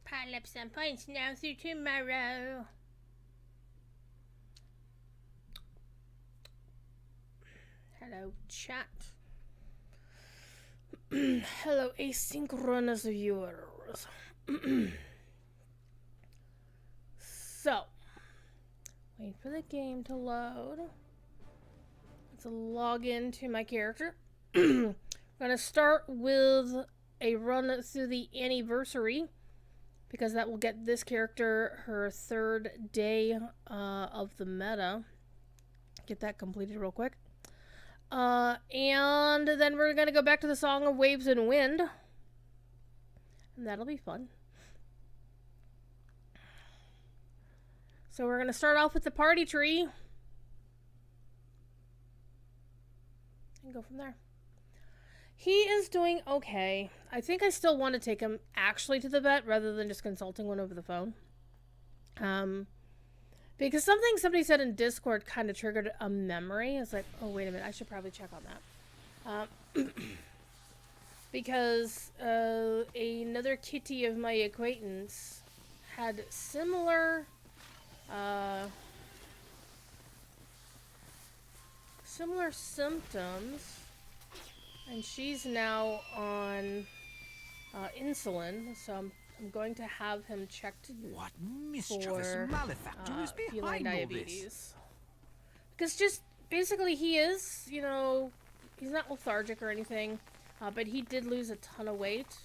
pile up some points now through tomorrow. Hello, chat. Hello, asynchronous viewers. So, wait for the game to load. Let's log into my character. I'm gonna start with a run through the anniversary because that will get this character her third day of the meta. Get that completed real quick. And then we're gonna go back to the Song of Waves and Wind. And that'll be fun. So we're gonna start off with the party tree. And go from there. He is doing okay. I think I still want to take him actually to the vet rather than just consulting one over the phone. Because something somebody said in Discord kind of triggered a memory. It's like, oh, wait a minute, I should probably check on that. Because another kitty of my acquaintance had similar symptoms, and she's now on insulin, so I'm going to have him checked What mischievous for malefactor is feline behind all diabetes. this? Because just basically he is, you know, he's not lethargic or anything, but he did lose a ton of weight,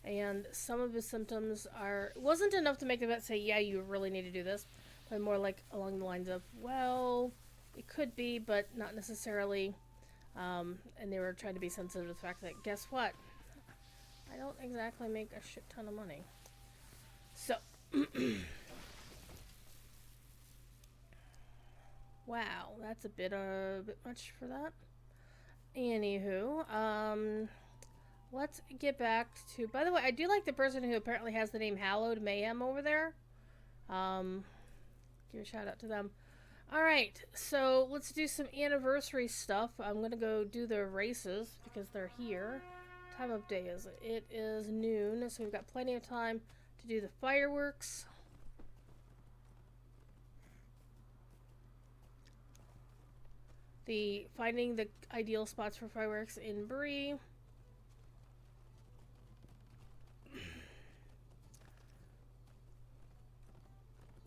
and some of his symptoms are wasn't enough to make the vet say, yeah, you really need to do this, but more like along the lines of, well, it could be, but not necessarily. And they were trying to be sensitive to the fact that, guess what? I don't exactly make a shit ton of money. So, wow, that's a bit much for that. Anywho, let's get back to. By the way, I do like the person who apparently has the name Hallowed Mayhem over there. Give a shout out to them. Alright, so let's do some anniversary stuff. I'm gonna go do the races because they're here. What time of day is it? It is noon, so we've got plenty of time to do the fireworks. Finding the ideal spots for fireworks in Bree.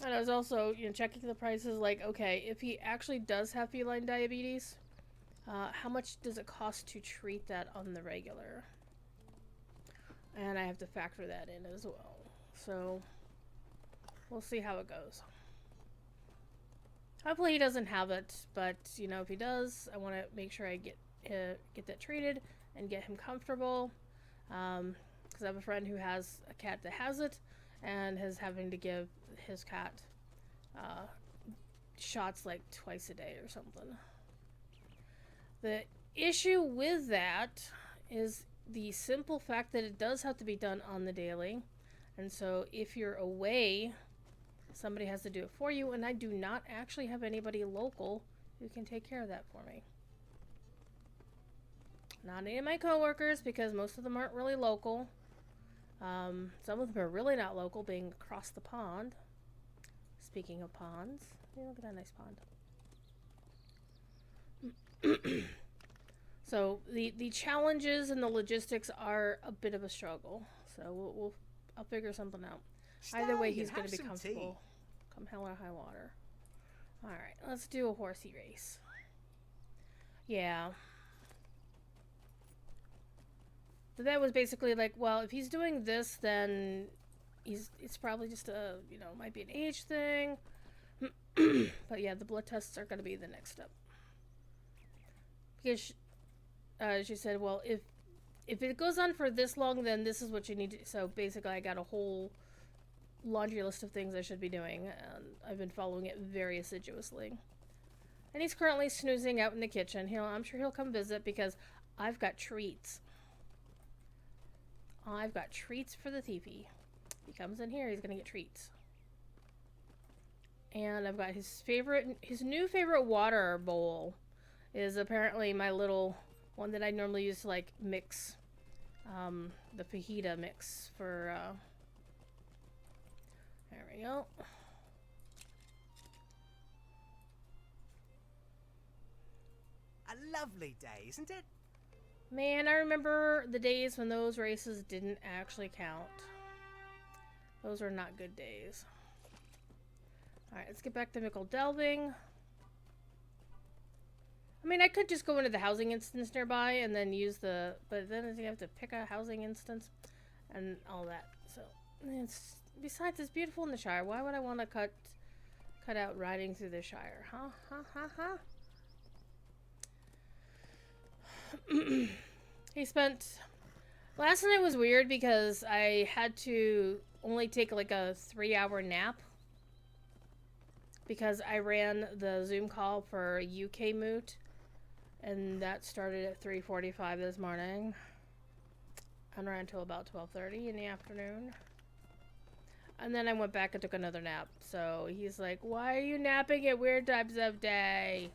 And I was also, checking the prices. Like, okay, if he actually does have feline diabetes, how much does it cost to treat that on the regular? And I have to factor that in as well. So we'll see how it goes. Hopefully he doesn't have it, but if he does, I want to make sure I get that treated and get him comfortable. Because I have a friend who has a cat that has it, and is having to give his cat shots like twice a day or something. The issue with that is the simple fact that it does have to be done on the daily, and so if you're away, somebody has to do it for you, and I do not actually have anybody local who can take care of that for me. Not any of my coworkers, because most of them aren't really local. Some of them are really not local, being across the pond. Speaking of ponds, look at that nice pond. So the challenges and the logistics are a bit of a struggle. So I'll figure something out. Either way, he's going to be comfortable come hell or high water. Alright, let's do a horsey race. Yeah. But that was basically like, well, if he's doing this, then it's probably just a, might be an age thing. But yeah, the blood tests are going to be the next step. Because she said, well, if it goes on for this long, then this is what you need to do. So basically, I got a whole laundry list of things I should be doing, and I've been following it very assiduously. And he's currently snoozing out in the kitchen. I'm sure he'll come visit because I've got treats. I've got treats for the thiefy. If he comes in here, he's gonna get treats. And I've got his new favorite water bowl is apparently my little one that I normally use to like mix the fajita mix for There we go. A lovely day, isn't it? Man, I remember the days when those races didn't actually count. Those are not good days. Alright, let's get back to nickel delving. I mean, I could just go into the housing instance nearby and then use the... But then you have to pick a housing instance and all that. So, it's... Besides, it's beautiful in the Shire. Why would I want to cut out riding through the Shire? Huh? Huh? Huh? Huh? He spent... Last night was weird because I had to only take like a 3-hour nap. Because I ran the Zoom call for UK Moot. And that started at 3:45 this morning. And ran until about 12:30 in the afternoon. And then I went back and took another nap. So he's like, why are you napping at weird times of day?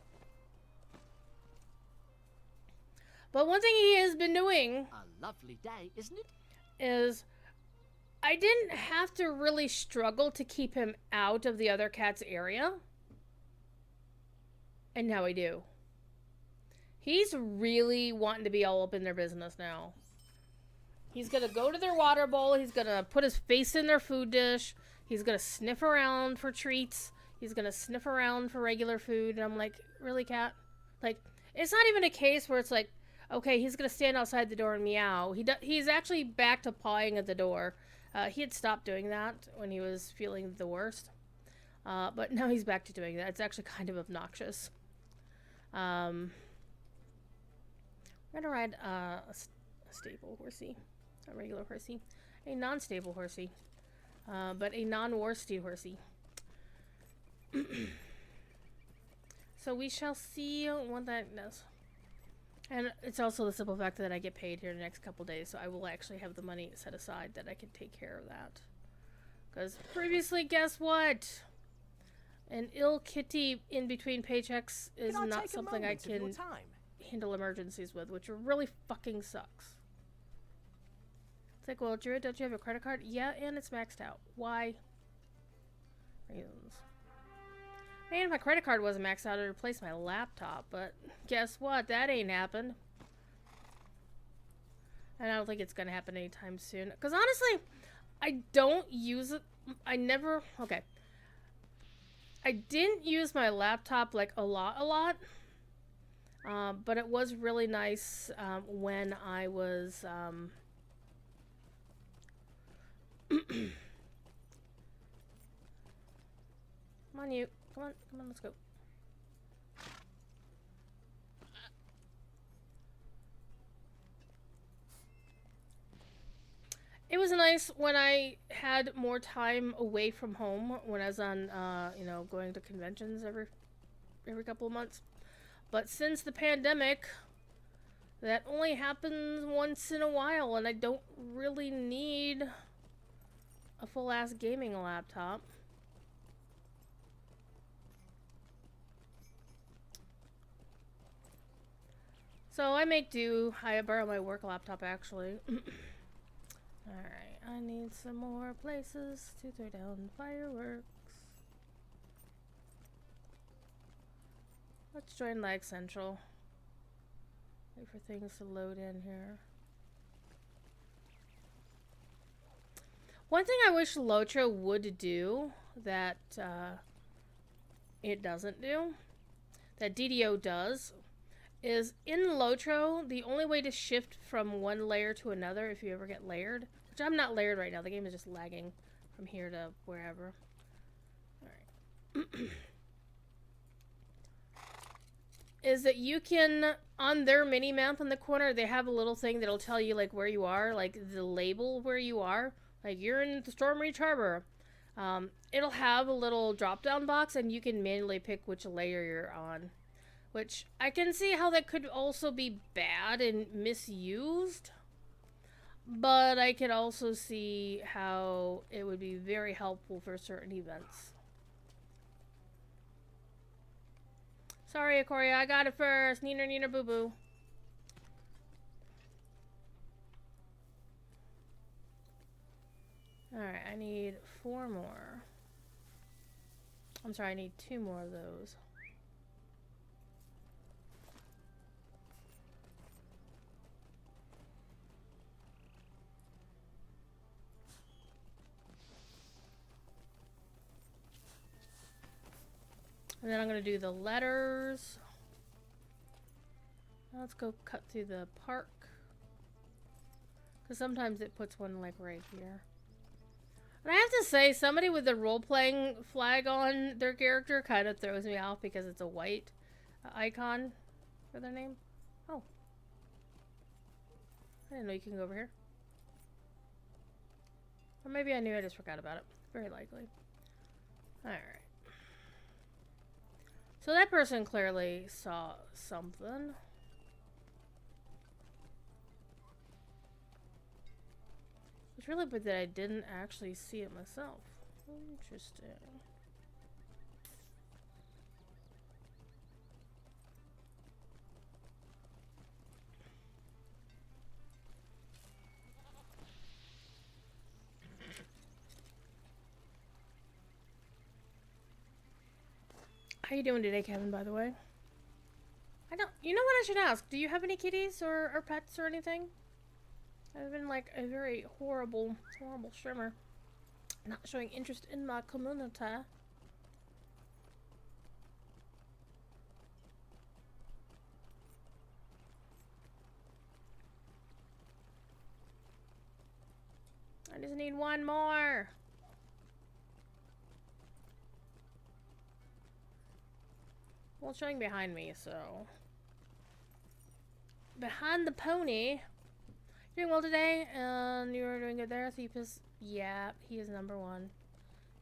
But one thing he has been doing... A lovely day, isn't it? ...is... I didn't have to really struggle to keep him out of the other cat's area. And now I do. He's really wanting to be all up in their business now. He's going to go to their water bowl. He's going to put his face in their food dish. He's going to sniff around for treats. He's going to sniff around for regular food. And I'm like, really, cat? Like, it's not even a case where it's like, okay, he's going to stand outside the door and meow. He's actually back to pawing at the door. He had stopped doing that when he was feeling the worst. But now he's back to doing that. It's actually kind of obnoxious. I'm going to ride a stable horsey. A regular horsey. A non-stable horsey. But a non-worsted horsey. So we shall see what that does. And it's also the simple fact that I get paid here the next couple days, so I will actually have the money set aside that I can take care of that. Because previously, guess what? An ill kitty in between paychecks is not something I can handle emergencies with, which really fucking sucks. It's like, well, Druid, don't you have a credit card? Yeah, and it's maxed out. Why? Reasons. Man, if my credit card wasn't maxed out, I'd replace my laptop, but guess what? That ain't happened. And I don't think it's gonna happen anytime soon. Because honestly, I don't use it. I never... Okay. I didn't use my laptop, like, a lot. But it was really nice when I was... Come on, you. Come on, let's go. It was nice when I had more time away from home when I was on, going to conventions every couple of months. But since the pandemic, that only happens once in a while, and I don't really need a full-ass gaming laptop. So I make do. I borrow my work laptop, actually. Alright, I need some more places to throw down fireworks. Let's join Lag Central. Wait for things to load in here. One thing I wish Lotro would do that it doesn't do, that DDO does, is in Lotro, the only way to shift from one layer to another, if you ever get layered, which I'm not layered right now, the game is just lagging from here to wherever. Alright. Is that you can, on their mini-map in the corner, they have a little thing that'll tell you, like, where you are, like, the label where you are. Like, you're in the Stormreach Harbor. It'll have a little drop-down box, and you can manually pick which layer you're on. Which, I can see how that could also be bad and misused. But I could also see how it would be very helpful for certain events. Sorry, Ikoria, I got it first. Neener, neener, boo-boo. Alright, I need 4 more. I'm sorry, I need 2 more of those. And then I'm going to do the letters. Let's go cut through the park. Because sometimes it puts one like right here. And I have to say, somebody with the role-playing flag on their character kind of throws me off because it's a white icon for their name. Oh. I didn't know you can go over here. Or maybe I knew, I just forgot about it. Very likely. Alright. So that person clearly saw something. It's really weird that I didn't actually see it myself. Interesting. How you doing today, Kevin, by the way? You know what I should ask? Do you have any kitties or pets or anything? I've been like a very horrible streamer. Not showing interest in my community. I just need 1 more. Well, it's showing behind me, so. Behind the pony. Doing well today, and you were doing good there. Thiepus, yeah, he is number 1.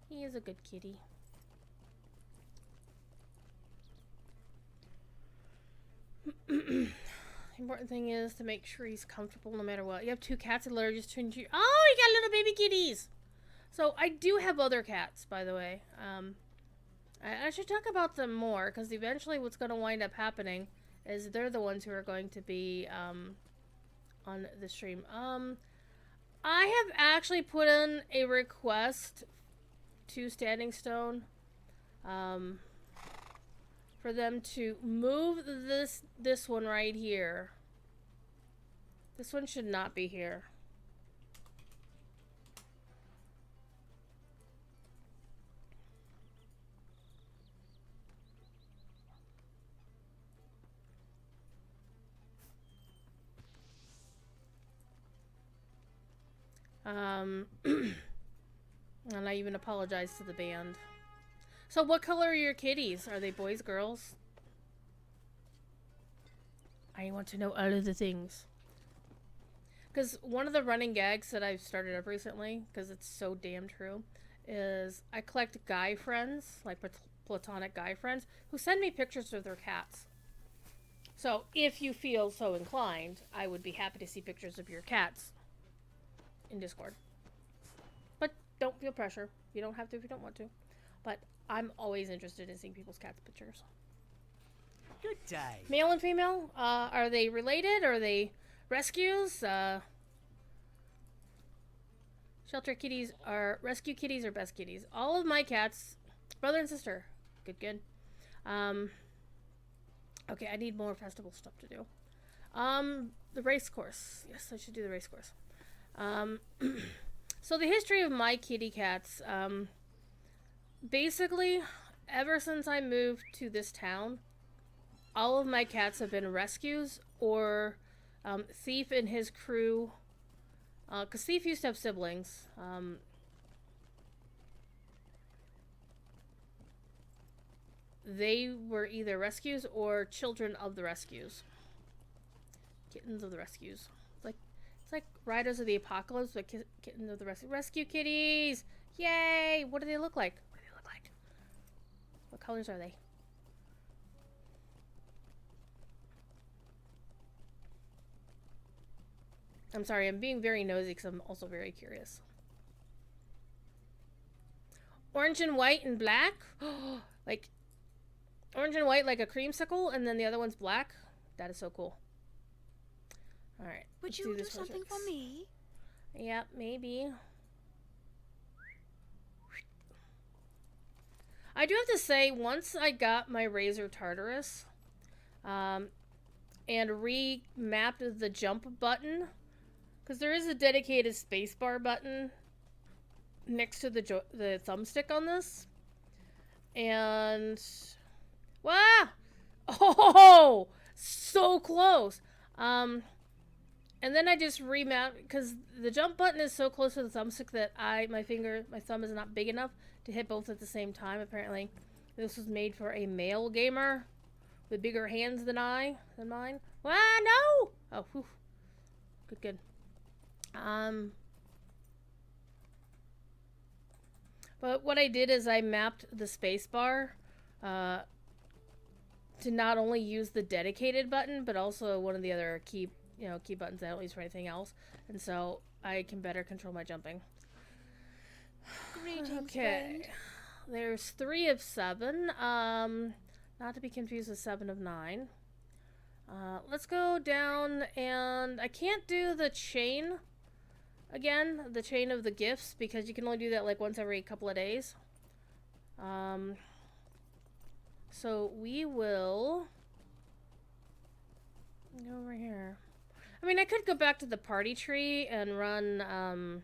He is a good kitty. The important thing is to make sure he's comfortable no matter what. You have 2 cats allergic to you. Oh, you got little baby kitties! So, I do have other cats, by the way. I should talk about them more, because eventually what's going to wind up happening is they're the ones who are going to be, on the stream. I have actually put in a request to Standing Stone, for them to move this one right here. This one should not be here. And I even apologized to the band. So what color are your kitties? Are they boys, girls? I want to know all of the things. Because one of the running gags that I've started up recently, because it's so damn true, is I collect guy friends, like platonic guy friends, who send me pictures of their cats. So if you feel so inclined, I would be happy to see pictures of your cats in Discord. But don't feel pressure. You don't have to if you don't want to. But I'm always interested in seeing people's cats' pictures. Good day. Male and female? Are they related? Are they rescues? Shelter kitties are rescue kitties or best kitties? All of my cats, brother and sister. Good, good. Okay, I need more festival stuff to do. The race course. Yes, I should do the race course. So the history of my kitty cats, basically, ever since I moved to this town, all of my cats have been rescues or Thief and his crew. Because Thief used to have siblings. They were either rescues or children of the rescues. Kittens of the rescues. It's like Riders of the Apocalypse, but kittens of the rescue. Rescue kitties! Yay! What do they look like? What do they look like? What colors are they? I'm sorry, I'm being very nosy because I'm also very curious. Orange and white and black? Like, orange and white like a creamsicle, and then the other one's black? That is so cool. Alright. Would you do something for me? Yep, maybe. I do have to say, once I got my Razer Tartarus, and remapped the jump button, because there is a dedicated spacebar button next to the thumbstick on this, and wow, oh, so close. And then I just remapped because the jump button is so close to the thumbstick that my thumb is not big enough to hit both at the same time. Apparently, this was made for a male gamer with bigger hands than mine. Ah, no! Oh, whew. Good. But what I did is I mapped the spacebar to not only use the dedicated button, but also one of the other key buttons I don't use for anything else, and so I can better control my jumping. Greetings, okay, friend. There's 3 of 7. Not to be confused with 7 of 9. Let's go down, and I can't do the chain again, the chain of the gifts, because you can only do that like once every couple of days. So we will go over here. I mean, I could go back to the party tree and run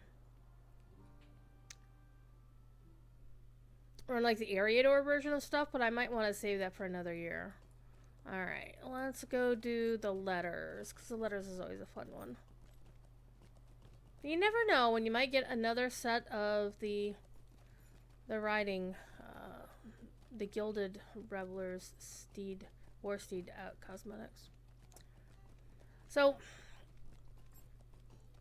like the Ariador version of stuff, but I might want to save that for another year. Alright, let's go do the letters, because the letters is always a fun one. But you never know when you might get another set of the riding, the Gilded Revelers War Steed cosmetics. So,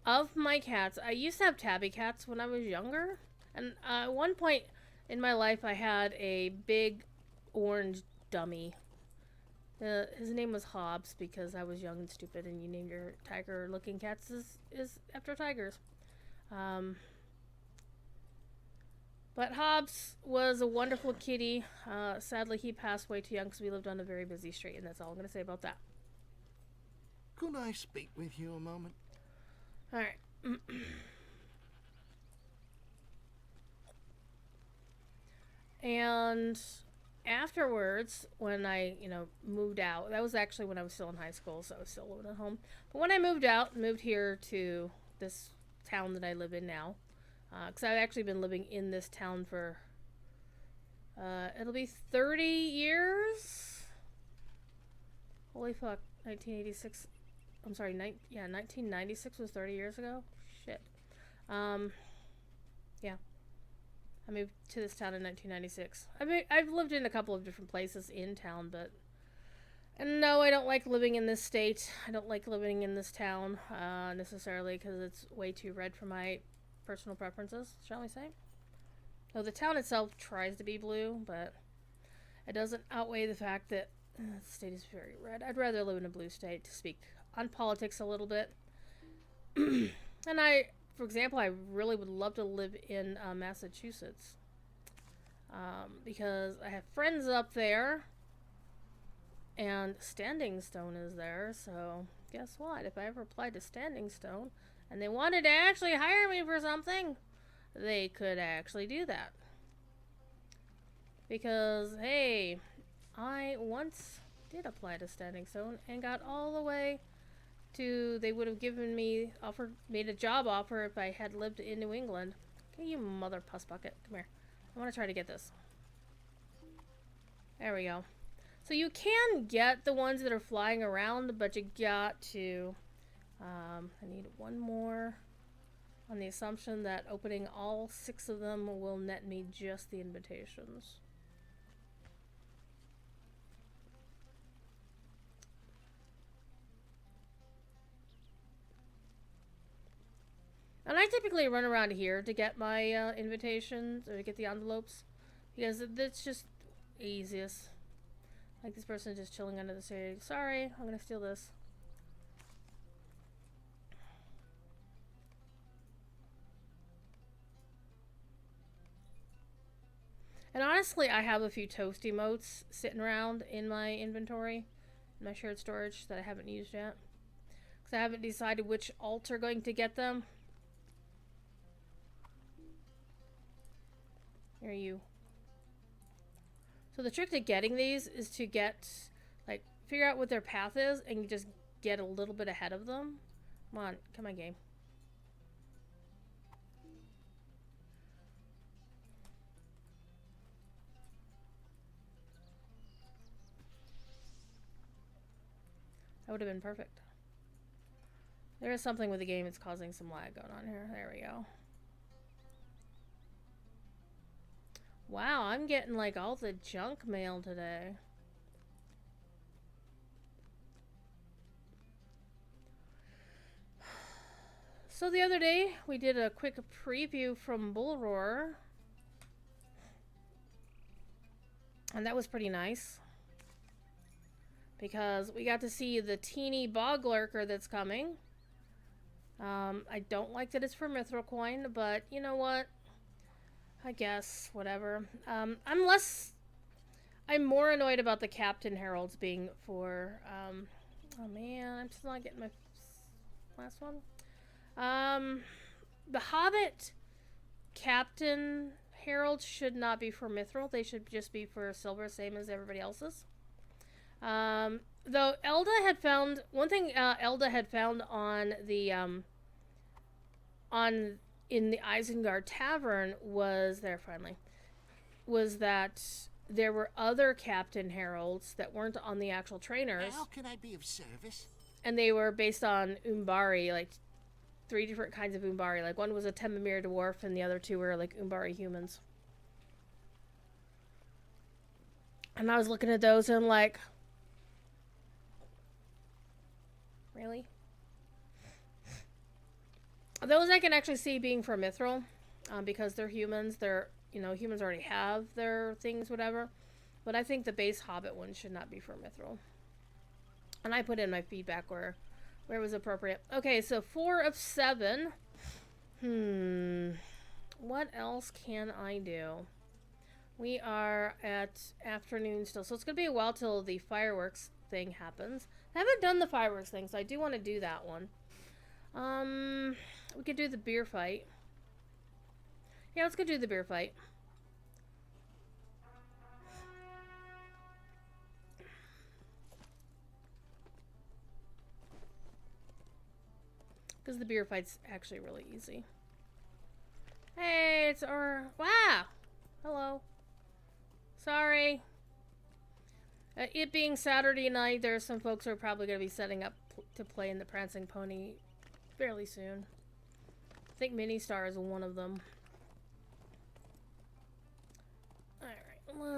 of my cats, I used to have tabby cats when I was younger, and at one point in my life I had a big orange dummy. His name was Hobbs because I was young and stupid, and you named your tiger-looking cats is after tigers. But Hobbs was a wonderful kitty. Sadly, he passed away too young because we lived on a very busy street, and that's all I'm going to say about that. Could I speak with you a moment? Alright. And afterwards, when I, moved out, that was actually when I was still in high school, so I was still living at home. But when I moved here to this town that I live in now, because I've actually been living in this town for, it'll be 30 years? Holy fuck, 1986. I'm sorry, 1996 was 30 years ago? Shit. Yeah. I moved to this town in 1996. I've lived in a couple of different places in town, but... And no, I don't like living in this state. I don't like living in this town, necessarily, because it's way too red for my personal preferences, shall we say. Though the town itself tries to be blue, but it doesn't outweigh the fact that the state is very red. I'd rather live in a blue state, to speak on politics a little bit. And for example, I really would love to live in Massachusetts, because I have friends up there, and Standing Stone is there, so guess what? If I ever applied to Standing Stone, and they wanted to actually hire me for something, they could actually do that. Because, hey, I once did apply to Standing Stone, and got all the way to, they would have made a job offer if I had lived in New England. Okay, you mother puss bucket. Come here. I want to try to get this. There we go. So you can get the ones that are flying around, but you got to, I need one more on the assumption that opening all 6 of them will net me just the invitations. And I typically run around here to get my invitations, or to get the envelopes, because it's just easiest. Like this person just chilling under the tree. Sorry, I'm gonna steal this. And honestly, I have a few toast emotes sitting around in my inventory, in my shared storage, that I haven't used yet. Because I haven't decided which alts are going to get them. Here you. So the trick to getting these is to like, figure out what their path is and just get a little bit ahead of them. Come on, game. That would have been perfect. There is something with the game that's causing some lag going on here. There we go. Wow, I'm getting like all the junk mail today. So the other day, we did a quick preview from Bull Roar. And that was pretty nice. Because we got to see the teeny bog lurker that's coming. I don't like that it's for Mithril Coin, but you know what? I guess, whatever. I'm more annoyed about the Captain Heralds being for, oh man, I'm still not getting my last one. The Hobbit Captain Heralds should not be for Mithril. They should just be for silver, same as everybody else's. Though Elda had found, one thing Elda had found on the, in the Isengard Tavern was that there were other Captain Heralds that weren't on the actual trainers. How can I be of service? And they were based on Umbari, like 3 different kinds of Umbari. Like one was a Temimir dwarf and the other 2 were like Umbari humans. And I was looking at those and I'm like, really? Those I can actually see being for Mithril, because they're humans. They're, humans already have their things, whatever. But I think the base Hobbit one should not be for Mithril. And I put in my feedback where it was appropriate. Okay, so 4 of 7. What else can I do? We are at afternoon still, so it's going to be a while till the fireworks thing happens. I haven't done the fireworks thing, so I do want to do that one. We could do the beer fight. Yeah, let's go do the beer fight. Because the beer fight's actually really easy. Hey, it's our... Wow! Hello. Sorry. It being Saturday night, there are some folks who are probably going to be setting up to play in the Prancing Pony fairly soon. I think Ministar is one of them. Alright,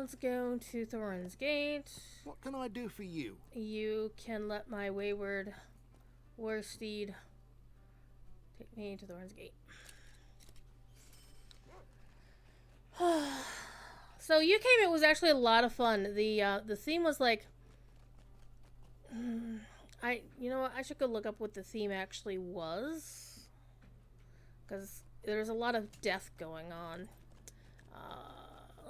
let's go to Thorin's Gate. What can I do for you? You can let my wayward war steed take me to Thorin's Gate. So you came, it was actually a lot of fun. The theme was like, you know what, I should go look up what the theme actually was, because there's a lot of death going on.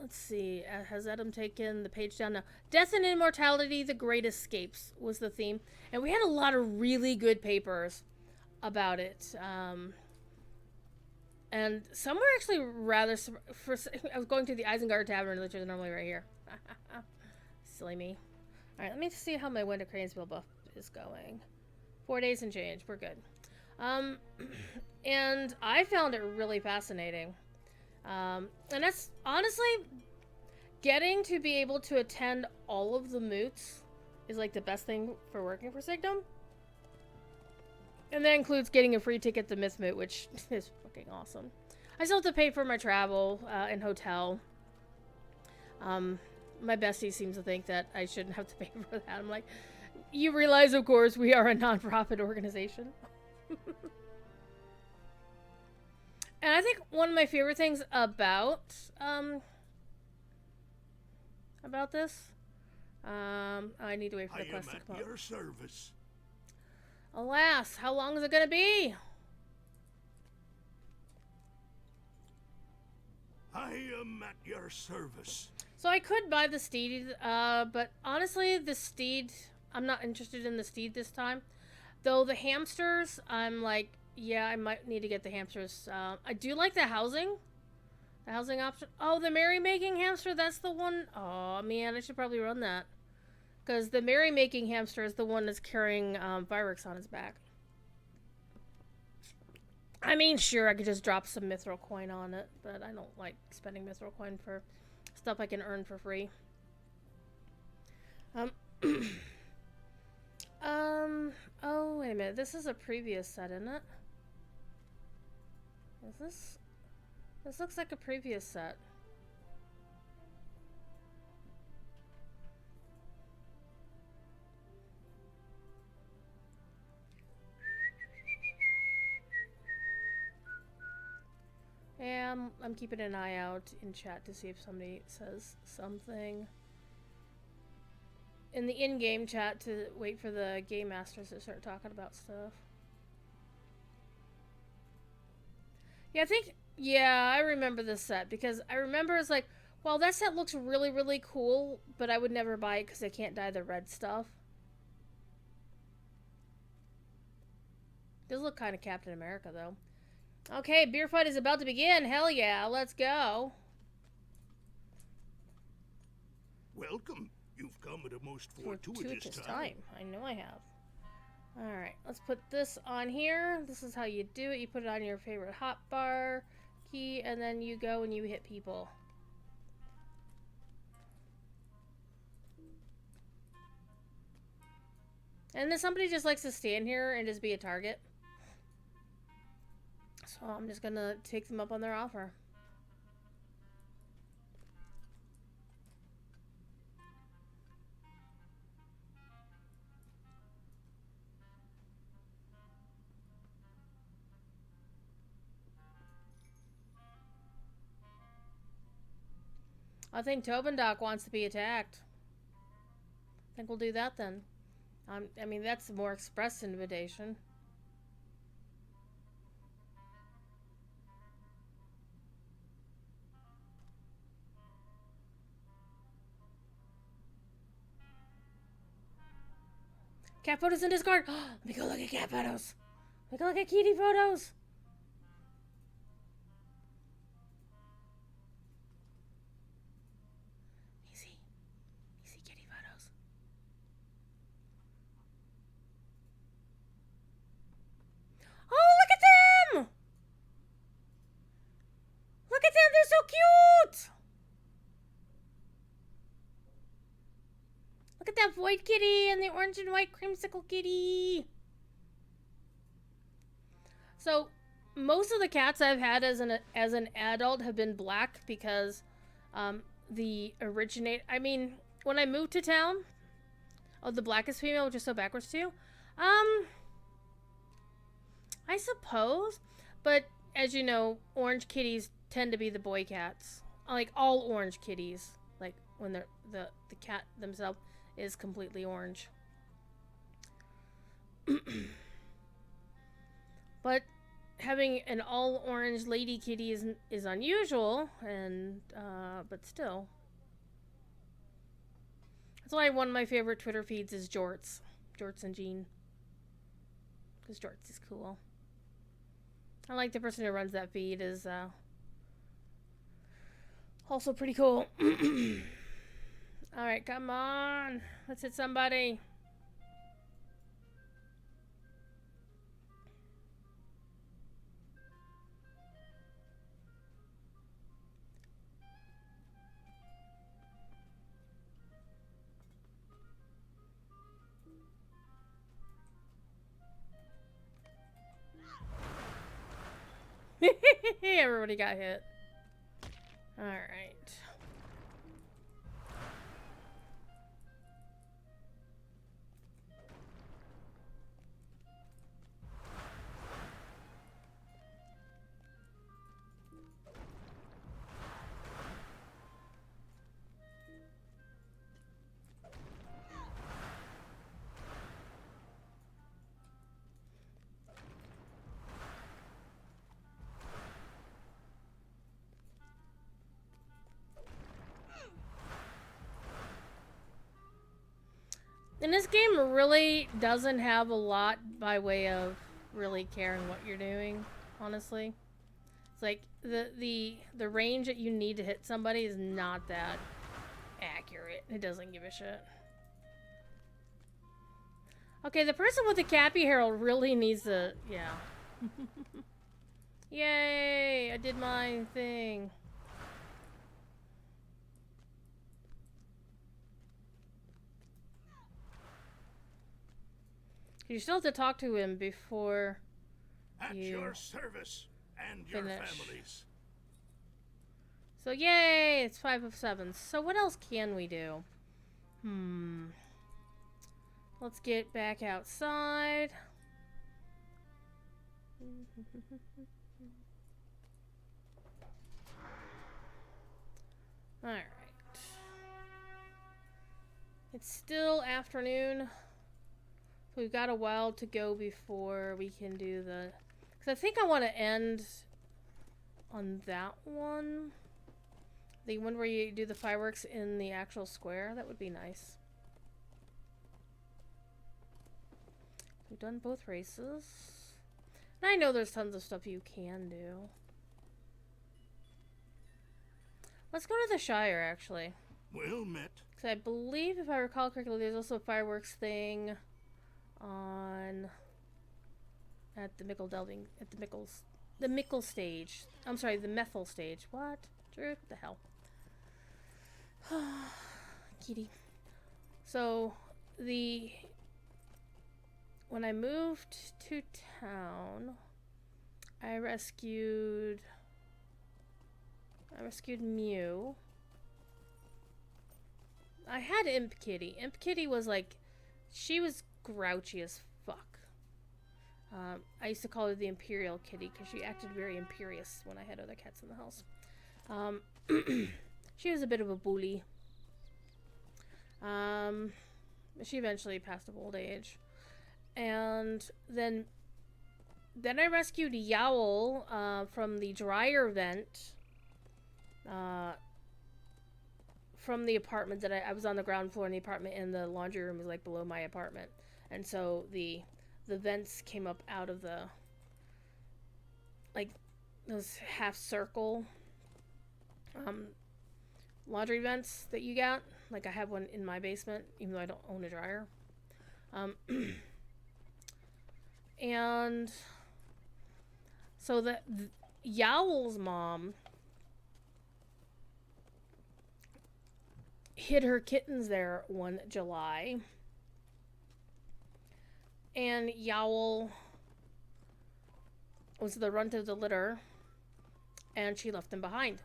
Let's see, has Adam taken the page down now? Death and Immortality, The Great Escapes was the theme, and we had a lot of really good papers about it. And some were actually rather... I was going to the Isengard Tavern, which is normally right here. Silly me. Alright, let me see how my Winter Cranesville buff is going. 4 days and change. We're good. And I found it really fascinating. And that's... Honestly, getting to be able to attend all of the moots is like the best thing for working for Sigdom. And that includes getting a free ticket to Myth Moot, which is fucking awesome. I still have to pay for my travel and hotel. My bestie seems to think that I shouldn't have to pay for that. I'm like, you realize, of course, we are a non-profit organization. And I think one of my favorite things about this, I need to wait for the quest to come up. I am at your service. Alas, how long is it gonna be? I am at your service. So I could buy the steed, but honestly, the steed, I'm not interested in the steed this time. Though the hamsters, I'm like, yeah, I might need to get the hamsters. I do like the housing. The housing option. Oh, the merrymaking hamster. That's the one. Oh man, I should probably run that. Because the merrymaking hamster is the one that's carrying Vyrix on his back. I mean, sure, I could just drop some mithril coin on it, but I don't like spending mithril coin for stuff I can earn for free. Oh, wait a minute. This is a previous set, isn't it? Is this? This looks like a previous set. Yeah, I'm keeping an eye out in chat to see if somebody says something. In the in-game chat to wait for the game masters to start talking about stuff. Yeah, I remember this set because I remember it's like, well, that set looks really, really cool, but I would never buy it because I can't dye the red stuff. Does look kind of Captain America, though. Okay, beer fight is about to begin. Hell yeah, let's go. Welcome. You've come at a most fortuitous time. I know I have. Alright, let's put this on here. This is how you do it. You put it on your favorite hotbar key, and then you go and you hit people. And then somebody just likes to stand here and just be a target. So I'm just gonna take them up on their offer. I think Tobandok wants to be attacked. I think we'll do that then. I mean, that's a more express invitation. Cat photos in Discord. Let me go look at cat photos. Let me go look at kitty photos. Easy kitty photos. Oh, look at them! Look at them, they're so cute! Look at that white kitty and the orange and white creamsicle kitty. So, most of the cats I've had as an adult have been black because I mean, when I moved to town, the blackest female, which is so backwards too. I suppose, but as you know, orange kitties tend to be the boy cats. Like all orange kitties, like when they're the cat themselves is completely orange. But having an all orange lady kitty is unusual, and but still. That's why one of my favorite Twitter feeds is Jorts and Jean, because Jorts is cool. I like the person who runs that feed is also pretty cool. Alright, come on. Let's hit somebody. Everybody got hit. Alright. And this game really doesn't have a lot by way of really caring what you're doing, honestly. It's like the range that you need to hit somebody is not that accurate. It doesn't give a shit. Okay, the person with the Cappy Herald really needs to... Yeah. Yay! I did my thing. You still have to talk to him before At you your service and your finish. families. So yay! It's 5 of 7. So what else can we do? Let's get back outside. Alright. It's still afternoon. So we've got a while to go before we can do the... Because I think I want to end on that one. The one where you do the fireworks in the actual square. That would be nice. We've done both races. And I know there's tons of stuff you can do. Let's go to the Shire, actually. Well met. Because I believe, if I recall correctly, there's also a fireworks thing on... at the Mickle Delving... at the Mickles... the Mickle stage. I'm sorry, the Methel stage. What? Drew? What the hell? Kitty. So, when I moved to town, I rescued Mew. I had Imp Kitty. Imp Kitty was like, she was grouchy as fuck. I used to call her the Imperial Kitty because she acted very imperious when I had other cats in the house. She was a bit of a bully. She eventually passed of old age. And then I rescued Yowl from the dryer vent. From the apartment that I was on the ground floor in the apartment, and the laundry room was like below my apartment. And so the vents came up out of the, like, those half circle laundry vents that you got. Like, I have one in my basement, even though I don't own a dryer. And so the Yowl's mom hid her kittens there one July. And Yowl was the runt of the litter, and she left him behind.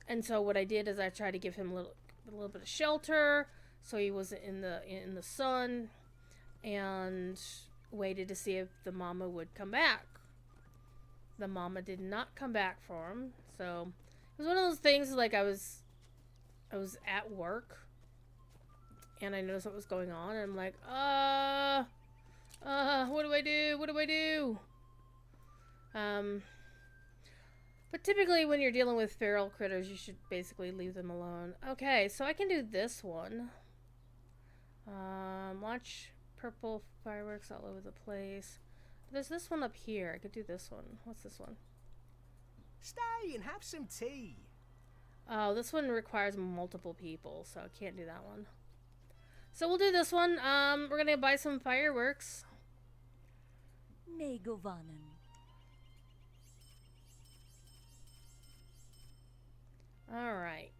And so what I did is I tried to give him a little bit of shelter, so he wasn't in the sun, and waited to see if the mama would come back. The mama did not come back for him, so it was one of those things like I was at work, and I noticed what was going on, and I'm like, what do I do? What do I do? But typically when you're dealing with feral critters, you should basically leave them alone. Okay, so I can do this one. Launch purple fireworks all over the place. There's this one up here. I could do this one. What's this one? Stay and have some tea. Oh, this one requires multiple people, so I can't do that one. So we'll do this one. We're gonna buy some fireworks. Negovanen. Alright.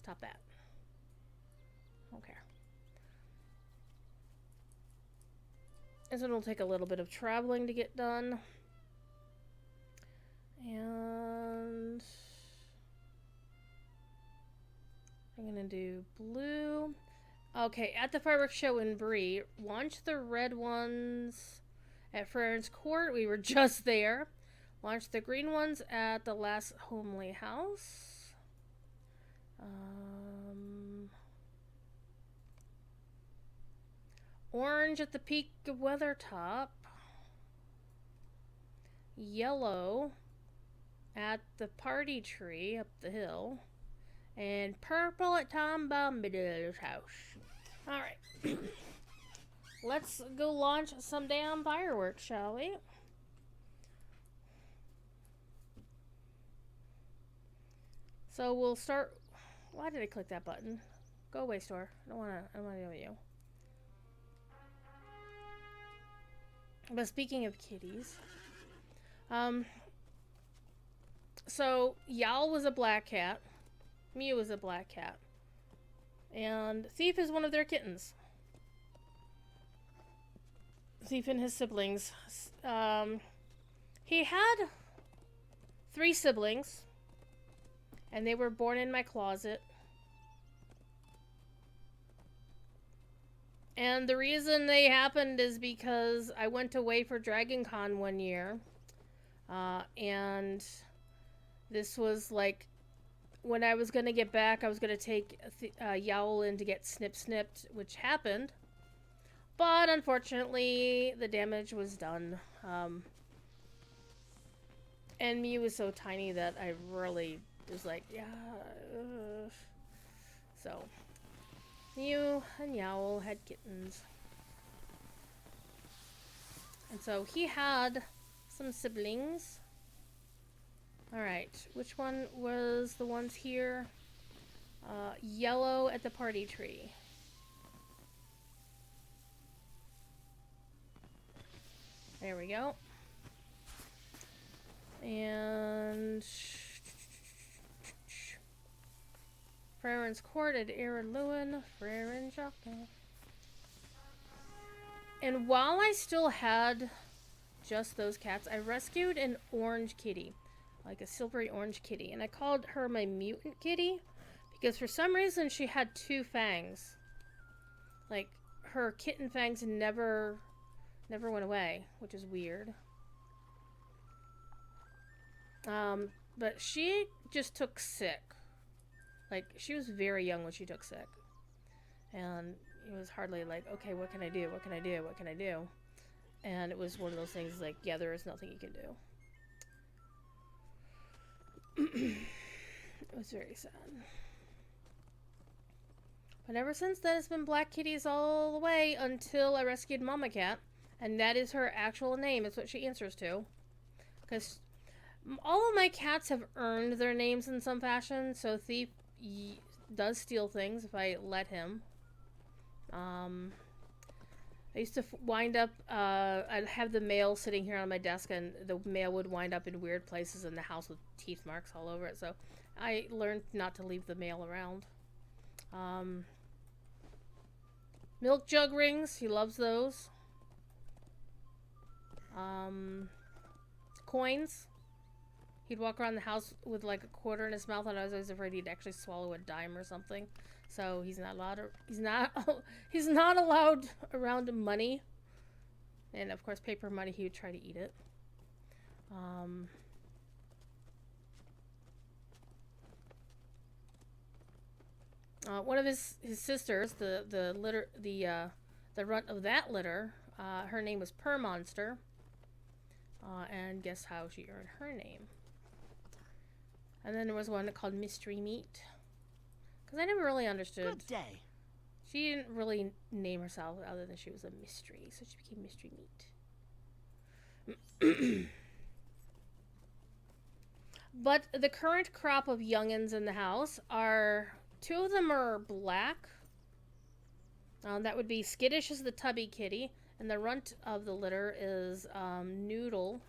Stop that. Okay. This one will take a little bit of traveling to get done. And I'm gonna do blue. Okay, at the fireworks show in Bree, launch the red ones at Friar's Court. We were just there. Launch the green ones at the last homely house. Orange at the peak of Weathertop. Yellow at the party tree up the hill. And purple at Tom Bombadil's house. Alright. Let's go launch some damn fireworks, shall we? So we'll start. Why did I click that button? Go away, store. I don't wanna deal with you. But speaking of kitties, so Yowl was a black cat, Mew was a black cat, and Thief is one of their kittens. Thief and his siblings. He had 3 siblings, and they were born in my closet. And the reason they happened is because I went away for Dragon Con one year. And this was like when I was going to get back, I was going to take Yowl in to get snipped, which happened. But unfortunately, the damage was done. And Mew was so tiny that I really was like, yeah. So, Mew and Yowl had kittens. And so he had some siblings. Alright, which one was the ones here? Yellow at the party tree. There we go. And Freren's Court at Aaron Lewin, Freren Jacques. And while I still had just those cats, I rescued an orange kitty. Like a silvery orange kitty. And I called her my mutant kitty. Because for some reason she had 2 fangs. Like, her kitten fangs never went away. Which is weird. But she just took sick. Like, she was very young when she took sick. And it was hardly like, okay, what can I do? What can I do? What can I do? And it was one of those things like, yeah, there is nothing you can do. It was very sad. But ever since then, it's been black kitties all the way until I rescued Mama Cat. And that is her actual name. It's what she answers to. Because all of my cats have earned their names in some fashion. So Thief does steal things if I let him. I used to wind up, I'd have the mail sitting here on my desk, and the mail would wind up in weird places in the house with teeth marks all over it. So I learned not to leave the mail around. Milk jug rings, he loves those. Coins. He'd walk around the house with like a quarter in his mouth, and I was always afraid he'd actually swallow a dime or something. So he's not allowed. He's not allowed around money. And of course, paper money. He would try to eat it. One of his sisters, the runt of that litter, her name was Per Monster. And guess how she earned her name? And then there was one called Mystery Meat. Because I never really understood. Good day. She didn't really name herself other than she was a mystery. So she became Mystery Meat. But the current crop of youngins in the house are... 2 of them are black. That would be Skittish is the tubby kitty. And the runt of the litter is Noodle.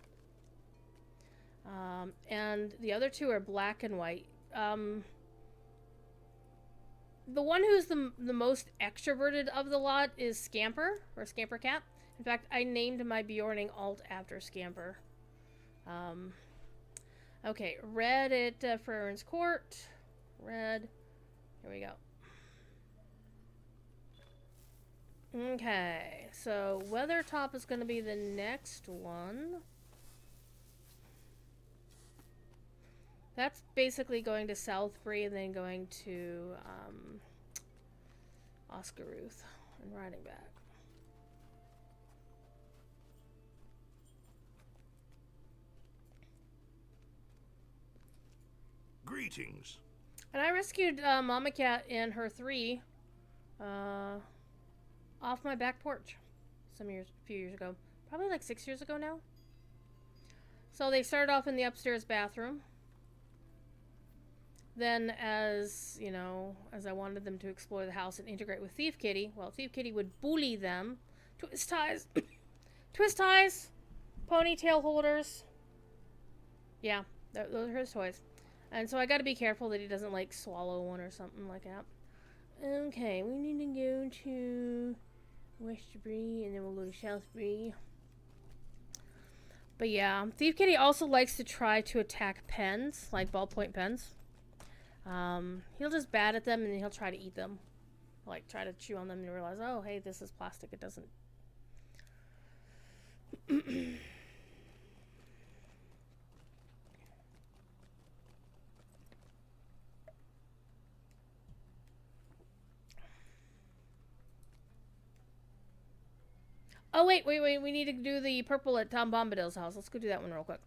And the other 2 are black and white. The one who's the most extroverted of the lot is Scamper, or Scamper Cat. In fact, I named my Bjorning alt after Scamper. Okay, Red at Freren's Court. Red. Here we go. Okay, so Weathertop is going to be the next one. That's basically going to Southbury and then going to Oscar Ruth and riding back. Greetings. And I rescued Mama Cat and her 3 off my back porch a few years ago. Probably like 6 years ago now. So they started off in the upstairs bathroom. then as, you know, as I wanted them to explore the house and integrate with Thief Kitty, well, Thief Kitty would bully them. Twist ties. Twist ties. Ponytail holders. Yeah, those are his toys. And so I gotta be careful that he doesn't, like, swallow one or something like that. Okay, we need to go to Westbury, and then we'll go to Southbury. But yeah, Thief Kitty also likes to try to attack pens, like ballpoint pens. He'll just bat at them, and then he'll try to eat them. Like, try to chew on them and realize, oh, hey, this is plastic. It doesn't... Oh, wait. We need to do the purple at Tom Bombadil's house. Let's go do that one real quick.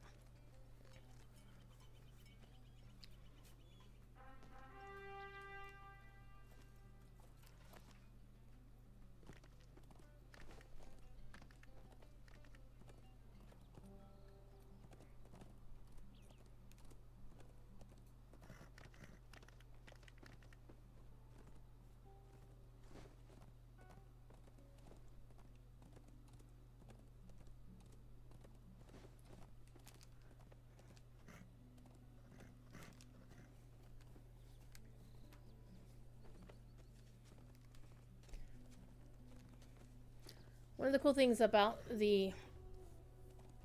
One of the cool things about the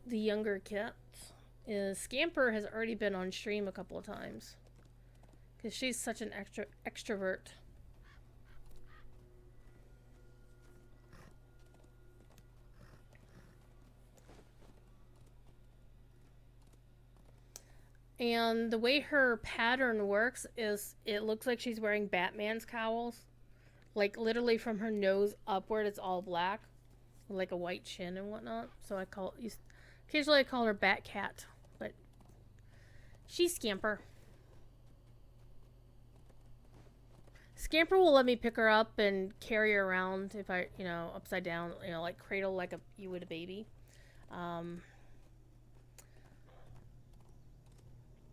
younger kits is Scamper has already been on stream a couple of times because she's such an extrovert. And the way her pattern works is it looks like she's wearing Batman's cowls. Like literally from her nose upward, it's all black. Like a white chin and whatnot. So occasionally I call her Batcat, but she's Scamper. Scamper will let me pick her up and carry her around if I, you know, upside down, you know, like cradle like you would a baby.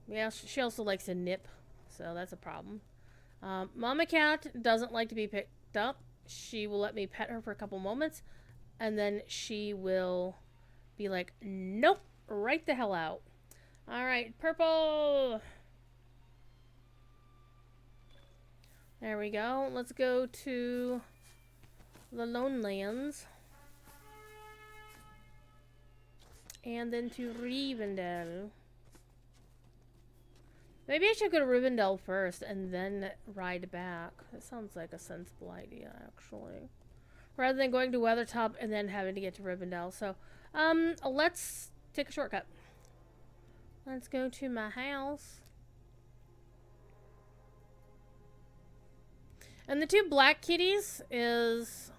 Yeah, she also likes to nip, so that's a problem. Mama Cat doesn't like to be picked up. She will let me pet her for a couple moments. And then she will be like, nope, right the hell out. All right, purple. There we go. Let's go to the Lone Lands. And then to Rivendell. Maybe I should go to Rivendell first and then ride back. That sounds like a sensible idea, actually. Rather than going to Weathertop and then having to get to Rivendell. So, let's take a shortcut. Let's go to my house. And the two black kitties is...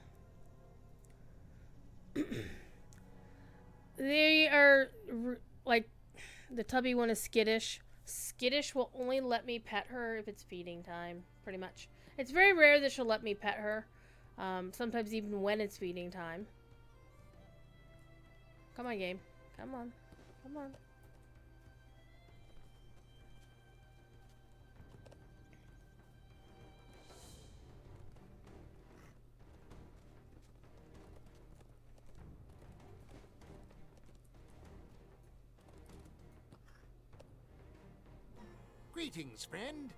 they are, like, the tubby one is Skittish. Skittish will only let me pet her if it's feeding time, pretty much. It's very rare that she'll let me pet her. Sometimes even when it's feeding time. Come on, game. Come on. Come on. Greetings, friend.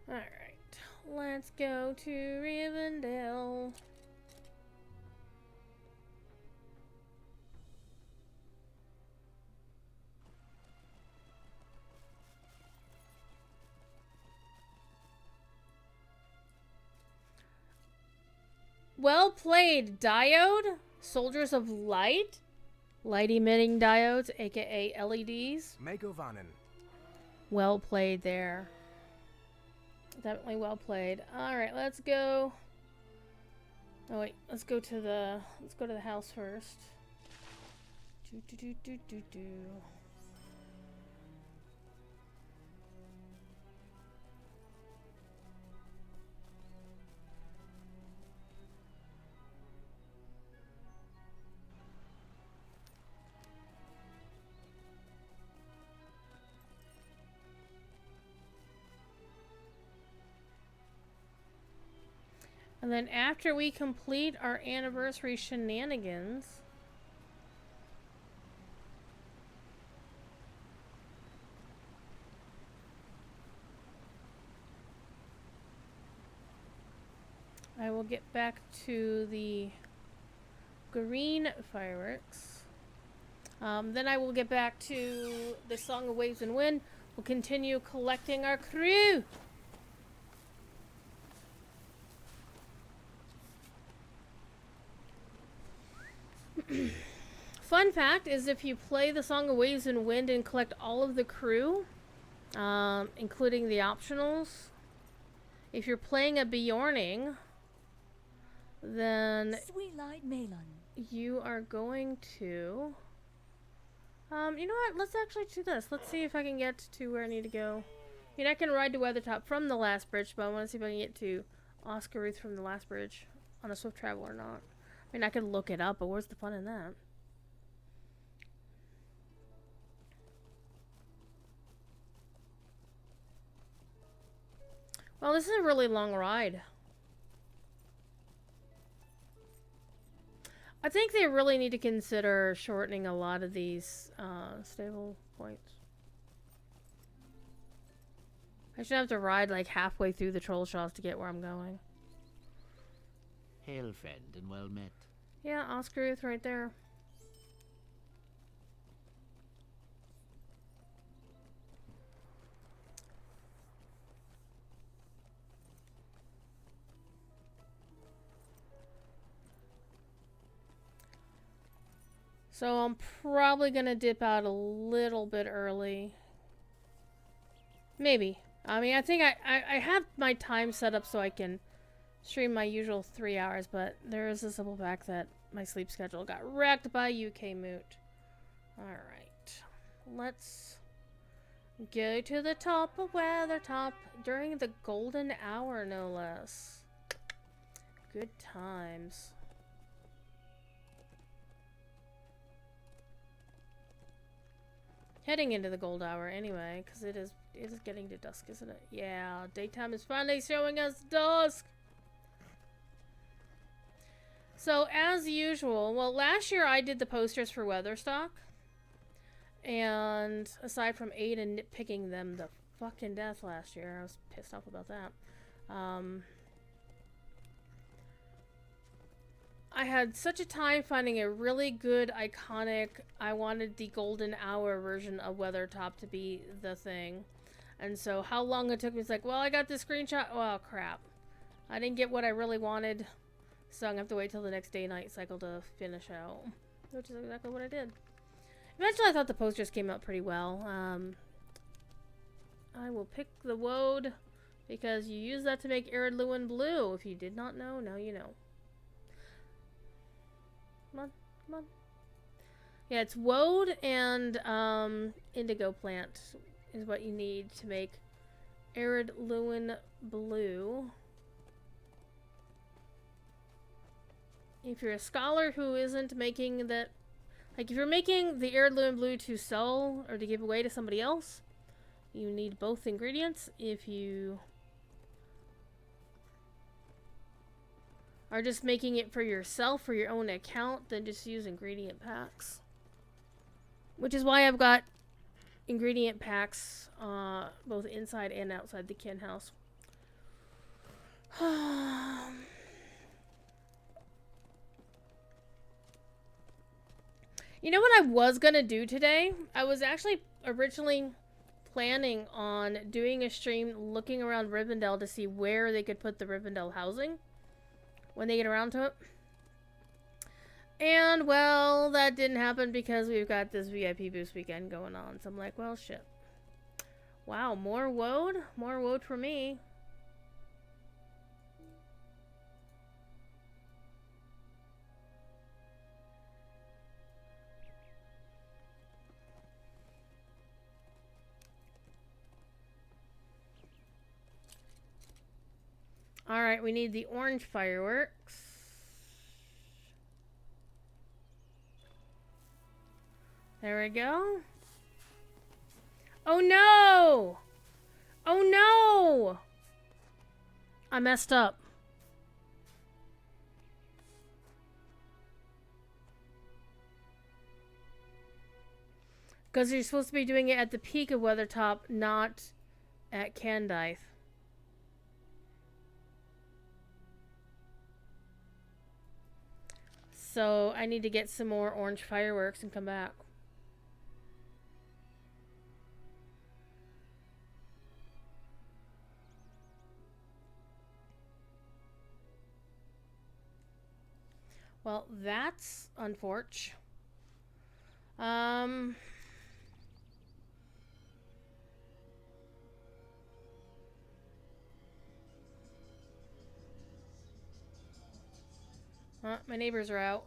Alright. Let's go to Rivendell. Well played, Diode. Soldiers of Light. Light emitting diodes, aka LEDs. Megovanen. Well played there. Definitely well played. Alright, let's go. Oh wait, let's go to the house first. Do. And then after we complete our anniversary shenanigans, I will get back to the green fireworks. Then I will get back to the Song of Waves and Wind. We'll continue collecting our crew. Fun fact is, if you play the Song of Waves and Wind and collect all of the crew, including the optionals, if you're playing a Bjorning, then Sweet Light Melon. you are going to... you know what? Let's actually do this. Let's see if I can get to where I need to go. I mean, I can ride to Weathertop from the last bridge, but I want to see if I can get to Oscar Ruth from the last bridge on a swift travel or not. I mean, I could look it up, but where's the fun in that? Well, this is a really long ride. I think they really need to consider shortening a lot of these stable points. I should have to ride like halfway through the Trollshaws to get where I'm going. Hail, friend, and well met. Yeah, Oscar Ruth right there. So I'm probably gonna dip out a little bit early. Maybe. I mean, I think I have my time set up so I can stream my usual 3 hours, but there is a simple fact that my sleep schedule got wrecked by UK Moot. Alright. Let's go to the top of Weathertop during the golden hour, no less. Good times. Heading into the gold hour anyway, because it is getting to dusk, isn't it? Yeah, daytime is finally showing us dusk. So as usual, well, last year I did the posters for Weatherstock, and aside from Ada nitpicking them the fucking death last year, I was pissed off about that. I had such a time finding a really good, iconic, I wanted the golden hour version of Weathertop to be the thing. And so how long it took me, it's like, well, I got this screenshot. Oh, crap. I didn't get what I really wanted. So I'm going to have to wait till the next day-night cycle to finish out. Which is exactly what I did. Eventually, I thought the posters came out pretty well. I will pick the Woad, because you use that to make Arid Luin blue. If you did not know, now you know. Come on, come on. Yeah, it's Woad and Indigo Plant is what you need to make Arid Luin blue. If you're a scholar who isn't making that, like if you're making the Arid Luin blue to sell or to give away to somebody else, you need both ingredients. If you are just making it for yourself, for your own account, then just use ingredient packs. Which is why I've got ingredient packs both inside and outside the kin house. You know what I was gonna do today? I was actually originally planning on doing a stream looking around Rivendell to see where they could put the Rivendell housing when they get around to it. And, well, that didn't happen because we've got this VIP boost weekend going on. So I'm like, well, shit. Wow, more Woad? More Woad for me. Alright, we need the orange fireworks. There we go. Oh no! Oh no! I messed up. Because you're supposed to be doing it at the peak of Weathertop, not at Candythe. So I need to get some more orange fireworks and come back. Well, that's unfortunate. My neighbors are out.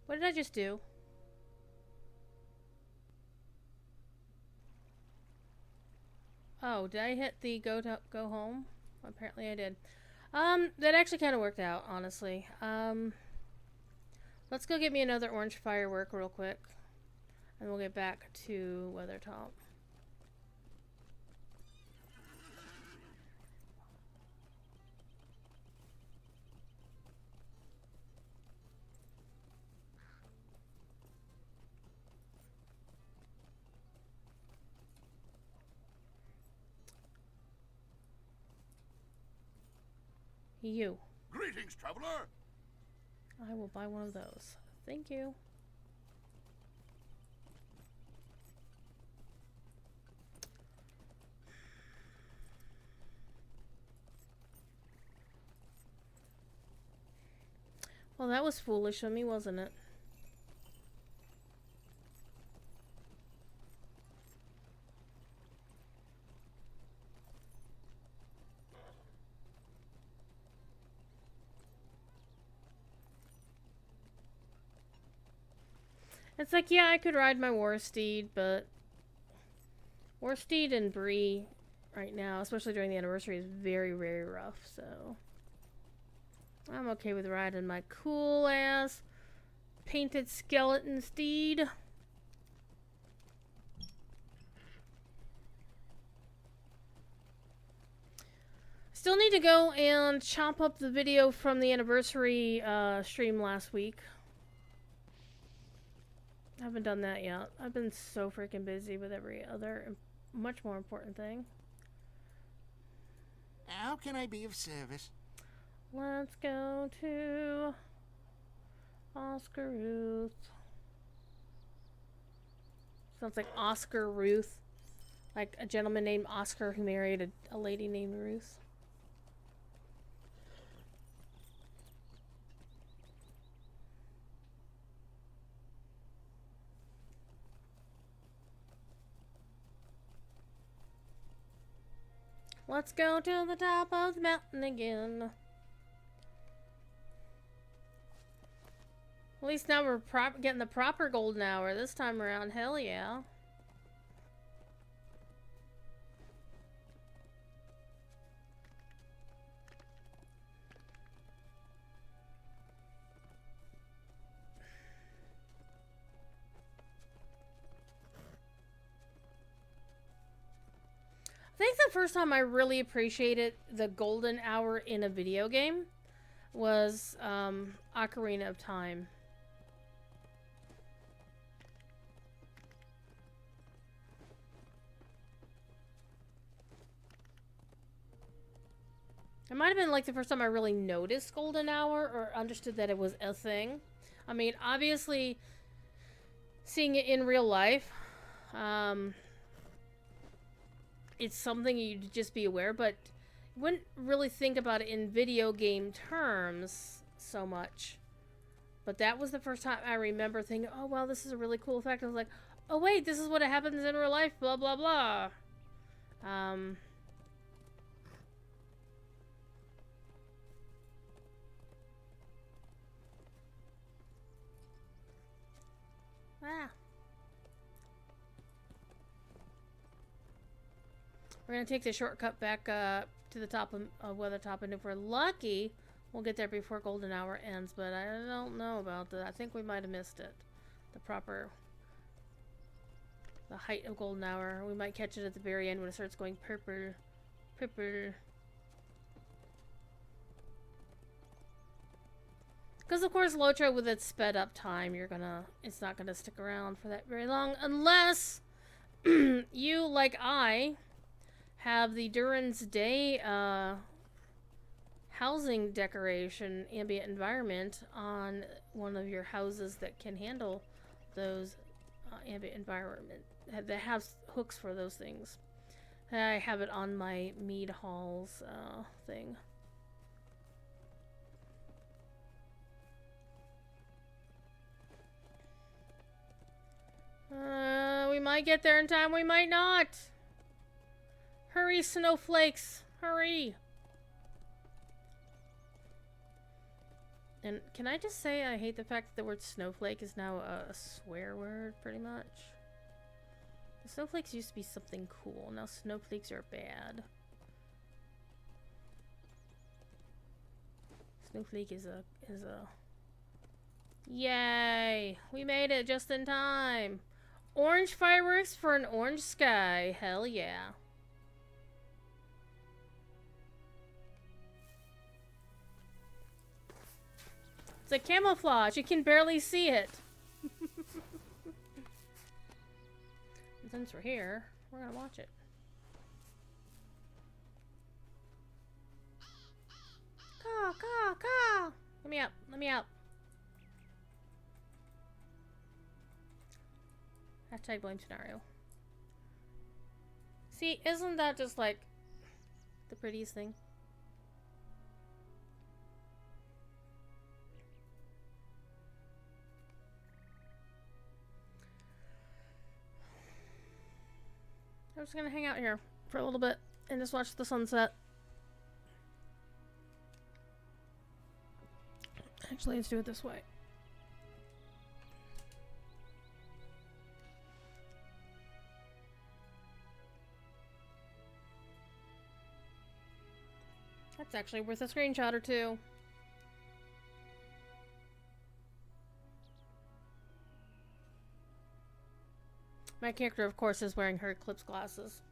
What did I just do? Oh, did I hit the go home? Apparently I did. That actually kind of worked out, honestly. Let's go get me another orange firework real quick. And we'll get back to Weathertop. You. Greetings, traveler. I will buy one of those. Thank you. Well, that was foolish of me, wasn't it? It's like, yeah, I could ride my war steed, but war steed and Bree right now, especially during the anniversary, is very, very rough, so I'm okay with riding my cool ass painted skeleton steed. Still need to go and chop up the video from the anniversary stream last week. I haven't done that yet. I've been so freaking busy with every other much more important thing. How can I be of service? Let's go to Oscar Ruth. Sounds like Oscar Ruth. Like a gentleman named Oscar who married a lady named Ruth. Let's go to the top of the mountain again. At least now we're getting the proper golden hour this time around. Hell yeah. I think the first time I really appreciated the golden hour in a video game was Ocarina of Time. It might have been like the first time I really noticed golden hour or understood that it was a thing. I mean, obviously, seeing it in real life, it's something you'd just be aware, but you wouldn't really think about it in video game terms so much. But that was the first time I remember thinking, oh, wow, this is a really cool effect. I was like, oh, wait, this is what happens in real life, blah, blah, blah. Ah. We're going to take the shortcut back to the top of Weathertop, and if we're lucky, we'll get there before golden hour ends, but I don't know about that. I think we might have missed it. The height of golden hour. We might catch it at the very end when it starts going purple. Purple. Because of course Lotro with its sped up time, it's not gonna stick around for that very long unless you, like I, have the Duran's Day housing decoration ambient environment on one of your houses that can handle those ambient environment that have hooks for those things. I have it on my Mead Halls thing. We might get there in time, we might not. Hurry, snowflakes, hurry. And can I just say I hate the fact that the word snowflake is now a swear word, pretty much. The snowflakes used to be something cool. Now snowflakes are bad. Snowflake is a... Yay! We made it just in time. Orange fireworks for an orange sky. Hell yeah. It's a camouflage. You can barely see it. And since we're here, we're gonna watch it. Caw, caw, caw. Let me out. Let me out. Hashtag blame scenario. See, isn't that just like the prettiest thing? I'm just gonna hang out here for a little bit and just watch the sunset. Actually, let's do it this way. That's actually worth a screenshot or two. My character, of course, is wearing her eclipse glasses.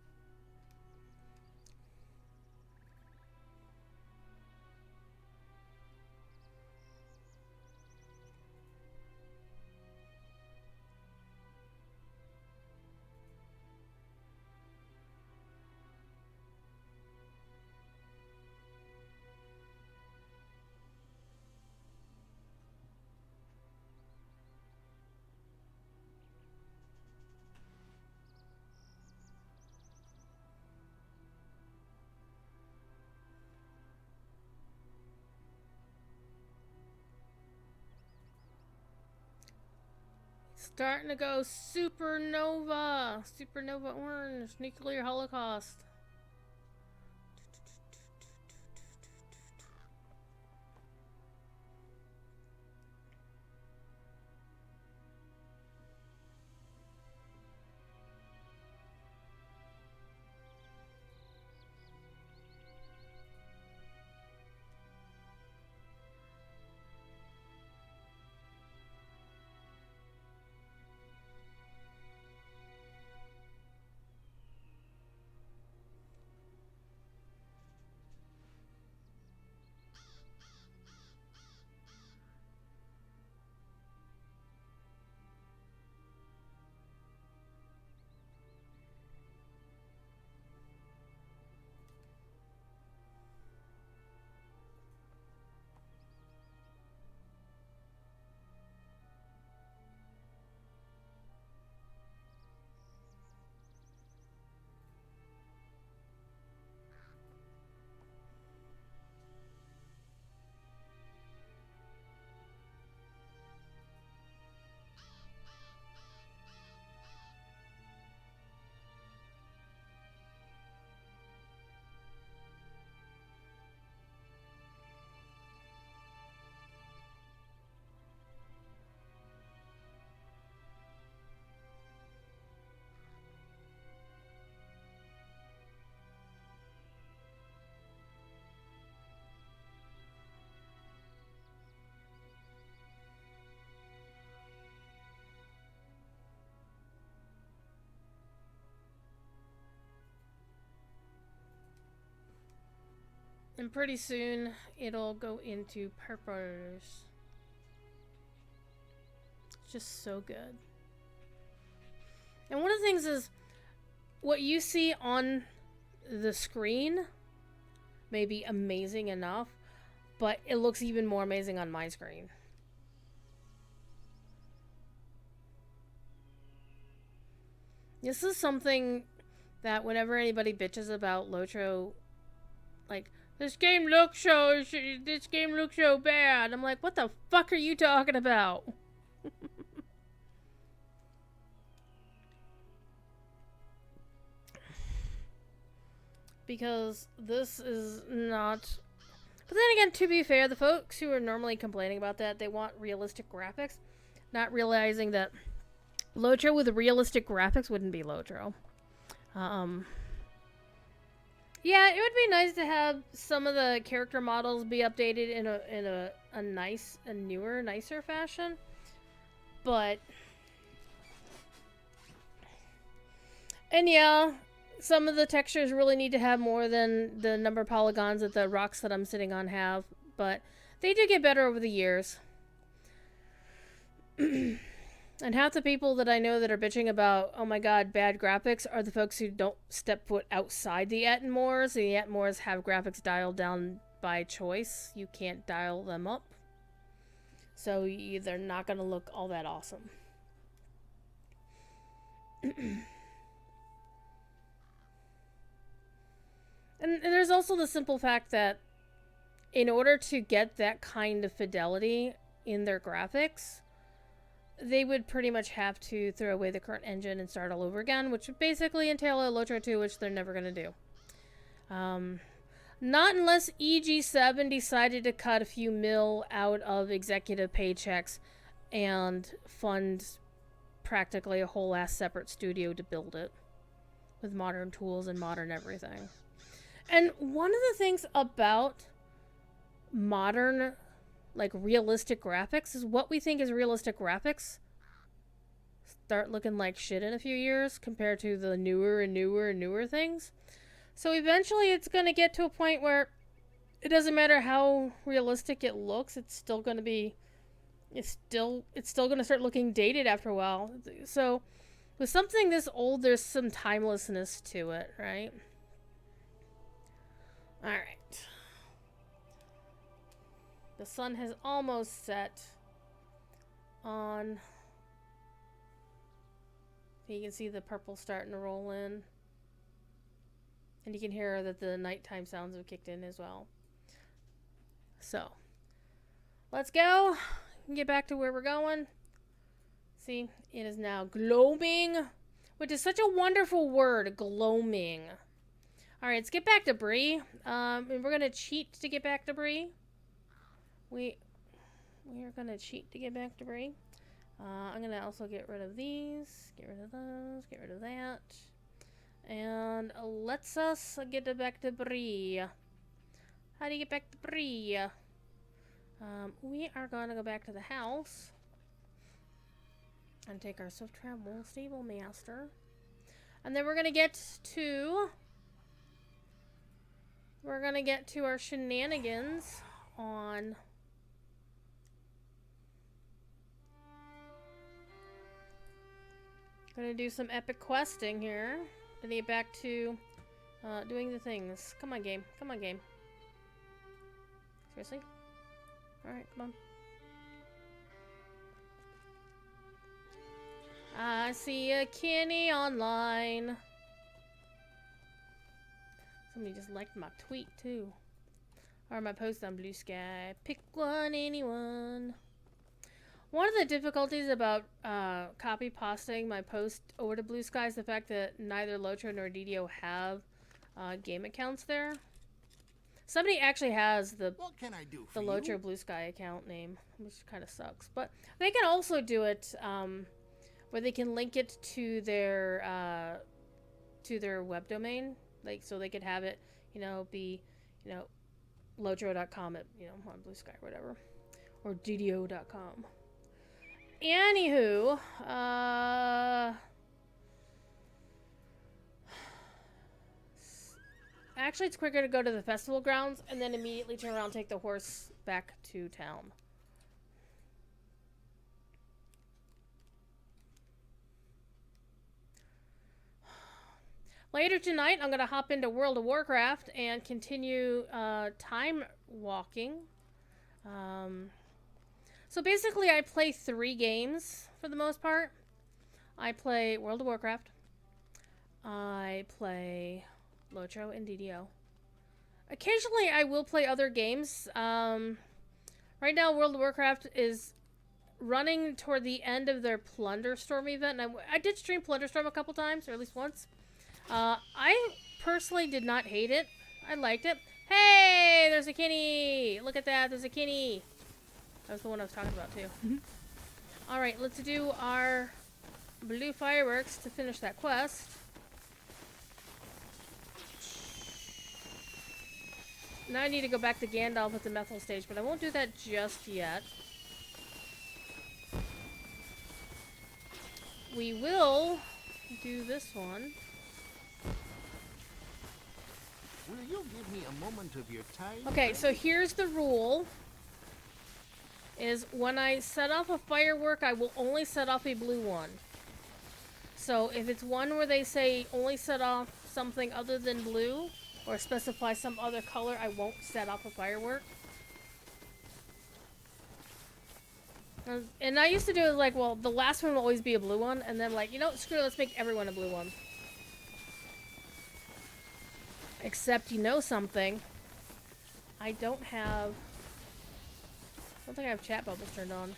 Starting to go supernova. Supernova orange. Nuclear holocaust. And pretty soon, it'll go into purples. It's just so good. And one of the things is, what you see on the screen may be amazing enough, but it looks even more amazing on my screen. This is something that whenever anybody bitches about Lotro, like, this game looks so bad. I'm like, what the fuck are you talking about? Because this is not... But then again, to be fair, the folks who are normally complaining about that, they want realistic graphics, not realizing that Lotro with realistic graphics wouldn't be Lotro. Yeah, it would be nice to have some of the character models be updated in a newer, nicer fashion. But... And yeah... Some of the textures really need to have more than the number of polygons that the rocks that I'm sitting on have, but they do get better over the years. And half the people that I know that are bitching about, oh my god, bad graphics, are the folks who don't step foot outside the Atmores. The Atmores have graphics dialed down by choice. You can't dial them up. So they're not going to look all that awesome. And there's also the simple fact that in order to get that kind of fidelity in their graphics, they would pretty much have to throw away the current engine and start all over again, which would basically entail a Lotro 2, which they're never going to do. Not unless EG7 decided to cut a few mil out of executive paychecks and fund practically a whole ass separate studio to build it with modern tools and modern everything. And one of the things about modern, like, realistic graphics is what we think is realistic graphics start looking like shit in a few years compared to the newer and newer and newer things. So eventually it's going to get to a point where it doesn't matter how realistic it looks, it's still going to be, it's still going to start looking dated after a while. So with something this old, there's some timelessness to it, right? Alright. The sun has almost set on... You can see the purple starting to roll in. And you can hear that the nighttime sounds have kicked in as well. So, let's go. Get back to where we're going. See, it is now gloaming, which is such a wonderful word, gloaming. Alright, let's get back to Bree. And we're going to cheat to get back to Bree. We are going to cheat to get back to Bree. I'm going to also get rid of these. Get rid of those. Get rid of that. And let's us get back to Bree. How do you get back to Bree? We are going to go back to the house. And take our swift travel stable master. And then we're going to get to... We're gonna get to our shenanigans on... Gonna do some epic questing here. Gonna get back to doing the things. Come on, game. Come on, game. Seriously? Alright, come on. I see a Kenny online. Somebody just liked my tweet, too. Or my post on Blue Sky. Pick one, anyone. One of the difficulties about copy pasting my post over to Blue Sky is the fact that neither Lotro nor DDO have game accounts there. Somebody actually has the Lotro Blue Sky account name, which kind of sucks. But they can also do it where they can link it to their web domain. Like, so they could have it, be, Lotro.com at, on Blue Sky or whatever. Or DDO.com. Anywho, actually it's quicker to go to the festival grounds and then immediately turn around and take the horse back to town. Later tonight, I'm going to hop into World of Warcraft and continue time walking. So basically, I play 3 games for the most part. I play World of Warcraft. I play Lotro and DDO. Occasionally, I will play other games. Right now, World of Warcraft is running toward the end of their Plunderstorm event. And I did stream Plunderstorm a couple times, or at least once. I personally did not hate it. I liked it. Hey, there's a Kinney! Look at that, there's a Kinney! That was the one I was talking about, too. Alright, let's do our blue fireworks to finish that quest. Now I need to go back to Gandalf at the Methyl stage, but I won't do that just yet. We will do this one. Will you give me a moment of your time? Okay, so here's the rule. Is when I set off a firework, I will only set off a blue one. So if it's one where they say only set off something other than blue, or specify some other color, I won't set off a firework. And I used to do it like, well, the last one will always be a blue one, and then like, you know, screw it, let's make everyone a blue one. Except, you know something, I don't think I have chat bubbles turned on.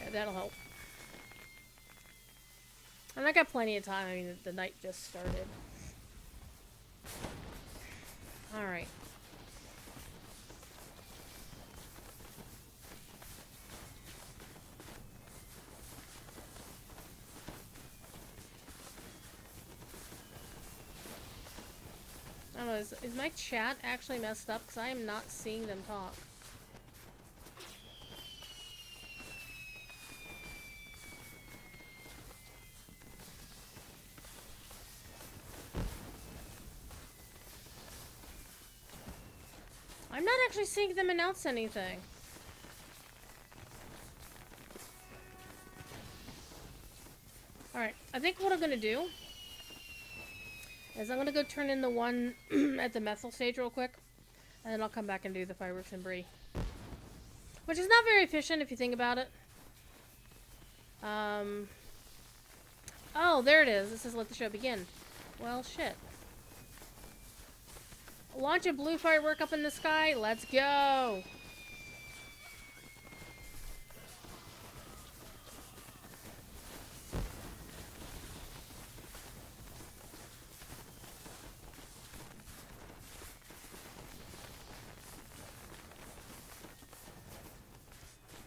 Yeah, that'll help. And I got plenty of time, I mean, the night just started. Alright. I don't know, is my chat actually messed up? Because I am not seeing them talk. I'm not actually seeing them announce anything. Alright, I think what I'm gonna do is I'm gonna go turn in the one at the Methyl stage real quick, and then I'll come back and do the fireworks and Bree. Which is not very efficient if you think about it. Oh, there it is. This says let the show begin. Well, shit. Launch a blue firework up in the sky. Let's go!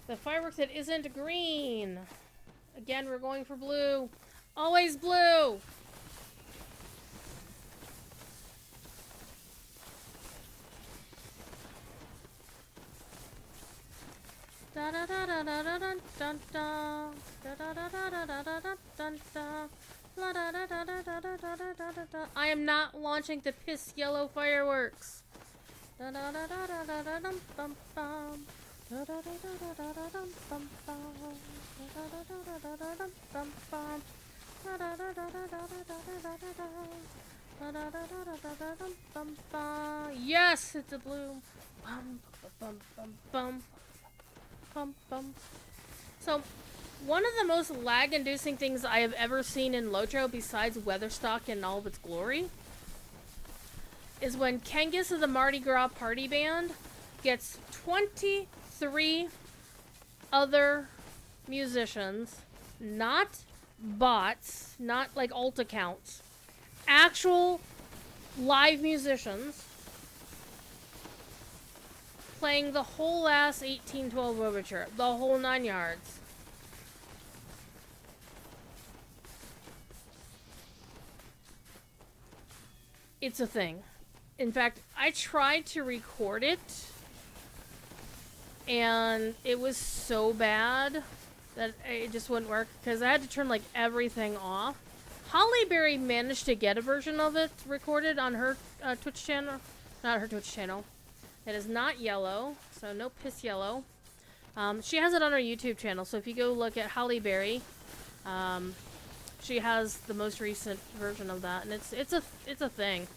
The fireworks that isn't green. Again, we're going for blue. Always blue! Da da da da da da dun dun dun. Da da da da da da da dun dun. La da da da da da da da da da da. I am not launching the piss yellow fireworks. Da da da da da da da dum bum bum. Da da da da da da da dum bum bum. Da da da da da da dum bum bum. Da da da da da da da da da da da. Da da da da da da da dum bum bum. Yes, it's a blue. Bum bum bum bum. Bum, bum. So, one of the most lag-inducing things I have ever seen in Lotro, besides Weatherstock in all of its glory, is when Kengus of the Mardi Gras Party Band gets 23 other musicians, not bots, not like alt accounts, actual live musicians, playing the whole ass 1812 overture, the whole 9 yards. It's a thing. In fact, I tried to record it, and it was so bad that it just wouldn't work, because I had to turn like everything off. Holly Berry managed to get a version of it recorded on her Twitch channel. Not her Twitch channel. It is not yellow, so no piss yellow. She has it on her YouTube channel, so if you go look at Holly Berry, she has the most recent version of that, and it's a thing,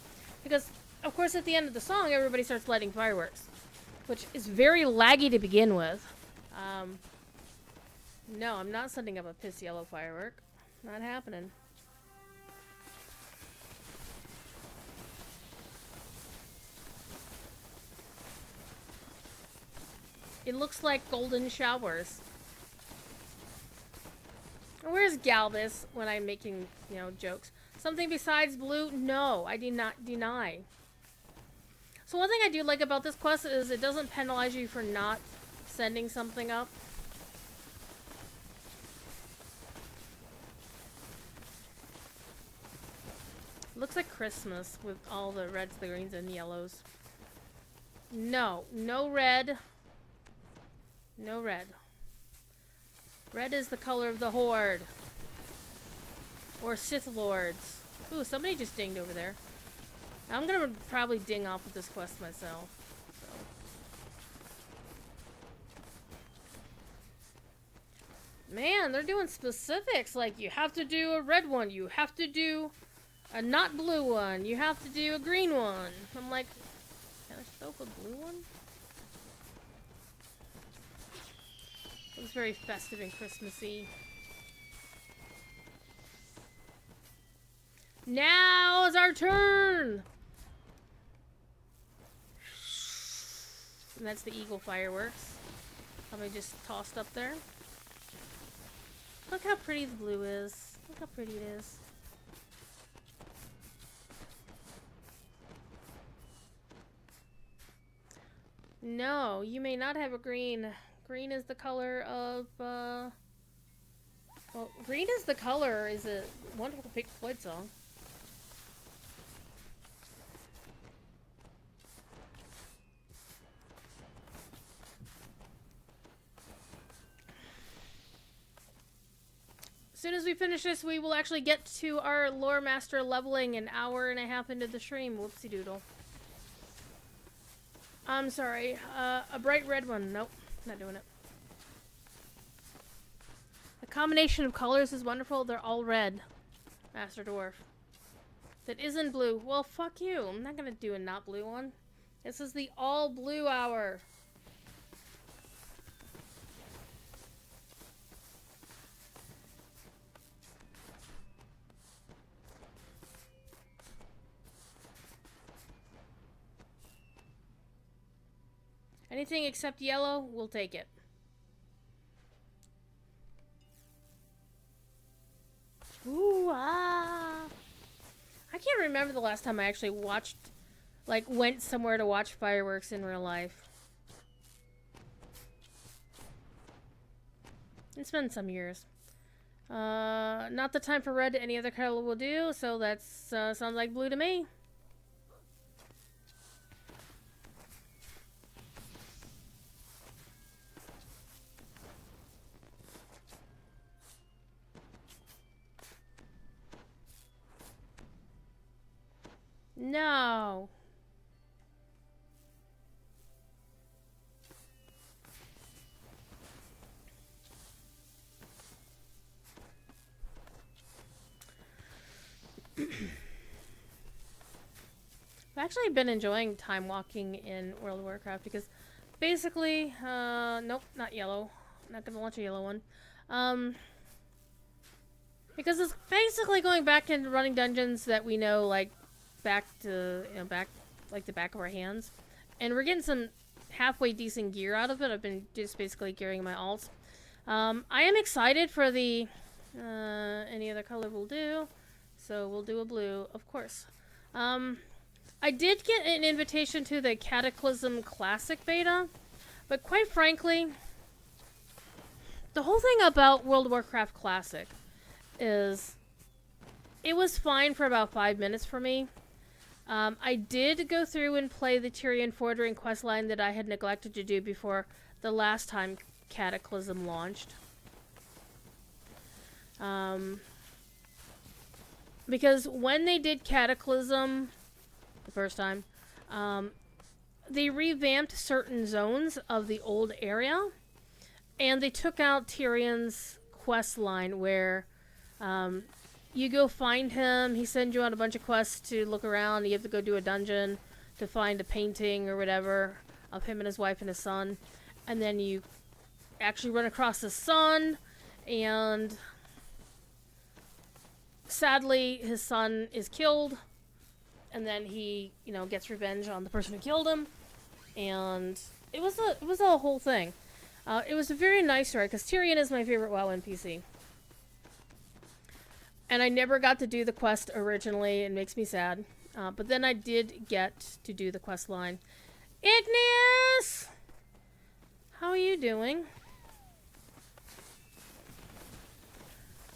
because of course at the end of the song everybody starts lighting fireworks, which is very laggy to begin with. No, I'm not setting up a piss yellow firework. Not happening. It looks like golden showers. Where's Galvis when I'm making, you know, jokes? Something besides blue? No, I do not deny. So one thing I do like about this quest is it doesn't penalize you for not sending something up. Looks like Christmas with all the reds, the greens, and yellows. No, no red. No red. Red is the color of the Horde. Or Sith Lords. Ooh, somebody just dinged over there. I'm gonna probably ding off with this quest myself. So. Man, they're doing specifics. Like, you have to do a red one. You have to do a not blue one. You have to do a green one. I'm like, can I still put a blue one? Looks very festive and Christmassy. Now is our turn! And that's the eagle fireworks. Probably just tossed up there. Look how pretty the blue is. Look how pretty it is. No, you may not have a green. Green is the color of, well, green is the color is a wonderful Pink Floyd song. As soon as we finish this, we will actually get to our Lore Master leveling an hour and a half into the stream. Whoopsie doodle. I'm sorry. A bright red one. Nope. Not doing it. The combination of colors is wonderful. They're all red. Master Dwarf. That isn't blue. Well, fuck you. I'm not gonna do a not blue one. This is the all blue hour. Anything except yellow, we'll take it. Ooh, ah. I can't remember the last time I actually watched, like, went somewhere to watch fireworks in real life. It's been some years. Not the time for red. Any other color will do, so that's, sounds like blue to me. No. I've actually been enjoying time walking in World of Warcraft because basically, nope, not yellow. Not gonna launch a yellow one. Because it's basically going back into running dungeons that we know, like, back to, you know, back, like the back of our hands. And we're getting some halfway decent gear out of it. I've been just basically gearing my alts. I am excited for the, any other color will do. So we'll do a blue, of course. I did get an invitation to the Cataclysm Classic beta, but quite frankly, the whole thing about World of Warcraft Classic is it was fine for about 5 minutes for me. I did go through and play the Tyrion Fordring questline that I had neglected to do before the last time Cataclysm launched. Because when they did Cataclysm the first time, they revamped certain zones of the old area, and they took out Tyrion's quest line where you go find him. He sends you on a bunch of quests to look around. You have to go do a dungeon to find a painting or whatever of him and his wife and his son. And then you actually run across his son, and sadly his son is killed, and then he, you know, gets revenge on the person who killed him, and it was a whole thing. It was a very nice story, because Tyrion is my favorite WoW NPC. And I never got to do the quest originally. It makes me sad. But then I did get to do the quest line. Igneous! How are you doing?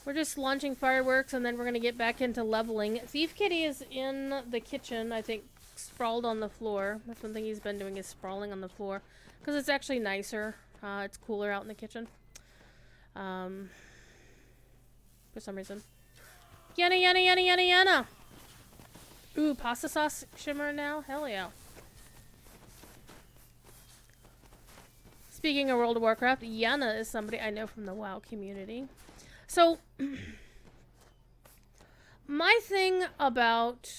We're just launching fireworks, and then we're going to get back into leveling. Thief Kitty is in the kitchen, I think, sprawled on the floor. That's one thing he's been doing, is sprawling on the floor. Because it's actually nicer. It's cooler out in the kitchen. For some reason. Yana, yana, yana, yana, yana! Ooh, pasta sauce shimmer now? Hell yeah. Speaking of World of Warcraft, Yana is somebody I know from the WoW community. So, my thing about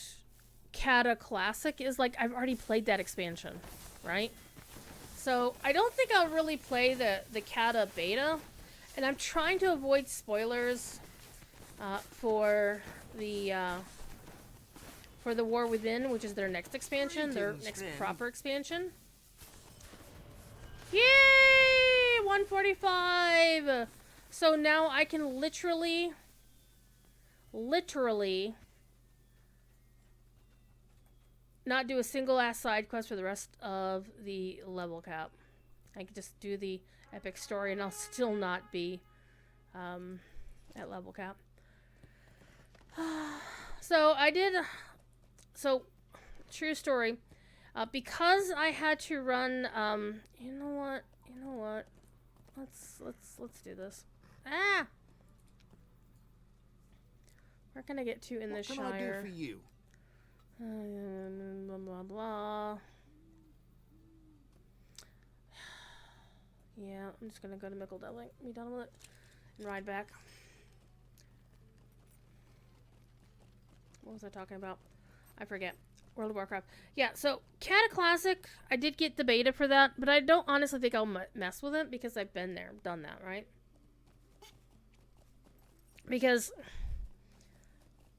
Cata Classic is, like, I've already played that expansion, right? So, I don't think I'll really play the Cata beta, and I'm trying to avoid spoilers for the War Within, which is their next expansion, their next proper expansion. Yay! 145! So now I can literally not do a single ass side quest for the rest of the level cap. I can just do the epic story and I'll still not be at level cap. So true story. Because I had to run, you know what? Let's do this. Ah! Where can I get to in this Shire? What can I do for you? Blah, blah, blah. Yeah, I'm just gonna go to Mickle Delving. Be done with it. And ride back. What was I talking about? I forget. World of Warcraft. Yeah, so Cata Classic, I did get the beta for that, but I don't honestly think I'll mess with it because I've been there, done that, right? Because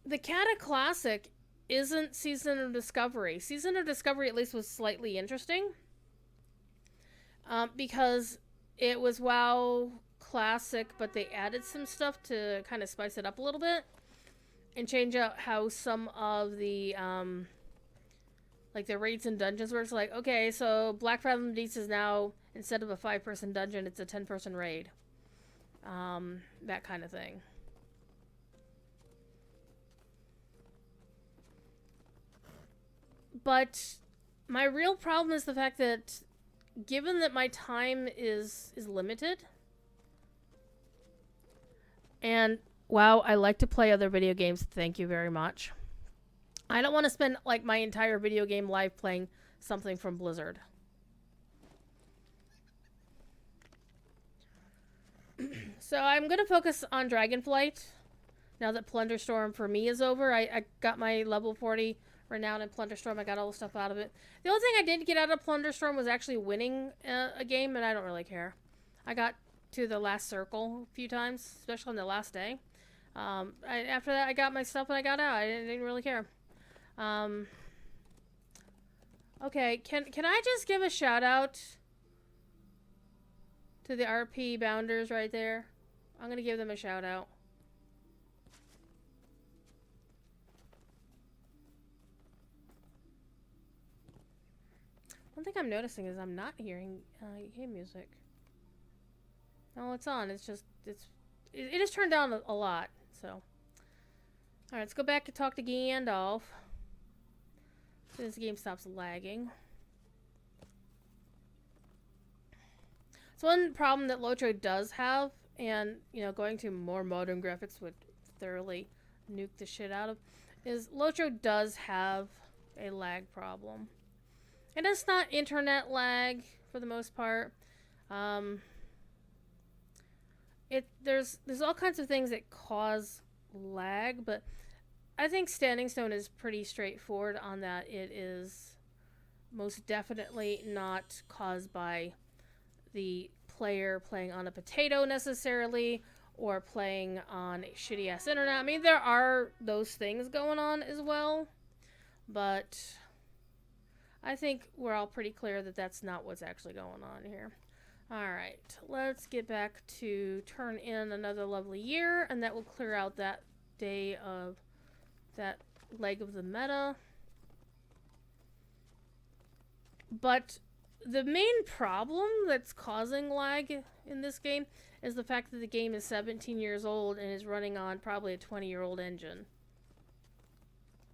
the Cata Classic isn't Season of Discovery. Season of Discovery at least was slightly interesting. Because it was WoW Classic, but they added some stuff to kind of spice it up a little bit. And change out how some of the, like the raids and dungeons works. Like, okay, so Black Fathom Deeps is now, instead of a 5-person dungeon, it's a 10-person raid. That kind of thing. But my real problem is the fact that, given that my time is limited, and wow, I like to play other video games, thank you very much, I don't want to spend like my entire video game life playing something from Blizzard. So I'm going to focus on Dragonflight now that Plunderstorm for me is over. I got my level 40 Renown in Plunderstorm. I got all the stuff out of it. The only thing I did get out of Plunderstorm was actually winning a game, and I don't really care. I got to the last circle a few times, especially on the last day. After that, I got my stuff and I got out. I didn't really care. Okay, can I just give a shout out to the RP Bounders right there? I'm going to give them a shout out. One thing I'm noticing is I'm not hearing game music. No, it's on. It's just, it is turned down a lot, so. Alright, let's go back and talk to Gandalf. As soon as the game stops lagging. So one problem that Lotro does have, and, you know, going to more modern graphics would thoroughly nuke the shit out of, is Lotro does have a lag problem. And it's not internet lag, for the most part. There's all kinds of things that cause lag, but I think Standing Stone is pretty straightforward on that. It is most definitely not caused by the player playing on a potato necessarily, or playing on a shitty ass internet. I mean, there are those things going on as well, but I think we're all pretty clear that that's not what's actually going on here. Alright, let's get back to turn in another lovely year, and that will clear out that day of that leg of the meta. But the main problem that's causing lag in this game is the fact that the game is 17 years old and is running on probably a 20-year-old engine.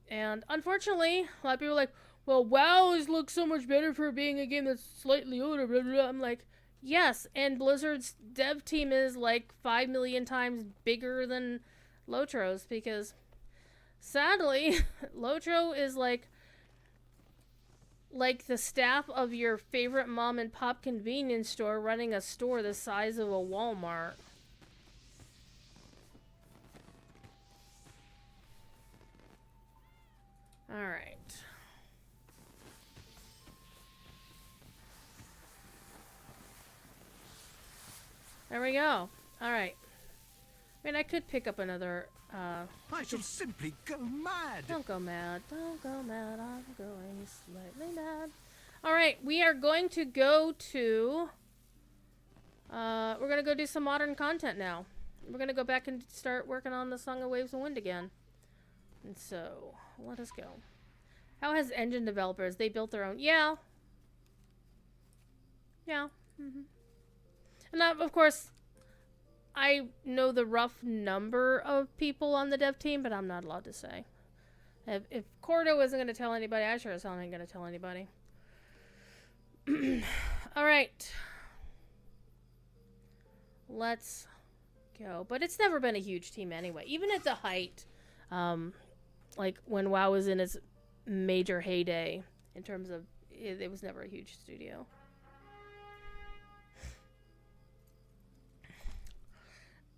And unfortunately, a lot of people are like, well, WoW looks so much better for being a game that's slightly older, blah, blah, blah. I'm like, yes, and Blizzard's dev team is like 5 million times bigger than Lotro's, because sadly, Lotro is like the staff of your favorite mom and pop convenience store running a store the size of a Walmart. Alright. There we go. Alright. I mean, I could pick up another, I shall simply go mad. Don't go mad. Don't go mad. I'm going slightly mad. Alright, we are going to go to... we're going to go do some modern content now. We're going to go back and start working on the Song of Waves and Wind again. And so, let us go. How has engine developers? They built their own... Yeah. Yeah. Mm-hmm. And of course, I know the rough number of people on the dev team, but I'm not allowed to say. If Cordo isn't going to tell anybody, I sure as hell ain't going to tell anybody. Alright. Let's go. But it's never been a huge team anyway. Even at the height, like when WoW was in its major heyday, in terms of, it was never a huge studio.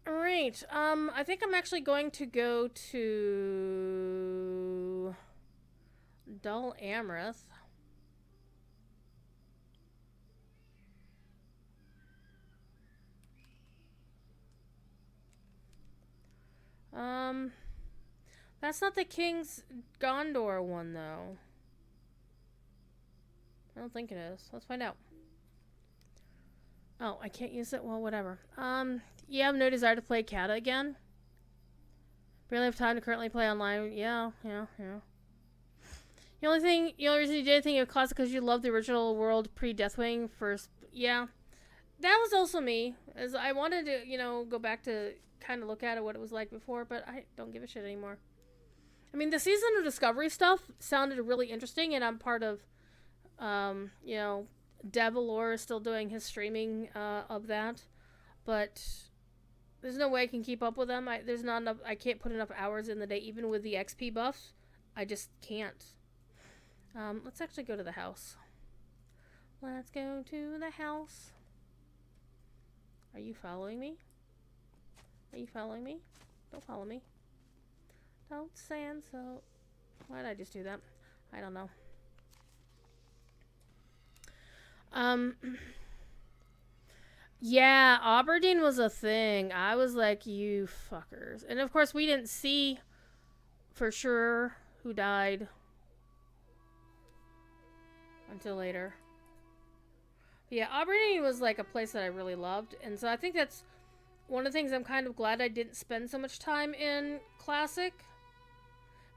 Alright, I think I'm actually going to go to Dol Amroth. That's not the King's Gondor one, though. I don't think it is. Let's find out. Oh, I can't use it? Well, whatever. You have no desire to play Kata again? Barely have time to currently play online. Yeah. The only reason you did anything of classic because you loved the original world pre-Deathwing first. Yeah. That was also me. As I wanted to, go back to kind of look at it, what it was like before, but I don't give a shit anymore. I mean, the Season of Discovery stuff sounded really interesting, and I'm part of, Devilor is still doing his streaming of that, but there's no way I can keep up with them. There's not enough. I can't put enough hours in the day, even with the XP buffs. I just can't. Let's actually go to the house. Let's go to the house. Are you following me? Are you following me? Don't follow me. Don't stand so. Why did I just do that? I don't know. Yeah, Aberdeen was a thing. I was like, you fuckers. And of course, we didn't see for sure who died until later. But yeah, Aberdeen was like a place that I really loved. And so I think that's one of the things I'm kind of glad I didn't spend so much time in Classic.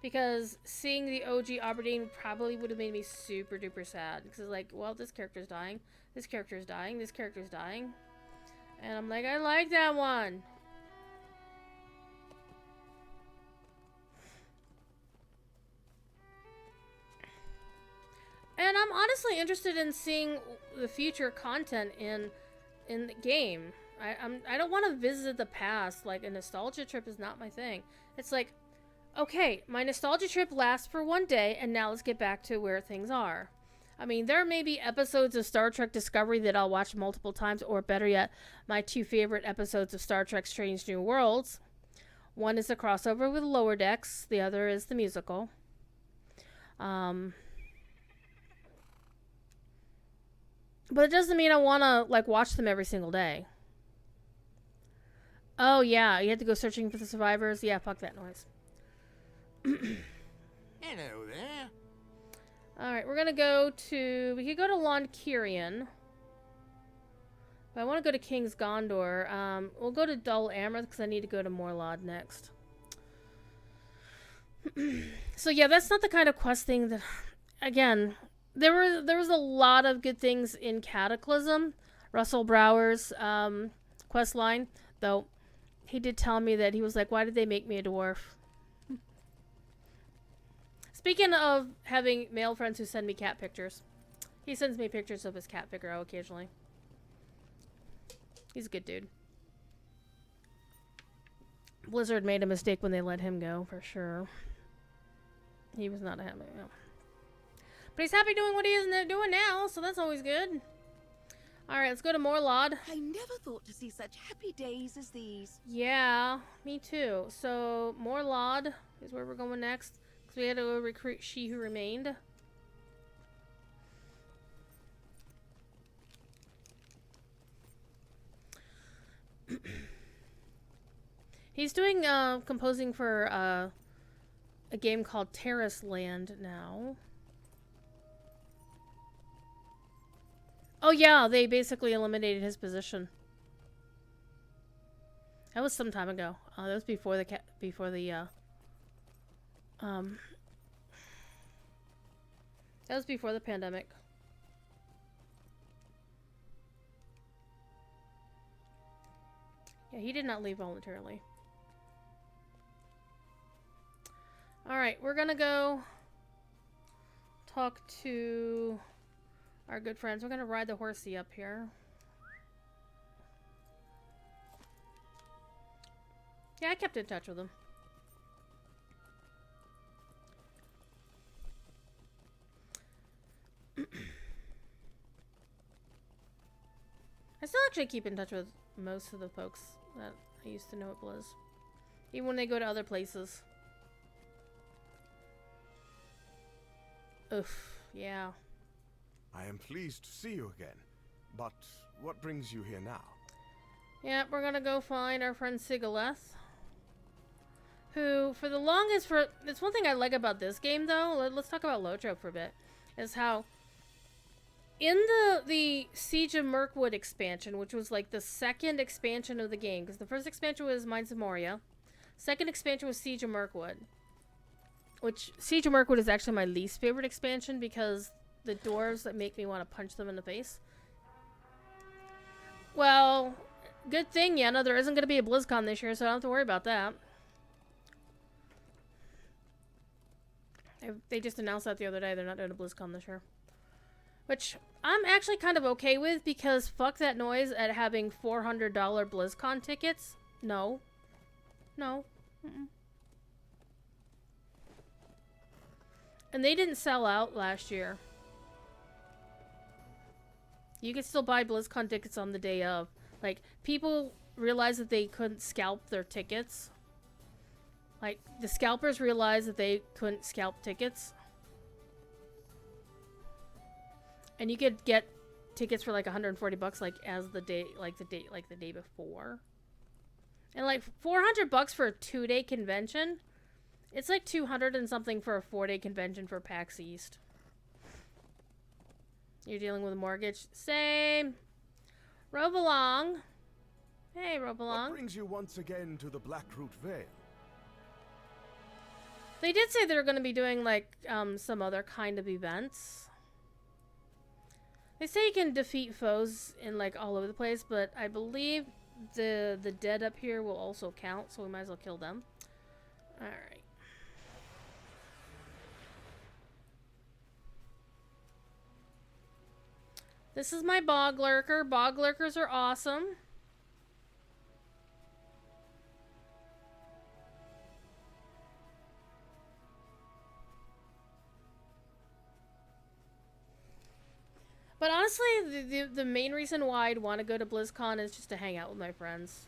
Because seeing the OG Aberdeen probably would have made me super duper sad. Because it's like, well, this character's dying. This character's dying. This character's dying. And I'm like, I like that one. And I'm honestly interested in seeing the future content in the game. I don't want to visit the past. Like, a nostalgia trip is not my thing. It's like, okay, my nostalgia trip lasts for one day, and now let's get back to where things are. I mean, there may be episodes of Star Trek Discovery that I'll watch multiple times, or better yet, my two favorite episodes of Star Trek Strange New Worlds. One is a crossover with Lower Decks. The other is the musical. But it doesn't mean I want to, like, watch them every single day. Oh, yeah. You had to go searching for the survivors? Yeah, fuck that noise. Hello there. Alright, we're gonna go to... We could go to Lon Kyrian. But I want to go to King's Gondor. We'll go to Dol Amroth because I need to go to Morlod next. So yeah, that's not the kind of quest thing that... Again, there was a lot of good things in Cataclysm. Russell Brower's quest line. Though, he did tell me that he was like, why did they make me a dwarf? Speaking of having male friends who send me cat pictures. He sends me pictures of his cat figure out occasionally. He's a good dude. Blizzard made a mistake when they let him go, for sure. He was not happy. No. But he's happy doing what he is doing now, so that's always good. Alright, let's go to Morlod. I never thought to see such happy days as these. Yeah, me too. So, Morlod is where we're going next. Because we had to go recruit She Who Remained. He's doing composing for a game called Terrace Land now. Oh yeah, they basically eliminated his position. That was some time ago. That was before the that was before the pandemic. Yeah, he did not leave voluntarily. Alright, we're gonna go talk to our good friends. We're gonna ride the horsey up here. Yeah, I kept in touch with him. I still actually keep in touch with most of the folks that I used to know at Blizz. Even when they go to other places. Oof, yeah. I am pleased to see you again. But what brings you here now? Yeah, we're gonna go find our friend Sigileth. Who, for the longest, it's one thing I like about this game, though. Let's talk about Lotro for a bit. Is how, in the Siege of Mirkwood expansion, which was like the second expansion of the game, because the first expansion was Mines of Moria, second expansion was Siege of Mirkwood. Which, Siege of Mirkwood is actually my least favorite expansion, because the dwarves that make me want to punch them in the face. Well, good thing, Yenna, there isn't going to be a BlizzCon this year, so I don't have to worry about that. They just announced that the other day. They're not doing a BlizzCon this year. Which I'm actually kind of okay with, because fuck that noise at having $400 BlizzCon tickets. No. No. Mm-mm. And they didn't sell out last year. You could still buy BlizzCon tickets on the day of. Like, people realized that they couldn't scalp their tickets. Like, the scalpers realized that they couldn't scalp tickets. And you could get tickets for like $140 like the day before. And like $400 for a 2-day convention. It's like 200 and something for a 4-day convention for PAX East. You're dealing with a mortgage. Same. Robalong. Hey, Robalong. What brings you once again to the Blackroot Vale? They did say they're going to be doing, like, some other kind of events. They say you can defeat foes in, like, all over the place, but I believe the dead up here will also count, so we might as well kill them. Alright. This is my Bog Lurker. Bog Lurkers are awesome. But honestly, the main reason why I'd want to go to BlizzCon is just to hang out with my friends.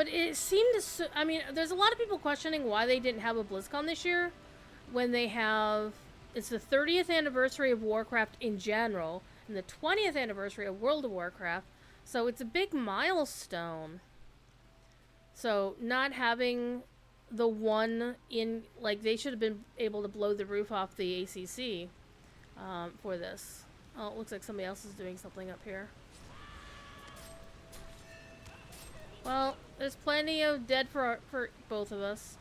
But it seemed to. I mean, there's a lot of people questioning why they didn't have a BlizzCon this year, when they have. It's the 30th anniversary of Warcraft in general, and the 20th anniversary of World of Warcraft. So it's a big milestone. So not having the one in, like, they should have been able to blow the roof off the ACC for this. Oh, it looks like somebody else is doing something up here. Well, there's plenty of dead for both of us.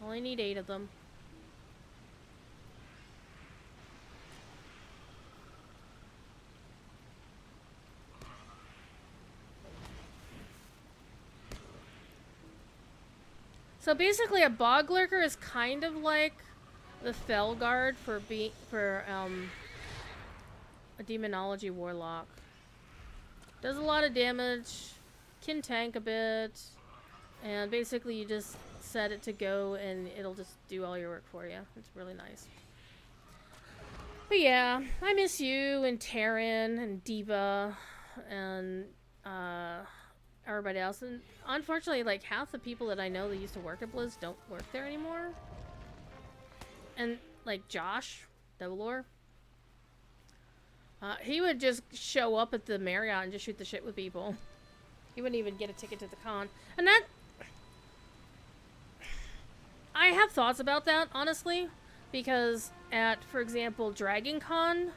Only need 8 of them. So basically, a bog lurker is kind of like the Felguard for a demonology warlock. Does a lot of damage, can tank a bit, and basically you just set it to go and it'll just do all your work for you. It's really nice. But yeah, I miss you and Terran and Diva and everybody else. And unfortunately, like, half the people that I know that used to work at Blizz don't work there anymore. And like Josh Devilor, he would just show up at the Marriott and just shoot the shit with people. He wouldn't even get a ticket to the con. And that, I have thoughts about that, honestly, because at, for example, Dragon Con,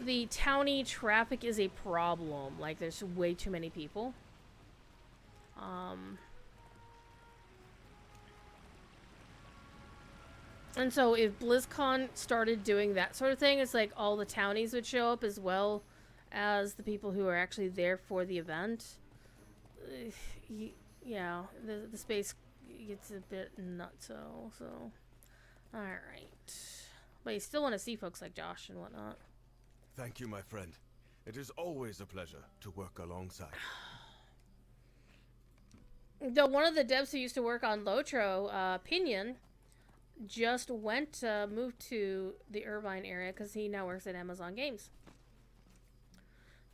the townie traffic is a problem. Like, there's way too many people. And so if BlizzCon started doing that sort of thing, it's like all the townies would show up as well as the people who are actually there for the event. Yeah, the space gets a bit nutso, so. Alright. But you still want to see folks like Josh and whatnot. Thank you, my friend. It is always a pleasure to work alongside. Though one of the devs who used to work on Lotro, Pinion, just moved to the Irvine area because he now works at Amazon Games.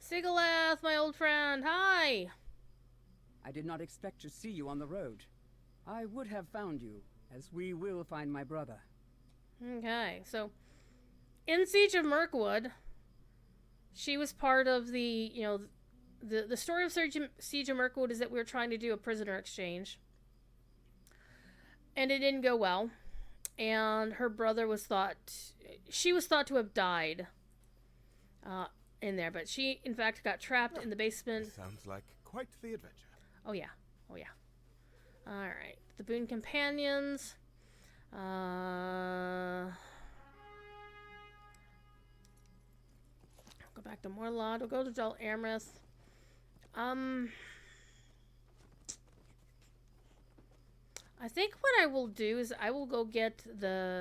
Sigalath, my old friend, hi! I did not expect to see you on the road. I would have found you, as we will find my brother. Okay, so in Siege of Mirkwood, she was part of the, you know, the story of Siege of Mirkwood is that we were trying to do a prisoner exchange. And it didn't go well. And her brother was she was thought to have died in there. But she, in fact, got trapped in the basement. Sounds like quite the adventure. Oh, yeah. Oh, yeah. Alright. The Boon Companions. Go back to Morlod. We'll go to Dol Amrith. I think what I will do is I will go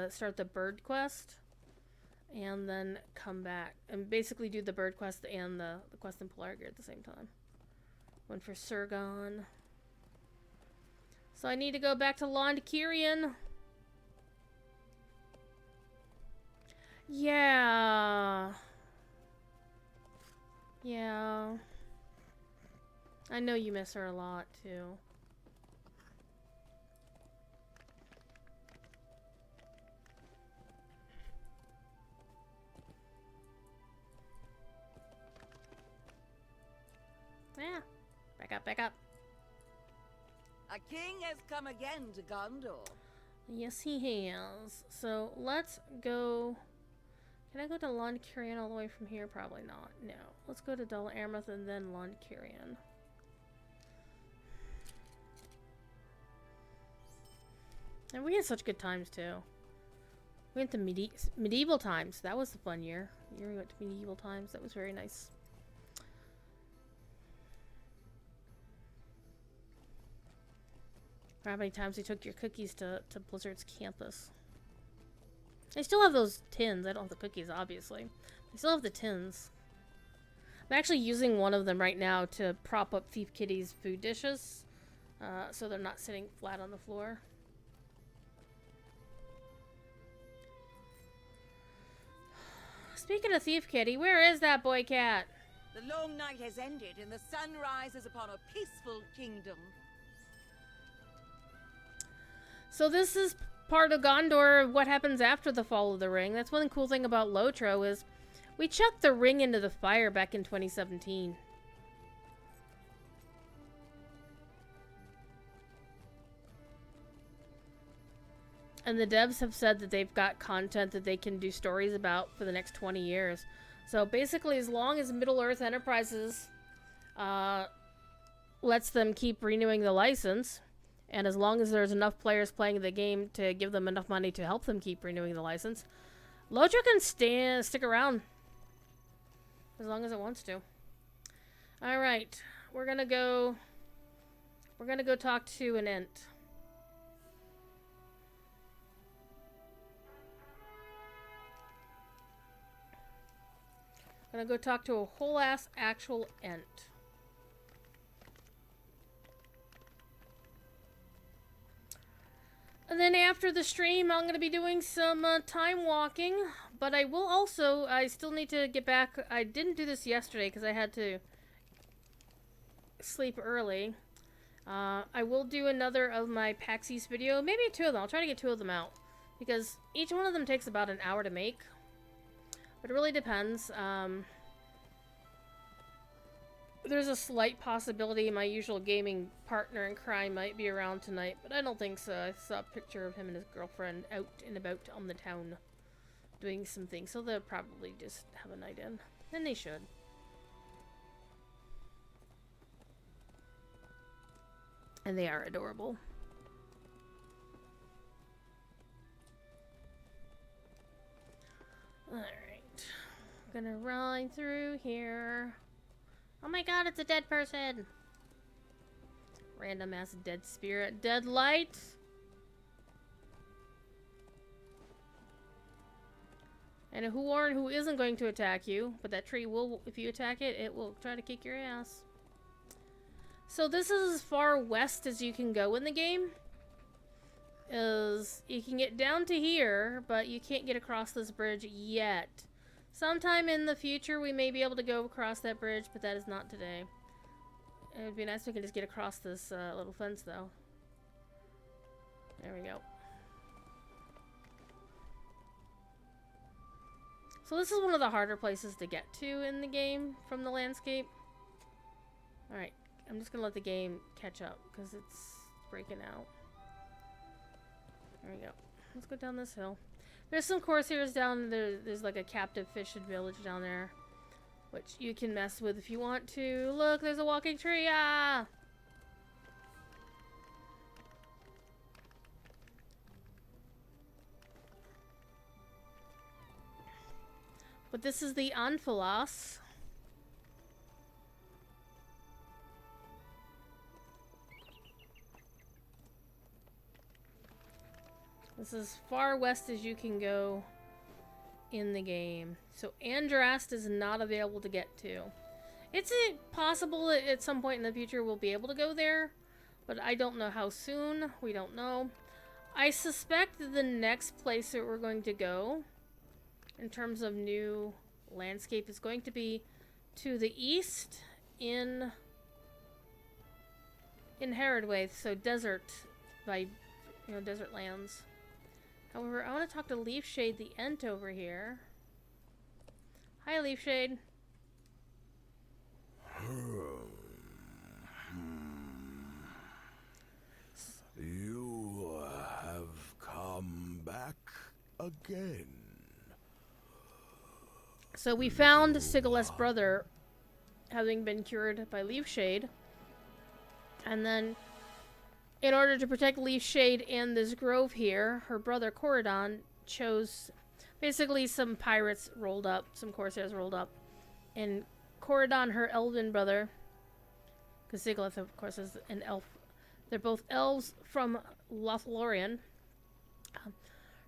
start the bird quest, and then come back and basically do the bird quest and the quest in Pelargir at the same time. One for Surgon. So I need to go back to Lond Kyrian. Yeah. Yeah. I know you miss her a lot, too. Yeah. Back up. A king has come again to Gondor. Yes, he has. So, let's go... Can I go to Lond Kyrian all the way from here? Probably not. No. Let's go to Dol Amrith and then Lond Kyrian. And we had such good times, too. We went to medieval times. That was a fun year. We went to medieval times. That was very nice. How many times we took your cookies to Blizzard's campus. I still have those tins. I don't have the cookies, obviously. I still have the tins. I'm actually using one of them right now to prop up Thief Kitty's food dishes. So they're not sitting flat on the floor. Speaking of Thief Kitty, where is that boy cat? The long night has ended, and the sun rises upon a peaceful kingdom. So this is part of Gondor, what happens after the fall of the ring. That's one cool thing about Lotro is we chucked the ring into the fire back in 2017. And the devs have said that they've got content that they can do stories about for the next 20 years. So basically, as long as Middle-earth Enterprises lets them keep renewing the license, and as long as there's enough players playing the game to give them enough money to help them keep renewing the license, Lotro can stick around as long as it wants to. All right, we're gonna go talk to an Ent. I'm gonna go talk to a whole ass actual Ent. And then after the stream, I'm gonna be doing some time walking. But I will also, I still need to get back. I didn't do this yesterday because I had to sleep early. I will do another of my PAX East video. Maybe 2 of them. I'll try to get 2 of them out. Because each one of them takes about an hour to make. But it really depends. There's a slight possibility my usual gaming partner in crime might be around tonight, but I don't think so. I saw a picture of him and his girlfriend out and about on the town doing some things, so they'll probably just have a night in. And they should. And they are adorable. Alright. Gonna run through here. Oh my god, it's a dead person! Random ass dead spirit. Dead light! And a Huorn who isn't going to attack you, but that tree will, if you attack it, it will try to kick your ass. So this is as far west as you can go in the game. You can get down to here, but you can't get across this bridge yet. Sometime in the future, we may be able to go across that bridge, but that is not today. It would be nice if we could just get across this little fence, though. There we go. So this is one of the harder places to get to in the game from the landscape. Alright, I'm just gonna let the game catch up, because it's breaking out. There we go. Let's go down this hill. There's some Corsairs down there. There's like a captive fishing village down there, which you can mess with if you want to. Look, there's a walking tree. Ah! But this is the Anfalas. This is far west as you can go in the game. So Andrast is not available to get to. It's possible that at some point in the future we'll be able to go there, but I don't know how soon. We don't know. I suspect the next place that we're going to go in terms of new landscape is going to be to the east in Herodwaith, so desert by desert lands. However, I want to talk to Leafshade the Ent over here. Hi, Leafshade. You have come back again. So we found Sigileth's brother having been cured by Leafshade. And then, in order to protect Leafshade and this grove here, her brother Corridon chose... Basically, some pirates rolled up, some Corsairs rolled up. And Corridon, her elven brother... Because Sigileth, of course, is an elf. They're both elves from Lothlorien.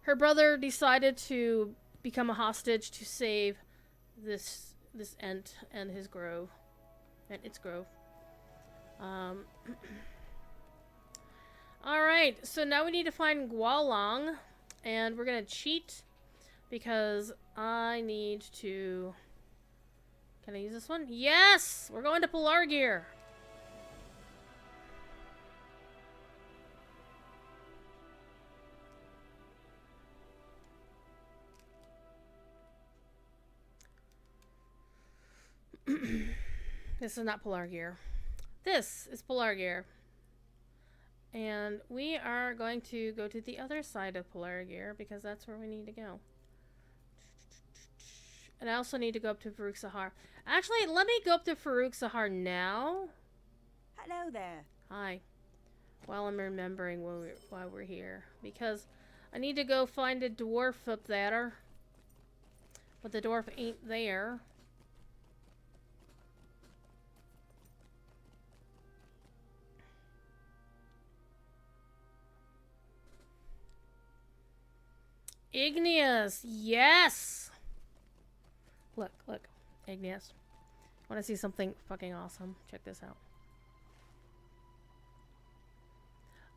Her brother decided to become a hostage to save this Ent and his grove. And its grove. Alright, so now we need to find Gwalong, and we're gonna cheat, because I need to... Can I use this one? Yes! We're going to Pelargir! This is not Pelargir. This is Pelargir. And we are going to go to the other side of Pelargir because that's where we need to go. And I also need to go up to Farouk Sahar. Actually, let me go up to Farouk Sahar now. Hello there. Hi. While I'm remembering why we're here. Because I need to go find a dwarf up there. But the dwarf ain't there. Igneous! Yes! Look, look. Igneous. Want to see something fucking awesome? Check this out.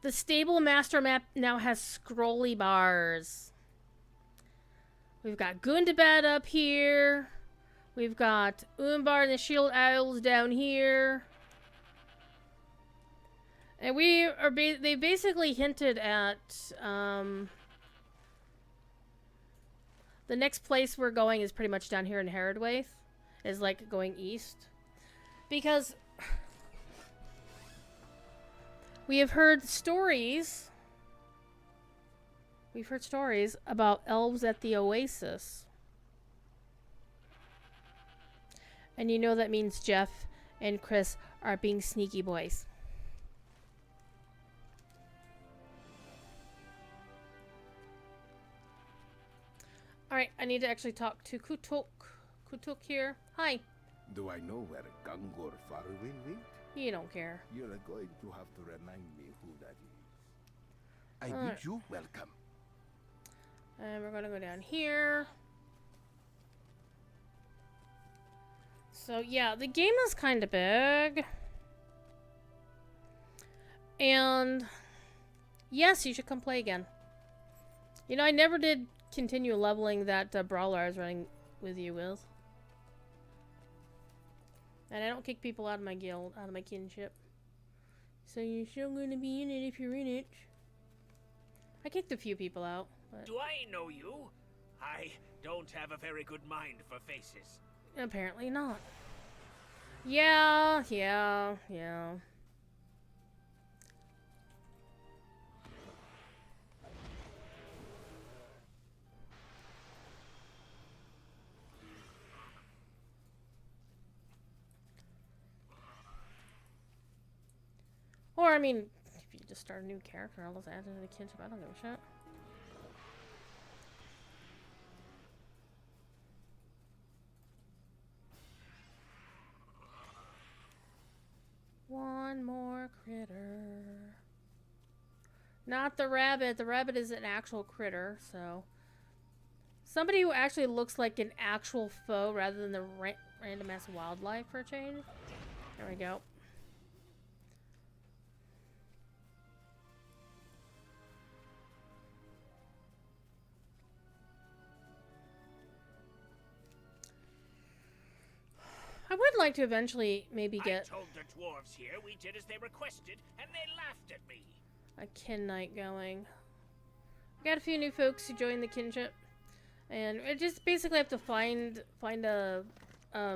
The stable master map now has scrolly bars. We've got Gundabad up here. We've got Umbar and the Shield Owls down here. And we are they basically hinted at the next place we're going is pretty much down here in Herodwaith. Is like going east. Because we have heard stories. We've heard stories about elves at the Oasis. And you know that means Jeff and Chris are being sneaky boys. Alright, I need to actually talk to Kutuk. Kutuk here. Hi. Do I know where Gangor Farwin went? You don't care. You're going to have to remind me who that is. I Alright. bid you welcome. And we're gonna go down here. So yeah, the game is kind of big. And yes, you should come play again. You know, I never did continue leveling that brawler I was running with you with. And I don't kick people out of my guild, out of my kinship. So you're still going to be in it if you're in it. I kicked a few people out. But Do I know you? I don't have a very good mind for faces. apparently not. Yeah. Or, I mean, if you just start a new character, I'll just add it to the kinship. I don't give a shit. One more critter. Not the rabbit. The rabbit is an actual critter, so... Somebody who actually looks like an actual foe rather than the random-ass wildlife for a change. There we go. I would like to eventually maybe get I told the dwarves here we did as they requested, and they laughed at me. a kin knight going. We got a few new folks who joined the kinship, and we just basically have to find a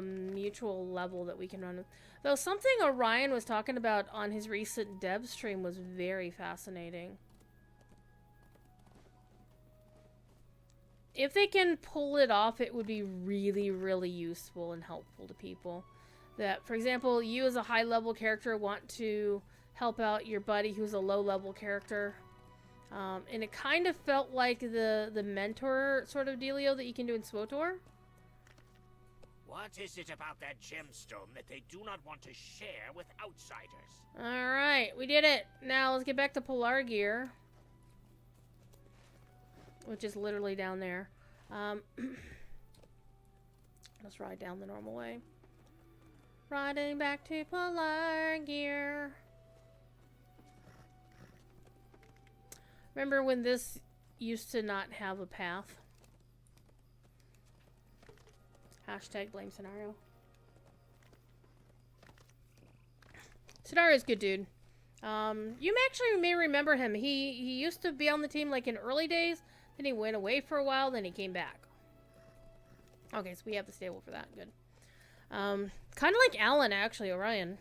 mutual level that we can run with. Though something Orion was talking about on his recent dev stream was very fascinating. If they can pull it off, it would be really, really useful and helpful to people. That, for example, you as a high-level character want to help out your buddy who's a low-level character. And it kind of felt like the mentor sort of dealio that you can do in SWTOR. What is it about that gemstone that they do not want to share with outsiders? Alright, we did it. Now let's get back to Pelargir. Which is literally down there. Let's ride down the normal way. Riding back to Pelargir. Remember when this used to not have a path? Hashtag blame scenario. Scenario's good dude. You may remember him. He used to be on the team like in early days, then he went away for a while, then he came back. Okay, so we have the stable for that. Good. Kind of like Alan, actually, Orion.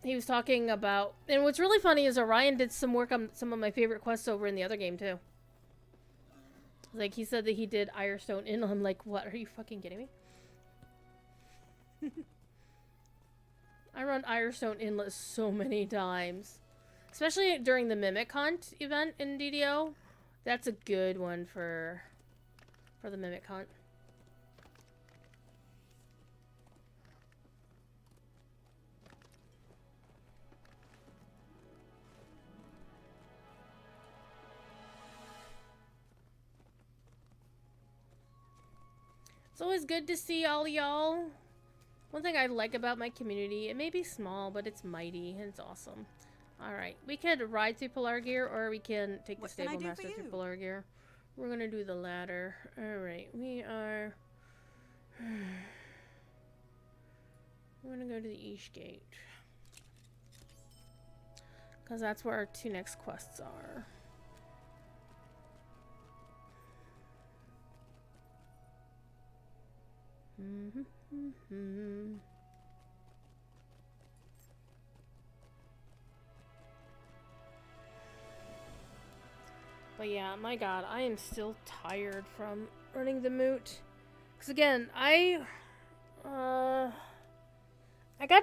He was talking about... And what's really funny is Orion did some work on some of my favorite quests over in the other game, too. Like, he said that he did Irestone Inn. I'm like, what? Are you fucking kidding me? I run Irestone Inlet so many times. Especially during the Mimic Hunt event in DDO. That's a good one for the Mimic Hunt. It's always good to see all y'all. One thing I like about my community, it may be small, but it's mighty, and it's awesome. Alright, we can ride through Pelargir, or we can take the What can I Stable do Master for through you? Pelargir. We're gonna do the latter. Alright, we are... We're gonna go to the East Gate. Because that's where our 2 next quests are. But yeah, my god, I am still tired from running the moot. Because again, I got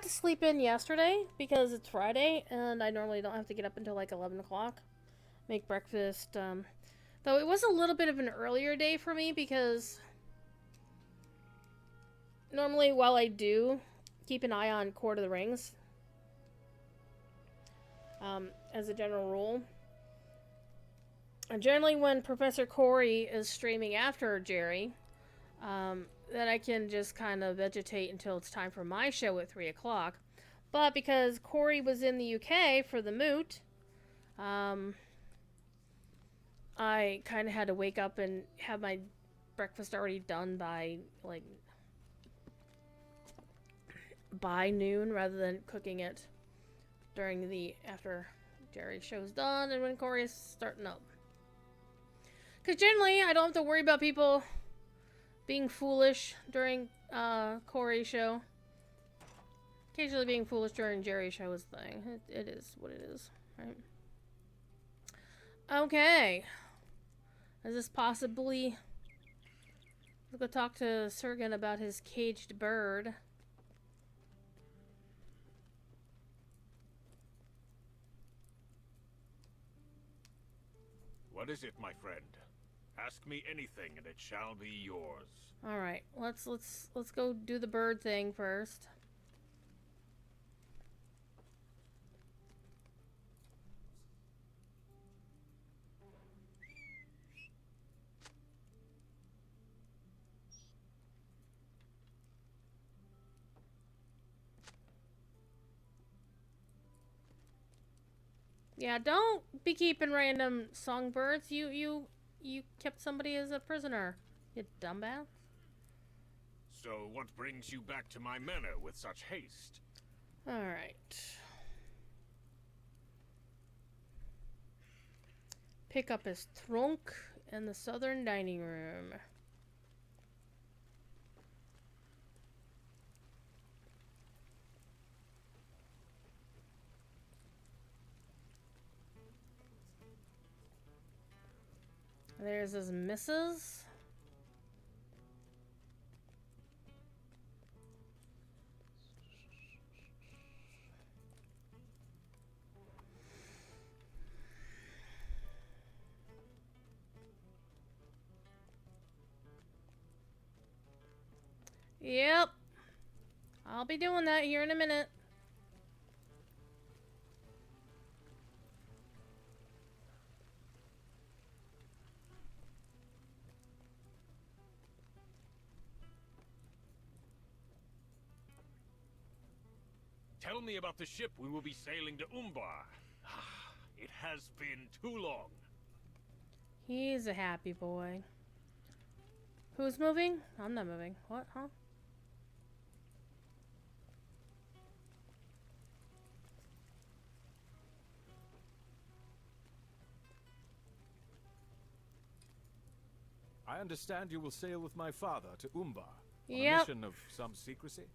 to sleep in yesterday because it's Friday and I normally don't have to get up until like 11 o'clock. Make breakfast. Though it was a little bit of an earlier day for me because normally while I do keep an eye on Court of the Rings, as a general rule, and generally when Professor Corey is streaming after Jerry, then I can just kind of vegetate until it's time for my show at 3 o'clock. But because Corey was in the UK for the moot, I kind of had to wake up and have my breakfast already done by, like, by noon rather than cooking it during after Jerry's show's done and when Corey is starting up. Because generally, I don't have to worry about people being foolish during Corey's show. Occasionally being foolish during Jerry's show is the thing. It is what it is, right? Okay. Is this possibly... Let's go talk to Sergen about his caged bird. What is it, my friend? Ask me anything and it shall be yours. All right, let's go do the bird thing first. Yeah, don't be keeping random songbirds. You kept somebody as a prisoner, you dumbass. So what brings you back to my manor with such haste? Alright. Pick up his trunk in the southern dining room. There's his missus. Yep. I'll be doing that here in a minute. Tell me about the ship we will be sailing to Umbar. It has been too long. He's a happy boy. Who's moving? I'm not moving. What? Huh? I understand you will sail with my father to Umbar on a Yep. mission of some secrecy.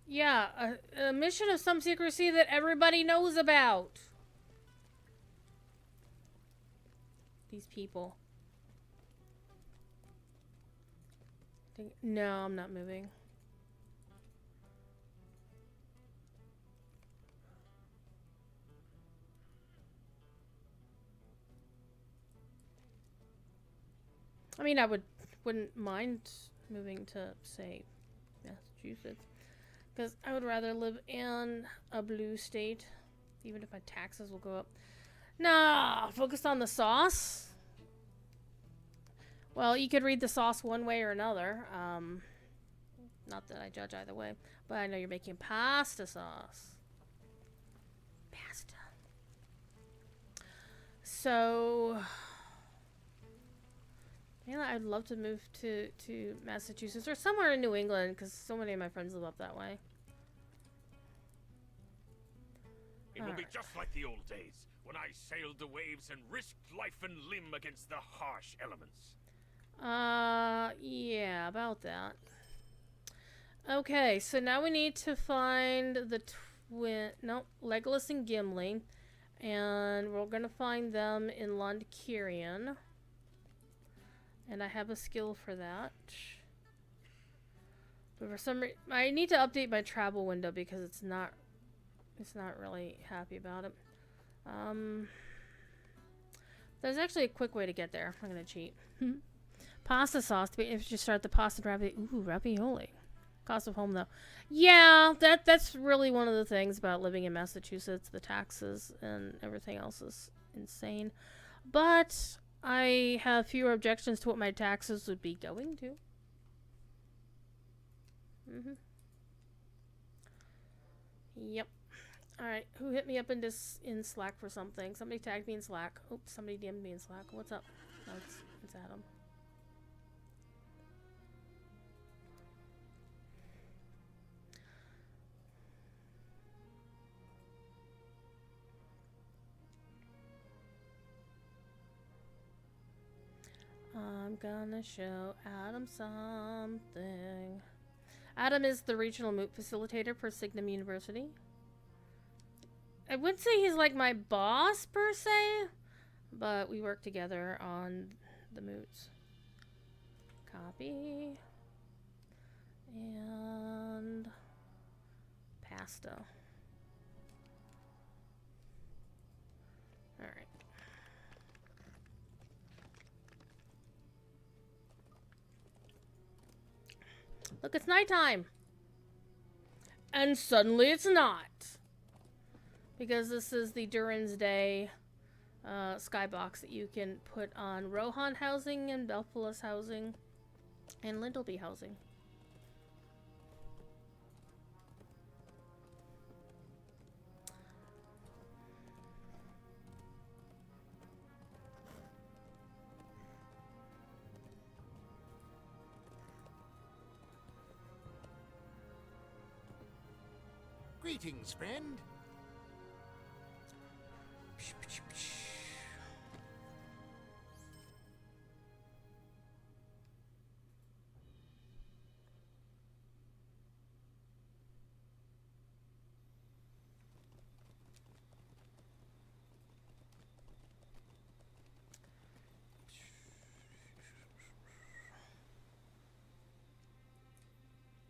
Yeah, a mission of some secrecy that everybody knows about. These people. No, I'm not moving. I mean, wouldn't mind moving to, say, Massachusetts, because I would rather live in a blue state, even if my taxes will go up. Nah, focused on the sauce. Well, you could read the sauce one way or another. Not that I judge either way, but I know you're making pasta sauce. Pasta. So, yeah, I'd love to move to Massachusetts or somewhere in New England because so many of my friends live up that way. It will be just like the old days, when I sailed the waves and risked life and limb against the harsh elements. Yeah, about that. Okay, so now we need to find the Legolas and Gimli, and we're gonna find them in Londkirion. And I have a skill for that. But for some reason, I need to update my travel window because it's not really happy about it. There's actually a quick way to get there. I'm gonna cheat. Pasta sauce. If you start the pasta ravioli. Cost of home though. Yeah, that's really one of the things about living in Massachusetts. The taxes and everything else is insane. But I have fewer objections to what my taxes would be going to. Yep. Alright, who hit me up in Slack for something? Somebody tagged me in Slack. Oops, somebody DM'd me in Slack. What's up? No, it's Adam. I'm gonna show Adam something. Adam is the regional moot facilitator for Signum University. I wouldn't say he's like my boss per se, but we work together on the moots. Copy. And pasta. Alright. Look, it's nighttime. And suddenly it's not. Because this is the Durin's Day skybox that you can put on Rohan housing and Belphilus housing and Lindelby housing. Greetings, friend.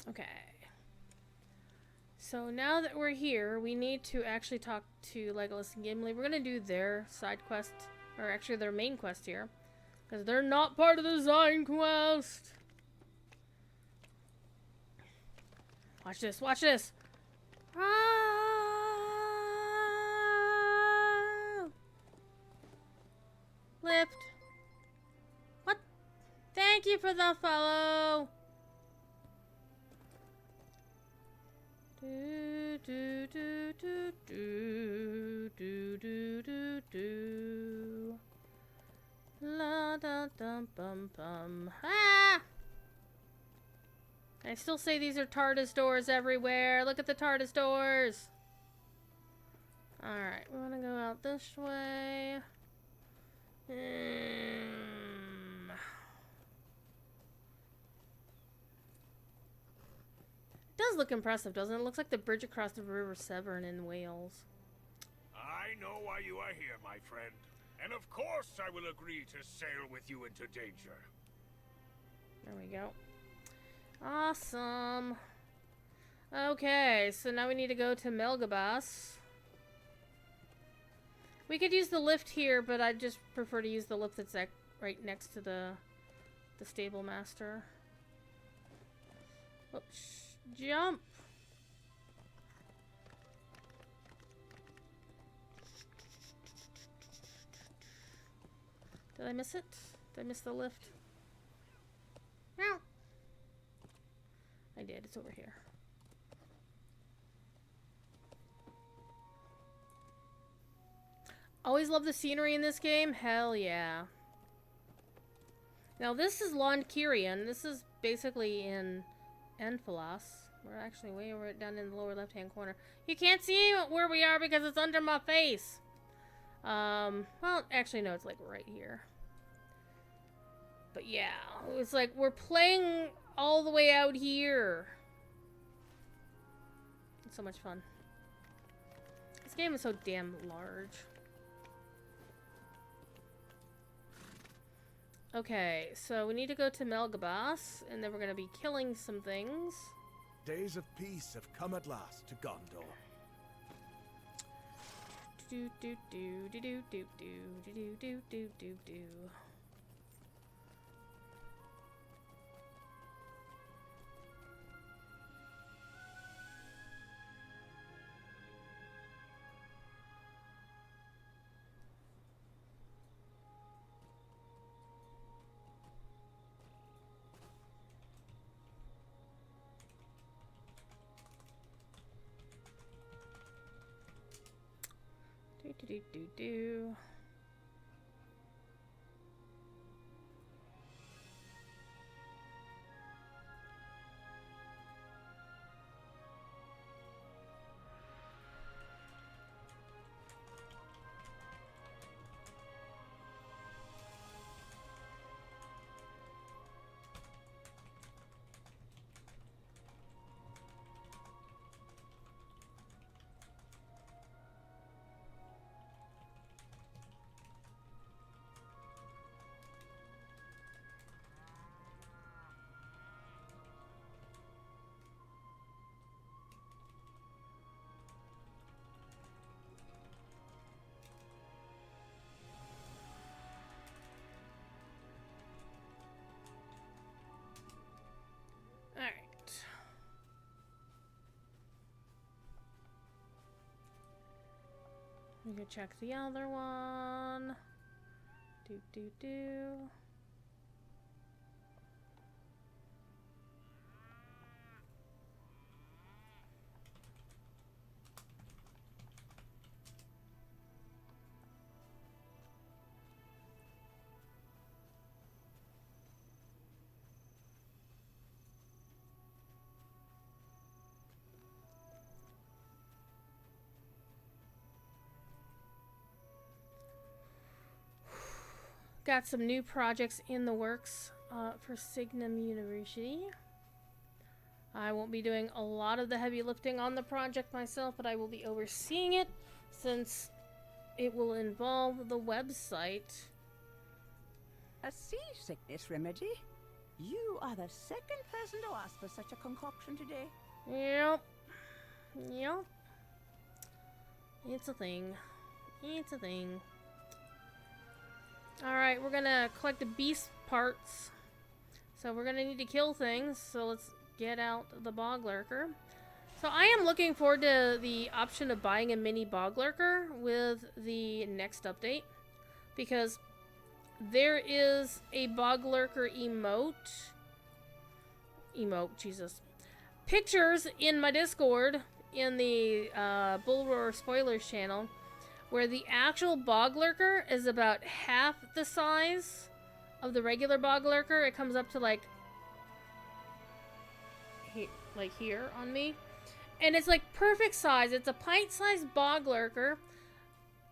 Okay. So now that we're here, we need to actually talk to Legolas and Gimli. We're gonna do their side quest, or actually their main quest here, because they're not part of the side quest. Watch this, watch this. Ah! Lift. What? Thank you for the follow. Do do do do do do do do do. La da dum bum bum. Ah! I still say these are TARDIS doors everywhere. Look at the TARDIS doors. Alright, we want to go out this way. It does look impressive, doesn't it? It looks like the bridge across the River Severn in Wales. I know why you are here, my friend. And of course I will agree to sail with you into danger. There we go. Awesome. Okay, so now we need to go to Melgabas. We could use the lift here, but I'd just prefer to use the lift that's right next to the stable master. Oops, jump! Did I miss it? Did I miss the lift? No. I did. It's over here. Always love the scenery in this game. Hell yeah. Now this is Lon Kirian. This is basically in Enfilas. We're actually way over down in the lower left-hand corner. You can't see where we are because it's under my face. Well, actually, no, it's like right here. But yeah, it's like we're playing all the way out here. It's so much fun. This game is so damn large. Okay, so we need to go to Melgabas, and then we're gonna be killing some things. Days of peace have come at last to Gondor. Do do do do do do do do do do do do. Do do do. All right. We can check the other one. Do do do. Got some new projects in the works for Signum University. I won't be doing a lot of the heavy lifting on the project myself, but I will be overseeing it since it will involve the website. A seasickness remedy? You are the second person to ask for such a concoction today. Yep. Yep. It's a thing. It's a thing. Alright, we're gonna collect the beast parts. So we're gonna need to kill things. So let's get out the bog lurker. So I am looking forward to the option of buying a mini bog lurker with the next update. Because there is a bog lurker emote. Jesus. Pictures in my Discord in the Bull Roar Spoilers channel where the actual bog lurker is about half the size of the regular bog lurker. It comes up to like here on me. And it's like perfect size. It's a pint-sized bog lurker,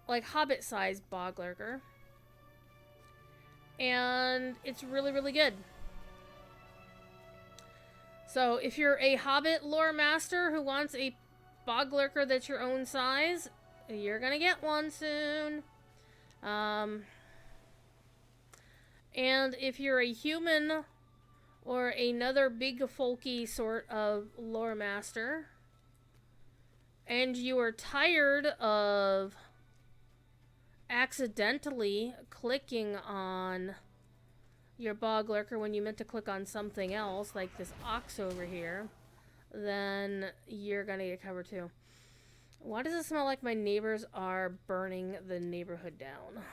like hobbit-sized bog lurker. And it's really, really good. So if you're a Hobbit lore master who wants a bog lurker that's your own size, you're gonna get one soon. And if you're a human or another big folky sort of lore master, and you are tired of accidentally clicking on your bog lurker when you meant to click on something else, like this ox over here, then you're gonna get covered too. Why does it smell like my neighbors are burning the neighborhood down?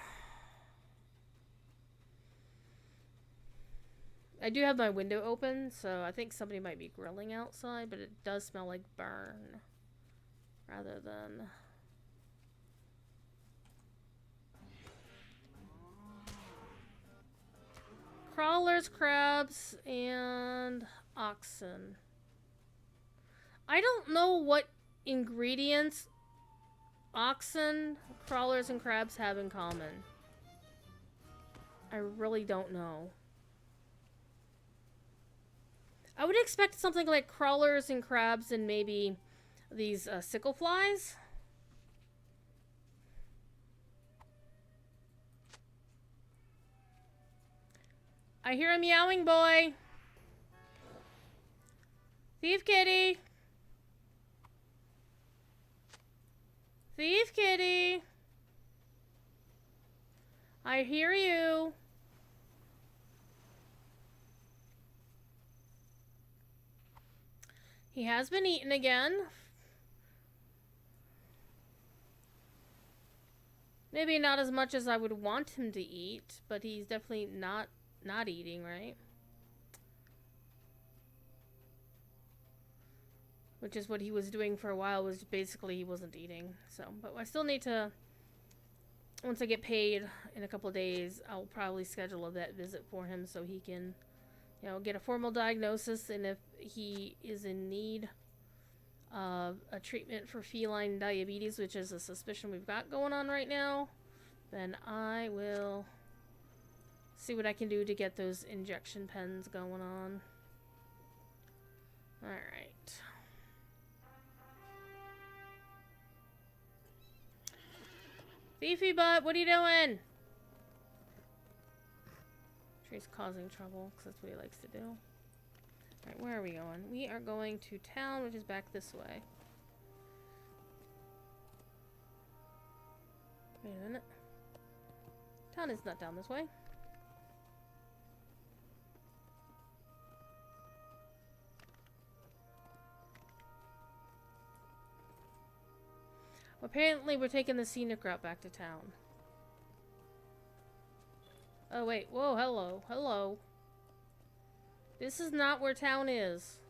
I do have my window open, so I think somebody might be grilling outside, but it does smell like burn rather than... Crawlers, crabs, and oxen. I don't know what ingredients oxen, crawlers, and crabs have in common. I really don't know. I would expect something like crawlers and crabs and maybe these sickle flies. I hear a meowing boy. Thief kitty. Thief kitty. I hear you. He has been eaten again. Maybe not as much as I would want him to eat, but he's definitely not eating, right? Which is what he was doing for a while, was basically he wasn't eating. So, but I still need to, once I get paid in a couple of days, I'll probably schedule a vet visit for him so he can, you know, get a formal diagnosis, and if he is in need of a treatment for feline diabetes, which is a suspicion we've got going on right now, then I will see what I can do to get those injection pens going on. Alright. Thiefy butt, what are you doing? He's causing trouble, because that's what he likes to do. Alright, where are we going? We are going to town, which is back this way. Wait a minute. Town is not down this way. Apparently we're taking the scenic route back to town. Oh wait, whoa, hello, hello. This is not where town is.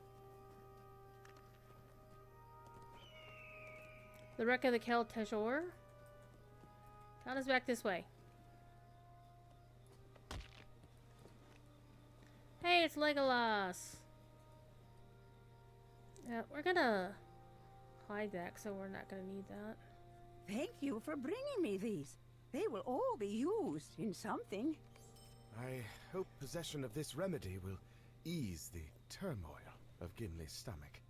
The wreck of the Keltajor. Town is back this way. Hey, it's Legolas! Yeah, we're gonna hide that, so we're not gonna need that. Thank you for bringing me these. They will all be used in something. I hope possession of this remedy will ease the turmoil of Gimli's stomach.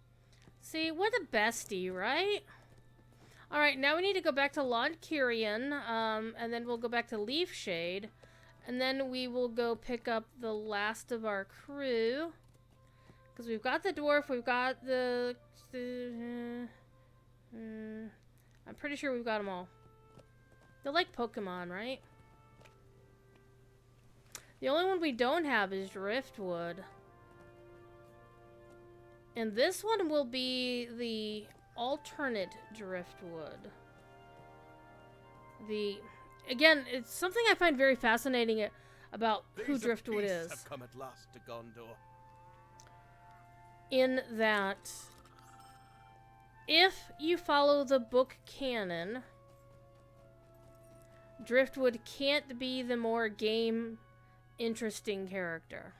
See, we're the bestie, right? Alright, now we need to go back to Lond Kyrian, and then we'll go back to Leafshade, and then we will go pick up the last of our crew. Because we've got the dwarf, we've got the I'm pretty sure we've got them all. They're like Pokemon, right? The only one we don't have is Driftwood. And this one will be the alternate Driftwood. Again, it's something I find very fascinating about who Driftwood is. Have come at last to Gondor. In that, if you follow the book canon, Driftwood can't be the more game interesting character.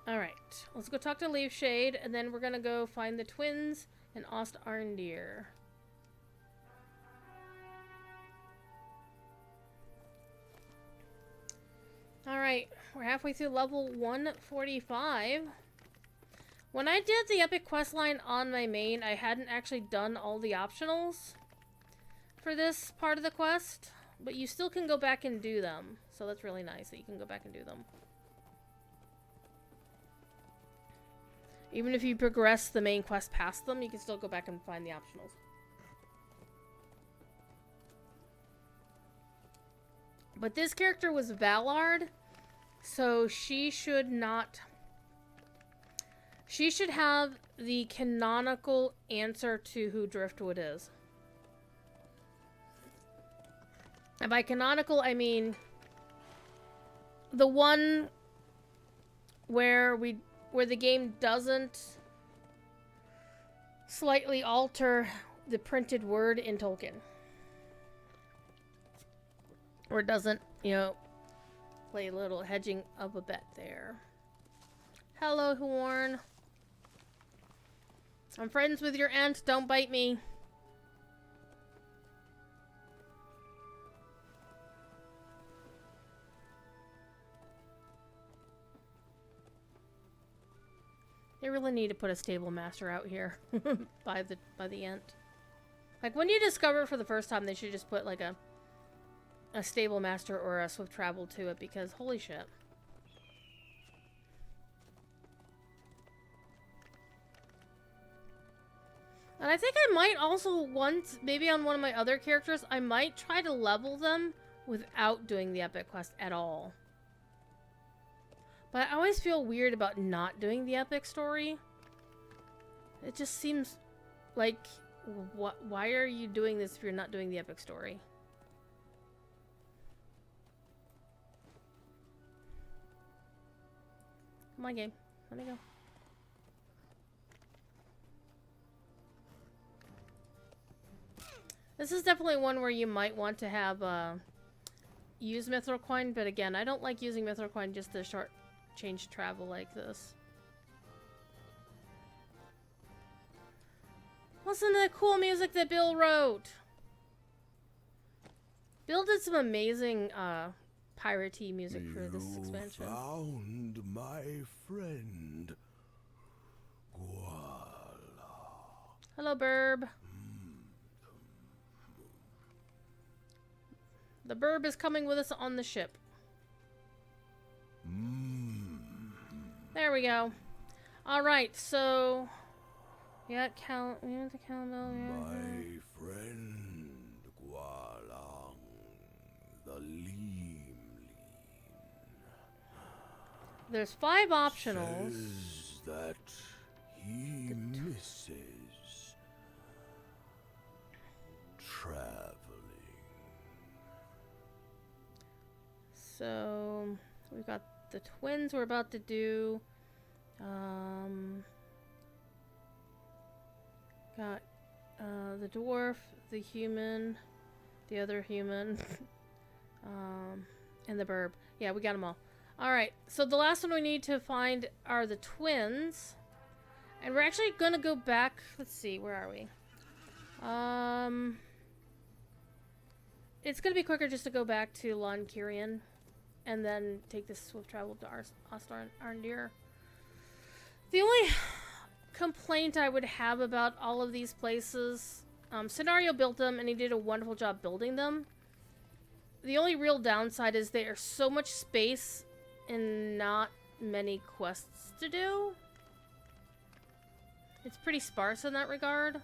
Alright, let's go talk to Leaf Shade, and then we're gonna go find the twins in Ost Arndir. Alright, we're halfway through level 145. When I did the epic questline on my main, I hadn't actually done all the optionals for this part of the quest, but you still can go back and do them. So that's really nice that you can go back and do them. Even if you progress the main quest past them, you can still go back and find the optionals. But this character was Valard, so she should not... She should have the canonical answer to who Driftwood is. And by canonical, I mean... the one where the game doesn't slightly alter the printed word in Tolkien. Or doesn't, you know, play a little hedging of a bet there. Hello, Horn. I'm friends with your aunt, don't bite me. They really need to put a stable master out here by the end. Like when you discover it for the first time, they should just put like a stable master or a swift travel to it, because holy shit. And I think I might also once, maybe on one of my other characters, I might try to level them without doing the epic quest at all. But I always feel weird about not doing the epic story. It just seems like, why are you doing this if you're not doing the epic story? Come on, game. Let me go. This is definitely one where you might want to have, use Mithril Coin, but again, I don't like using Mithril Coin just to short change travel like this. Listen to the cool music that Bill wrote! Bill did some amazing, piratey music for this expansion. Found my friend, Guala. Hello, Burb. The Burb is coming with us on the ship. There we go. Alright, so... we got the Cowbell. My friend, Gualang, the Leam. There's 5 optionals. Says that he misses traveling. So, we've got the twins we're about to do. Got the dwarf, the human, the other human, and the burb. Yeah, we got them all. Alright, so the last one we need to find are the twins. And we're actually gonna go back. Let's see, where are we? It's gonna be quicker just to go back to Lon Kirian and then take this swift travel to Ost Arndir. The only complaint I would have about all of these places, Scenario built them and he did a wonderful job building them. The only real downside is they are so much space and not many quests to do. It's pretty sparse in that regard.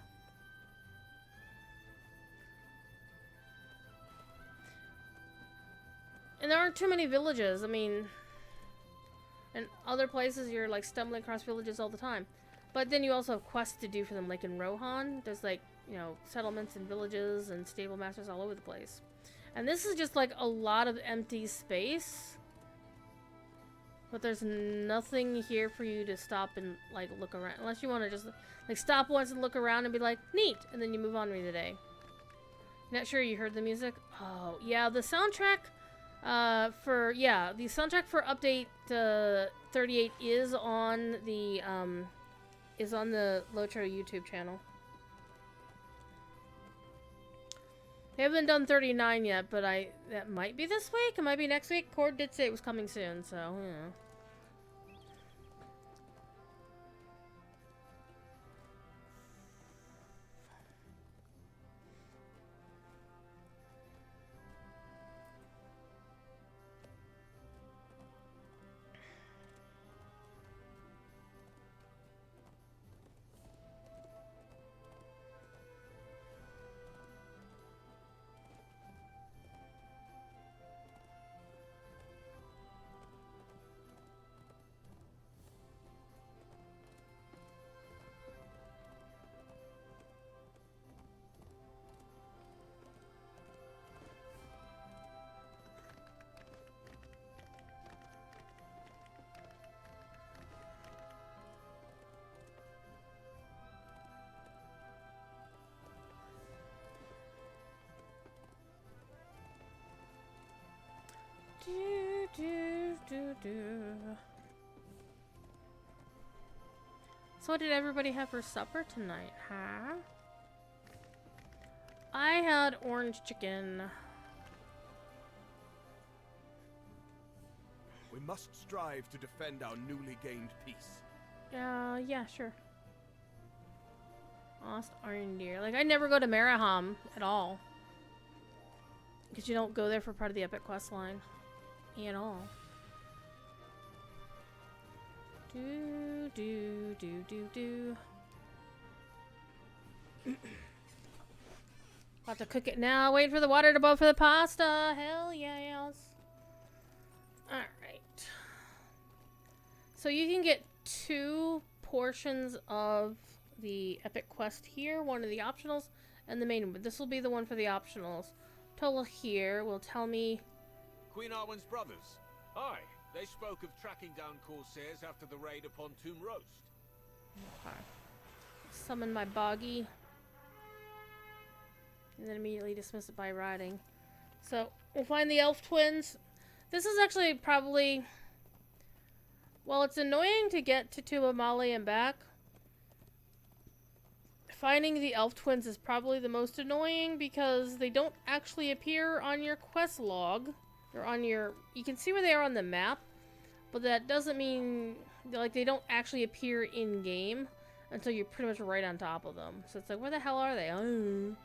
And there aren't too many villages. I mean, in other places you're like stumbling across villages all the time. But then you also have quests to do for them, like in Rohan. There's like, you know, settlements and villages and stable masters all over the place. And this is just like a lot of empty space. But there's nothing here for you to stop and like look around. Unless you want to just like stop once and look around and be like, neat! And then you move on with the day. Not sure you heard the music? Oh, yeah, the soundtrack the soundtrack for update 38 is on the Lotro YouTube channel. They haven't done 39 yet, but that might be this week, it might be next week. Cord did say it was coming soon, so yeah. So what did everybody have for supper tonight, huh? I had orange chicken. We must strive to defend our newly gained peace. Yeah, sure. Lost Arndir. Like, I never go to Maraham at all. Because you don't go there for part of the epic quest line. At all. About to cook it now. Wait for the water to boil for the pasta. Hell yes. Alright. So you can get 2 portions of the epic quest here. One of the optionals and the main one. This will be the one for the optionals. Total here will tell me... Queen Arwen's brothers. Aye, they spoke of tracking down Corsairs after the raid upon Tomb Roast. Okay. Summon my boggy. And then immediately dismiss it by riding. So, we'll find the elf twins. This is actually probably... Well, it's annoying to get to Tubamali and back. Finding the elf twins is probably the most annoying because they don't actually appear on your quest log. They're on your... You can see where they are on the map, but that doesn't mean... Like, they don't actually appear in-game until you're pretty much right on top of them. So it's like, where the hell are they? Oh.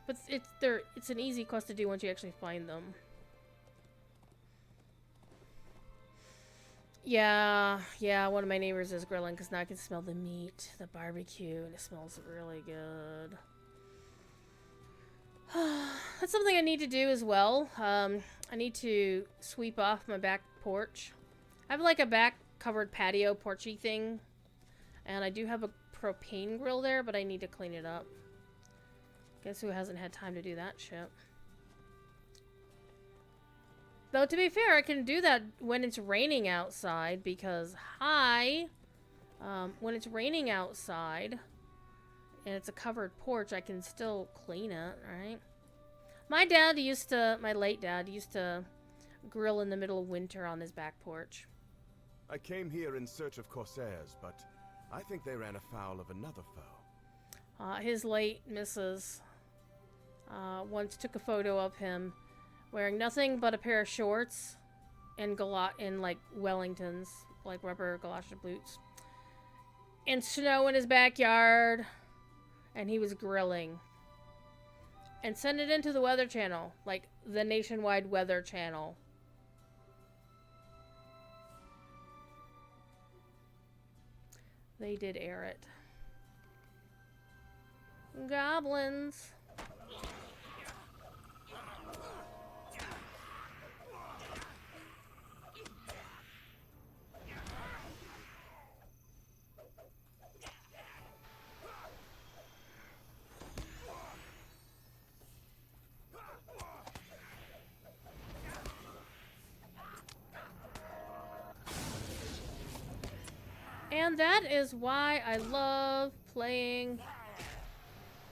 But it's an easy quest to do once you actually find them. Yeah, one of my neighbors is grilling because now I can smell the meat, the barbecue, and it smells really good. That's something I need to do as well. I need to sweep off my back porch. I have like a back covered patio porchy thing, and I do have a propane grill there, but I need to clean it up. Guess who hasn't had time to do that shit? Though, to be fair, I can do that when it's raining outside, because, when it's raining outside, and it's a covered porch, I can still clean it, right? My late dad used to grill in the middle of winter on his back porch. I came here in search of Corsairs, but I think they ran afoul of another foe. His late missus once took a photo of him wearing nothing but a pair of shorts and like Wellingtons, like rubber galoshes boots, and snow in his backyard, and he was grilling. And sent it into the Weather Channel, like the nationwide Weather Channel. They did air it. Goblins. And that is why I love playing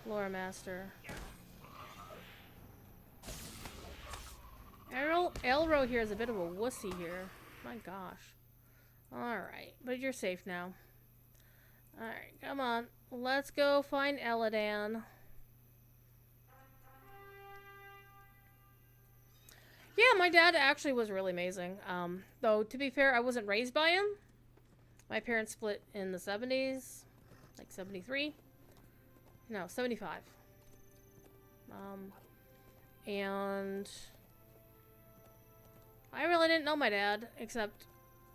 Lore Master. Elro here is a bit of a wussy here. My gosh. Alright, but you're safe now. Alright, come on. Let's go find Eladan. Yeah, my dad actually was really amazing. Though, to be fair, I wasn't raised by him. My parents split in the 70s. Like 73? No, 75. And I really didn't know my dad, except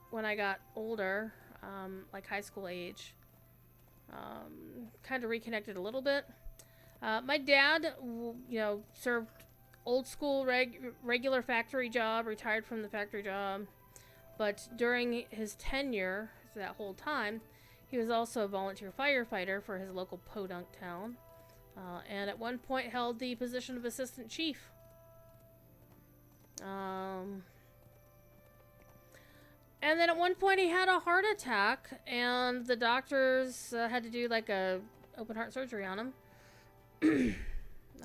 when I got older, like high school age. Kind of reconnected a little bit. My dad, you know, served old school regular factory job, retired from the factory job. But during his tenure, that whole time, he was also a volunteer firefighter for his local podunk town. And at one point held the position of assistant chief. And then at one point he had a heart attack, and the doctors had to do like a open heart surgery on him.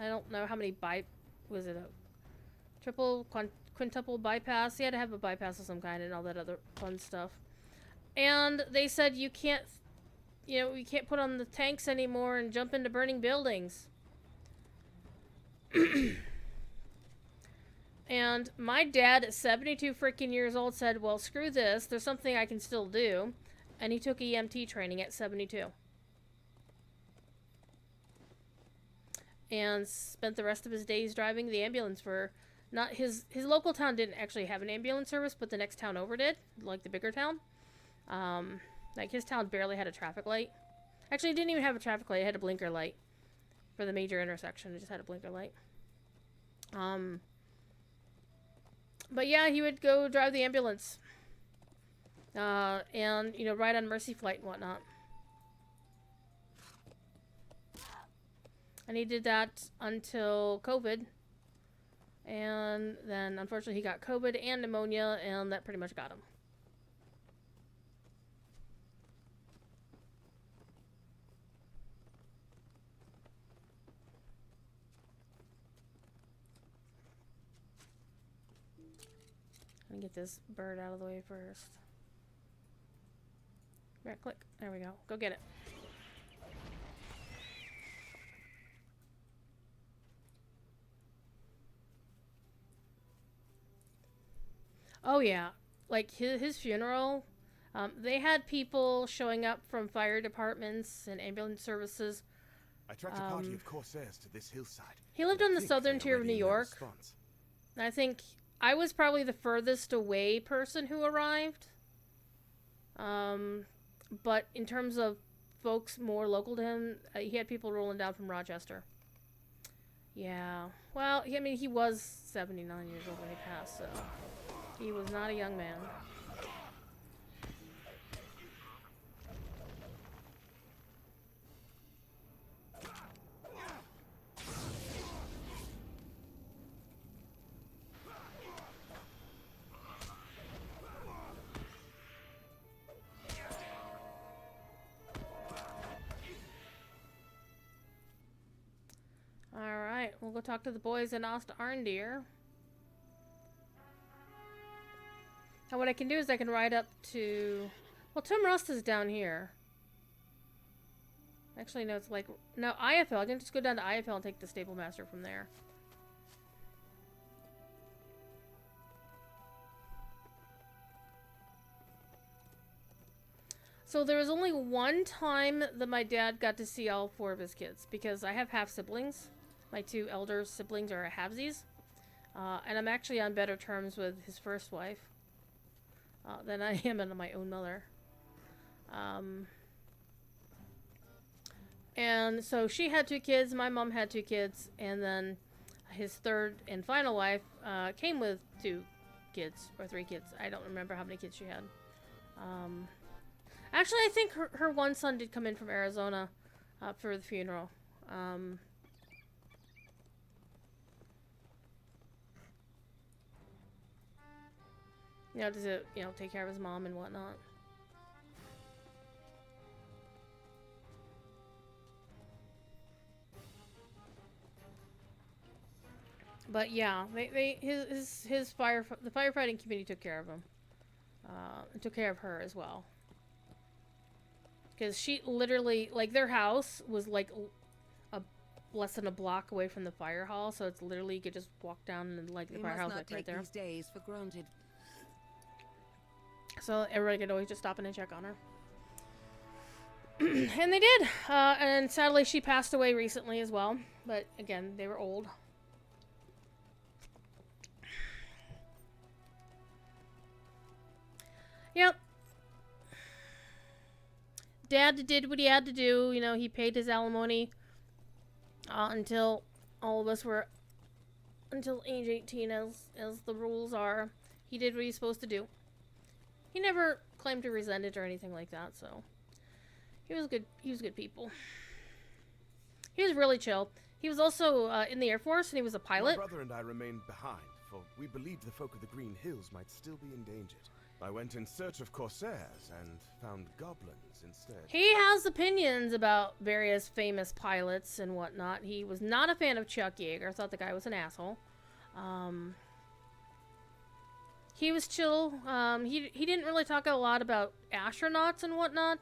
I don't know how many was it a triple, quintuple bypass? He had to have a bypass of some kind and all that other fun stuff. And they said you can't put on the tanks anymore and jump into burning buildings. And my dad at 72 freaking years old said, well, screw this. There's something I can still do. And he took EMT training at 72. And spent the rest of his days driving the ambulance for... Not his local town didn't actually have an ambulance service, but the next town over did. Like the bigger town. Like his town barely had a traffic light. Actually, it didn't even have a traffic light. It had a blinker light. For the major intersection, it just had a blinker light. But yeah, he would go drive the ambulance. And, you know, ride on Mercy Flight and whatnot. And he did that until COVID. And then, unfortunately, he got COVID and pneumonia, and that pretty much got him. Let me get this bird out of the way first. Right click. There we go. Go get it. Oh yeah. Like his funeral, they had people showing up from fire departments and ambulance services. I tracked a party of Corsairs to this hillside. He lived on the southern tier of New York. And I think I was probably the furthest away person who arrived. But in terms of folks more local to him, he had people rolling down from Rochester. Yeah. Well, I mean, he was 79 years old when he passed, so he was not a young man. Alright, we'll go talk to the boys in Ost Arndir. Now what I can do is I can ride up to... Well, Tim Rust is down here. Actually, no, it's like... No, IFL. I can just go down to IFL and take the Stable Master from there. So there was only one time that my dad got to see all 4 of his kids. Because I have half-siblings. My 2 elder siblings are halvesies. And I'm actually on better terms with his first wife than I am with my own mother. And so she had 2 kids, my mom had 2 kids, and then his third and final wife came with 2 kids, or 3 kids. I don't remember how many kids she had. Actually, I think her one son did come in from Arizona for the funeral. You know, to, you know, take care of his mom and whatnot. But yeah, his the firefighting community took care of him. And took care of her as well. Because she literally, like, their house was like less than a block away from the fire hall, so it's literally you could just walk down and like the firehouse like right there. These days for granted. So everybody could always just stop in and check on her. And they did. And sadly, she passed away recently as well. But again, they were old. Yep. Dad did what he had to do. You know, he paid his alimony until all of us were, until age 18, as the rules are. He did what he's supposed to do. He never claimed to resent it or anything like that, so he was good. He was good people. He was really chill. He was also in the Air Force, and he was a pilot. My brother and I remained behind, for we believed the folk of the Green Hills might still be endangered. I went in search of corsairs and found goblins instead. He has opinions about various famous pilots and whatnot. He was not a fan of Chuck Yeager. Thought the guy was an asshole. He was chill. He didn't really talk a lot about astronauts and whatnot.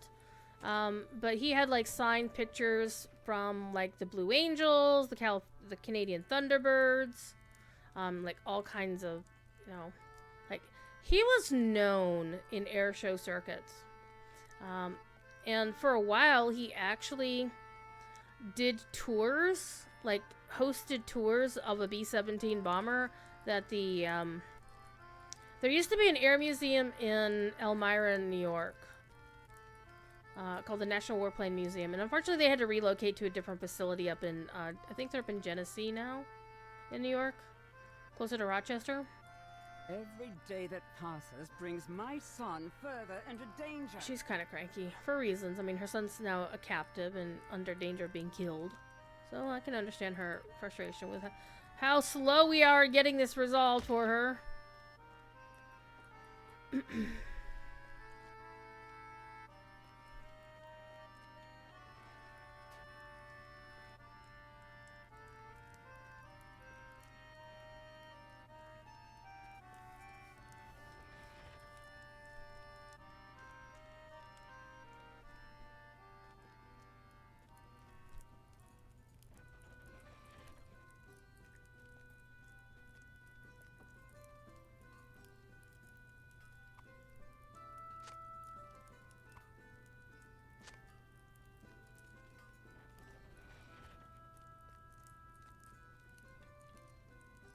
But he had like signed pictures from like the Blue Angels, the Canadian Thunderbirds, like all kinds of, you know, like he was known in air show circuits. And for a while he actually did tours, like hosted tours of a B-17 bomber that the there used to be an air museum in Elmira, New York, called the National Warplane Museum, and unfortunately they had to relocate to a different facility up in, I think they're up in Genesee now, in New York, closer to Rochester. Every day that passes brings my son further into danger. She's kind of cranky, for reasons. I mean, her son's now a captive and under danger of being killed, so I can understand her frustration with how slow we are getting this resolved for her.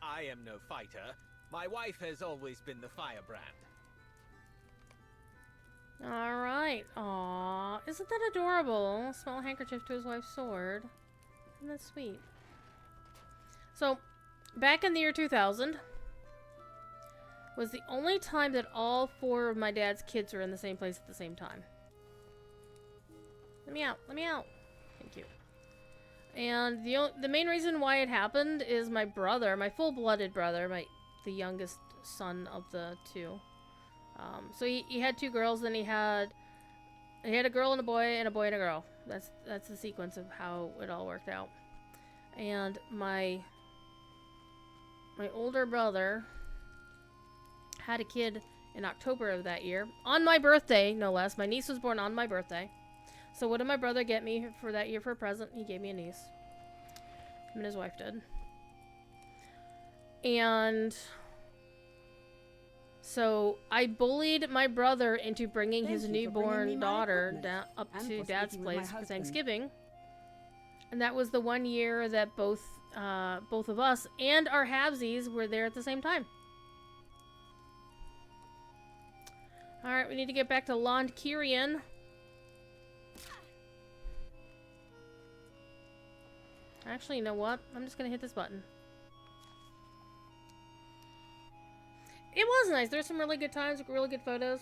I am no fighter. My wife has always been the firebrand. Alright. Aww. Isn't that adorable? Small handkerchief to his wife's sword. Isn't that sweet? So, back in the year 2000 was the only time that all 4 of my dad's kids were in the same place at the same time. Let me out. Let me out. Thank you. And the main reason why it happened is my brother, my full-blooded brother, the youngest son of the 2. So he had 2 girls, then he had a girl and a boy and a girl. That's the sequence of how it all worked out. And my older brother had a kid in October of that year, on my birthday, no less. My niece was born on my birthday. So what did my brother get me for that year for a present? He gave me a niece. Him and his wife did. And so I bullied my brother into bringing his newborn daughter up to Dad's place for Thanksgiving. And that was the one year that both of us and our halvesies were there at the same time. Alright, we need to get back to Lond Kyrian. Actually, you know what? I'm just gonna hit this button. It was nice. There's some really good times, really good photos.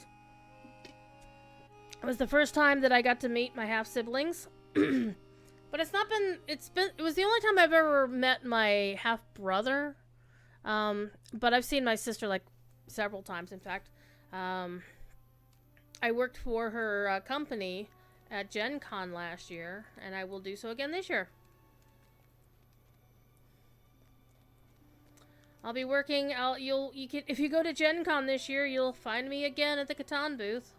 It was the first time that I got to meet my half-siblings. But it was the only time I've ever met my half-brother. But I've seen my sister, like, several times, in fact. I worked for her company at Gen Con last year, and I will do so again this year. I'll be working. You can, if you go to Gen Con this year, you'll find me again at the Catan booth.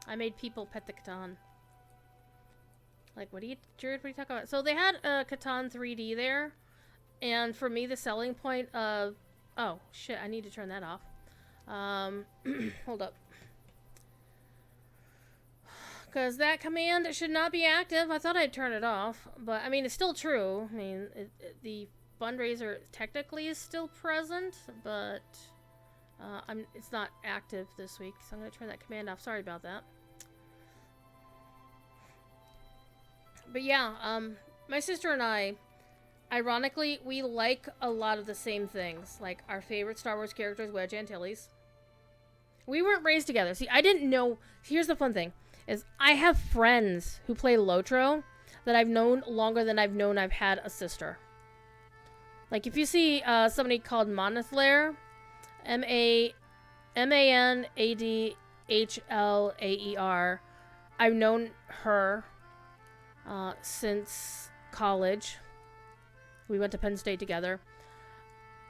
I made people pet the Catan. Like, Jared, what are you talking about? So they had Catan 3D there, and for me, the selling point of, oh shit, I need to turn that off. Hold up. Because that command should not be active. I thought I'd turn it off. But, I mean, it's still true. I mean, the fundraiser technically is still present. But it's not active this week. So I'm going to turn that command off. Sorry about that. But yeah, my sister and I, ironically, we like a lot of the same things. Like, our favorite Star Wars character is Wedge Antilles. We weren't raised together. See, I didn't know... Here's the fun thing. Is I have friends who play Lotro that I've known longer than I've had a sister. Like, if you see somebody called Manathlaer, Manadhlaer, I've known her since college. We went to Penn State together.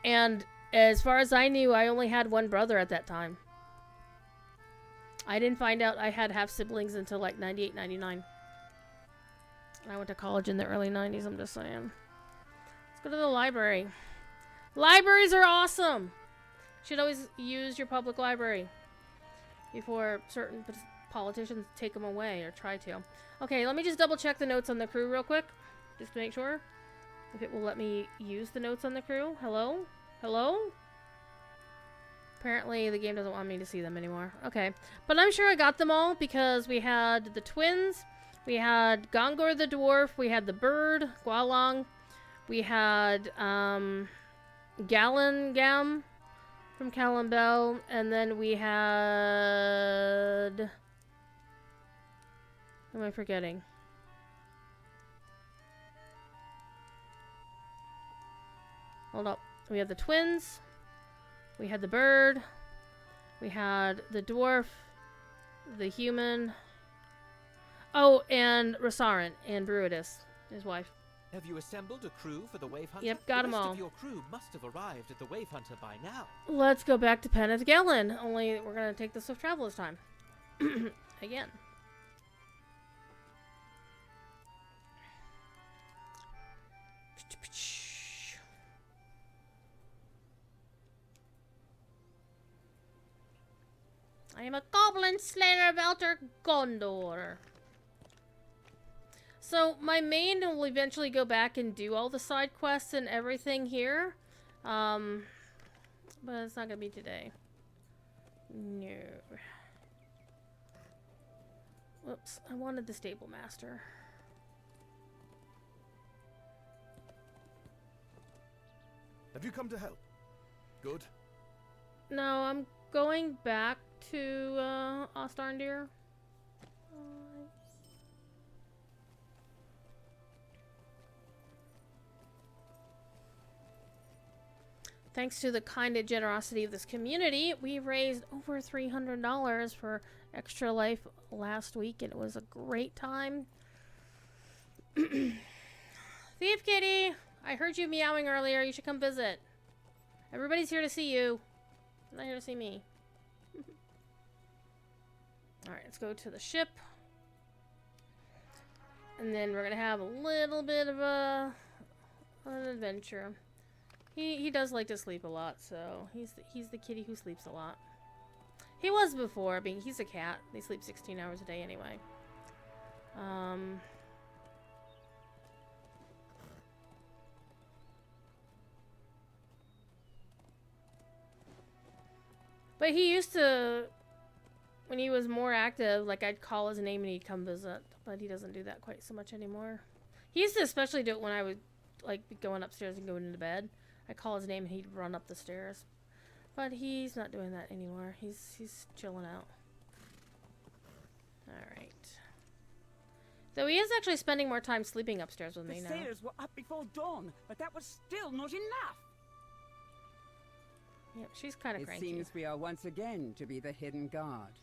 And as far as I knew, I only had one brother at that time. I didn't find out I had half siblings until like 98, 99. And I went to college in the early 90s, I'm just saying. Let's go to the library. Libraries are awesome! Should always use your public library before certain politicians take them away or try to. Okay, let me just double check the notes on the crew real quick. Just to make sure. If it will let me use the notes on the crew. Hello? Hello? Apparently, the game doesn't want me to see them anymore. Okay. But I'm sure I got them all because we had the twins, we had Gongor the dwarf, we had the bird, Gualong, we had Galengam from Callum Bell, and then we had... Who am I forgetting? Hold up. We had the twins. We had the bird. We had the dwarf. The human. Oh, and Rosarin and Brutus, his wife. Have you assembled a crew for the Wave Hunter? Yep, got them The rest all. of your crew must have arrived at the Wave Hunter by now. Let's go back to Peneth Gellin. Only we're going to take the Swift Traveler's time. Again. I am a goblin slayer of Elder Gondor. So, my main will eventually go back and do all the side quests and everything here. But it's not gonna be today. No. Whoops, I wanted the stable master. Have you come to help? Good. No, I'm going back to Ostarndir. Thanks to the kind and generosity of this community, we raised over $300 for Extra Life last week, and it was a great time. Thief Kitty! I heard you meowing earlier. You should come visit. Everybody's here to see you. Not here to see me. Alright, let's go to the ship. And then we're gonna have a little bit of an adventure. He does like to sleep a lot, so he's the kitty who sleeps a lot. He was before, being he's a cat. They sleep 16 hours a day anyway. But he used to, when he was more active, like I'd call his name and he'd come visit. But he doesn't do that quite so much anymore. He used to especially do it when I would like be going upstairs and going into bed. I'd call his name and he'd run up the stairs. But he's not doing that anymore. He's chilling out. Alright. Though he is actually spending more time sleeping upstairs with me now. The sailors were up before dawn, but that was still not enough. Yep, she's kind of cranky. It seems we are once again to be the hidden guard.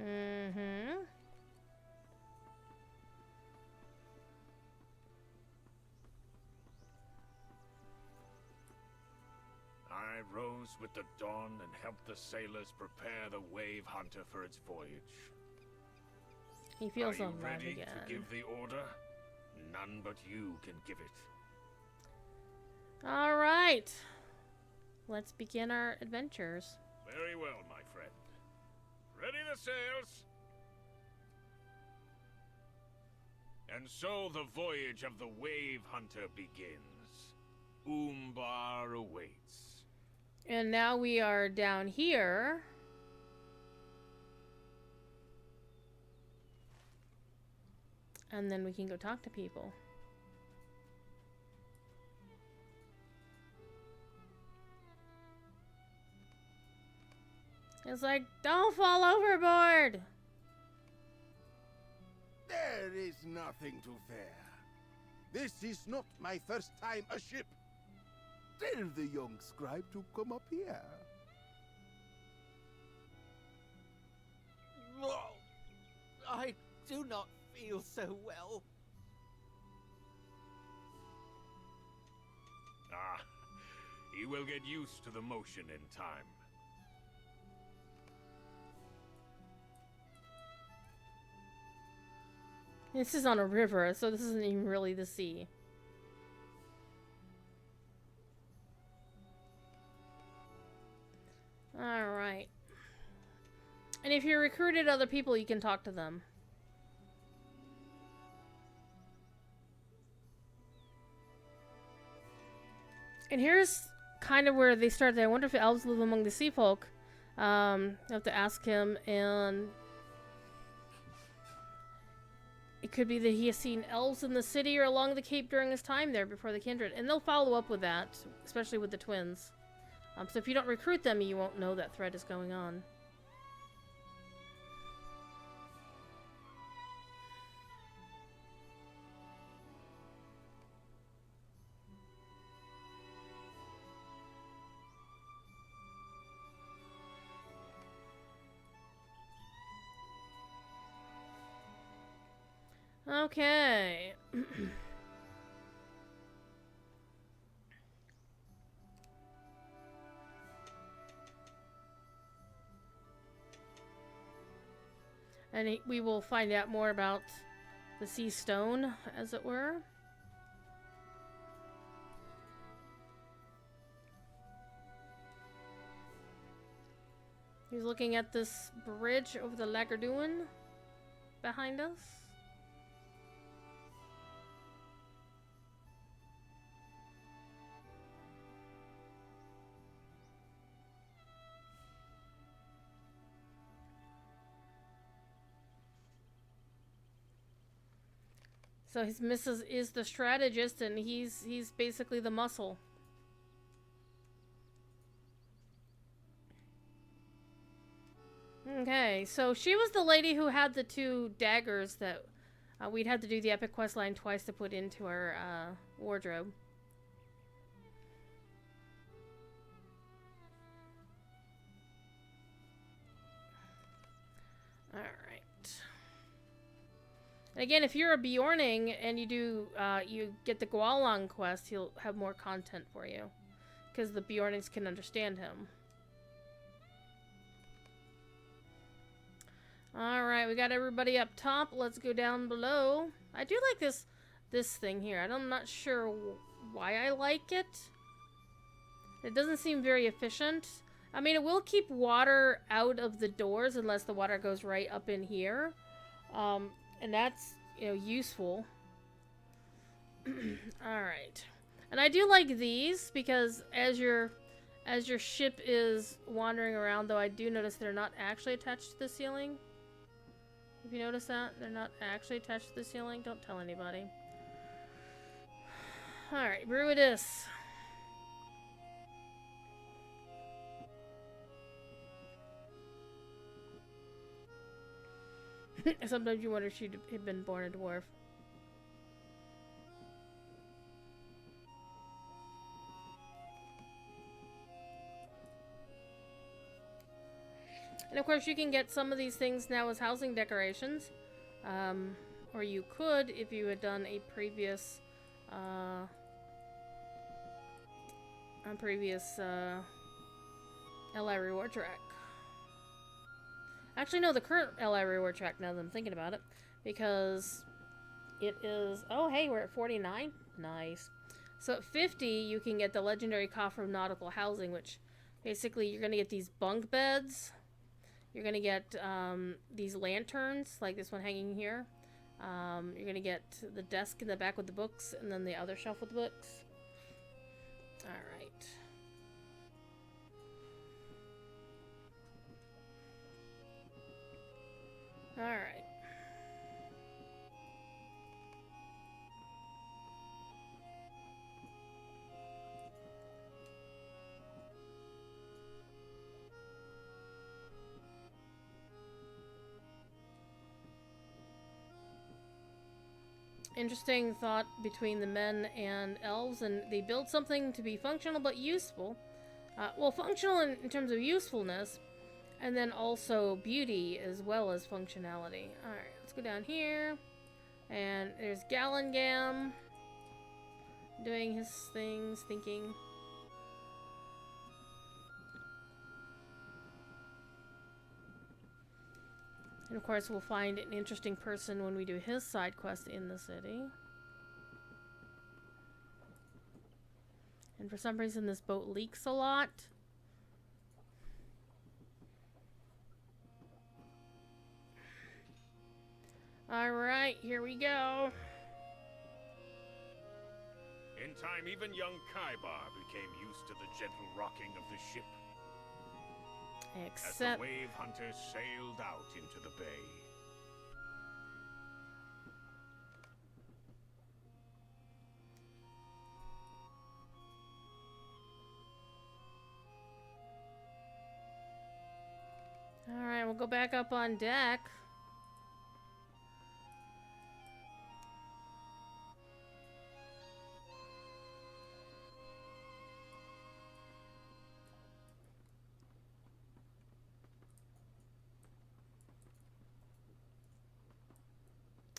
Mm-hmm. I rose with the dawn and helped the sailors prepare the Wave Hunter for its voyage. He feels Are you alive ready again. to give the order? None but you can give it. All right. Let's begin our adventures. Very well, my friend. Ready the sails? And so the voyage of the Wave Hunter begins. Umbar awaits. And now we are down here. And then we can go talk to people. It's like, don't fall overboard! There is nothing to fear. This is not my first time aship. Tell the young scribe to come up here. I do not feel so well. Ah, he will get used to the motion in time. This is on a river, so this isn't even really the sea. Alright. And if you recruited other people, you can talk to them. And here's kind of where they started. I wonder if elves live among the sea folk. I have to ask him, and it could be that he has seen elves in the city or along the cape during his time there before the kindred. And they'll follow up with that, especially with the twins. So if you don't recruit them, you won't know that threat is going on. Okay. And we will find out more about the sea stone, as it were. He's looking at this bridge over the Lagarduin behind us. So his missus is the strategist, and he's basically the muscle. Okay, so she was the lady who had the two daggers that we'd had to do the epic quest line twice to put into our wardrobe. Alright. And again, if you're a Bjorning and you do, you get the Gwalong quest, he'll have more content for you. Because the Bjornings can understand him. Alright, we got everybody up top. Let's go down below. I do like this thing here. I'm not sure why I like it. It doesn't seem very efficient. I mean, it will keep water out of the doors unless the water goes right up in here. And that's, you know, useful. Alright. And I do like these because as your ship is wandering around, though I do notice they're not actually attached to the ceiling. If you notice that, they're not actually attached to the ceiling. Don't tell anybody. Alright, brew it is. Sometimes you wonder if she had been born a dwarf. And of course you can get some of these things now as housing decorations. Or you could if you had done a previous LI reward track. Actually, no, the current LI reward track, now that I'm thinking about it. Because it is... Oh, hey, we're at 49? Nice. So at 50, you can get the legendary coffer of nautical housing, which basically you're going to get these bunk beds. You're going to get these lanterns, like this one hanging here. You're going to get the desk in the back with the books, and then the other shelf with the books. Alright. Alright. Interesting thought between the men and elves, and they build something to be functional but useful. Well, functional in terms of usefulness, and then also beauty as well as functionality. Alright, let's go down here. And there's Gallengam doing his things, thinking. And of course, we'll find an interesting person when we do his side quest in the city. And for some reason, this boat leaks a lot. Alright, here we go. In time, even young Kaibar became used to the gentle rocking of the ship. As the wave hunters sailed out into the bay. Alright, we'll go back up on deck.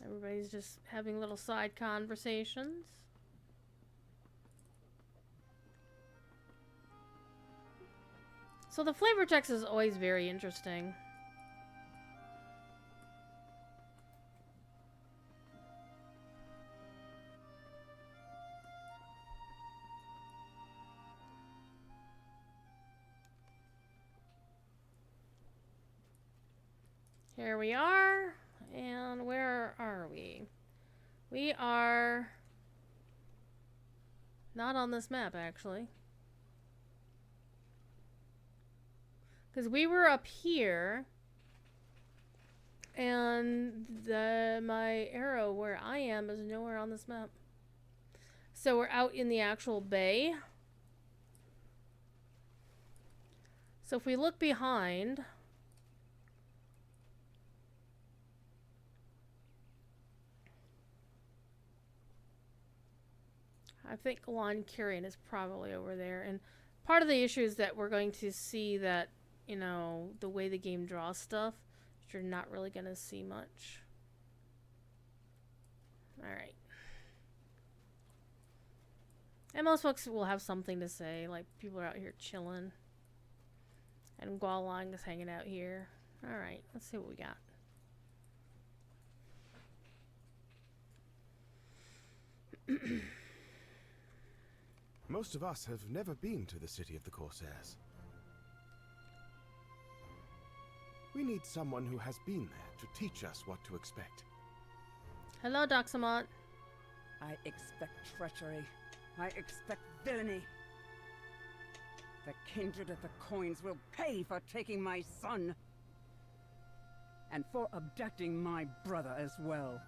Everybody's just having little side conversations. So the flavor text is always very interesting. Here we are. And where are we? We are not on this map, actually. Because we were up here, and my arrow where I am is nowhere on this map. So we're out in the actual bay. So if we look behind... I think Lon Kyrian is probably over there. And part of the issue is that we're going to see that, you know, the way the game draws stuff, you're not really going to see much. Alright. And most folks will have something to say, like people are out here chilling. And Gualang is hanging out here. Alright, let's see what we got. Most of us have never been to the city of the Corsairs. We need someone who has been there to teach us what to expect. Hello, Doxamot. I expect treachery. I expect villainy. The kindred of the coins will pay for taking my son. And for abducting my brother as well.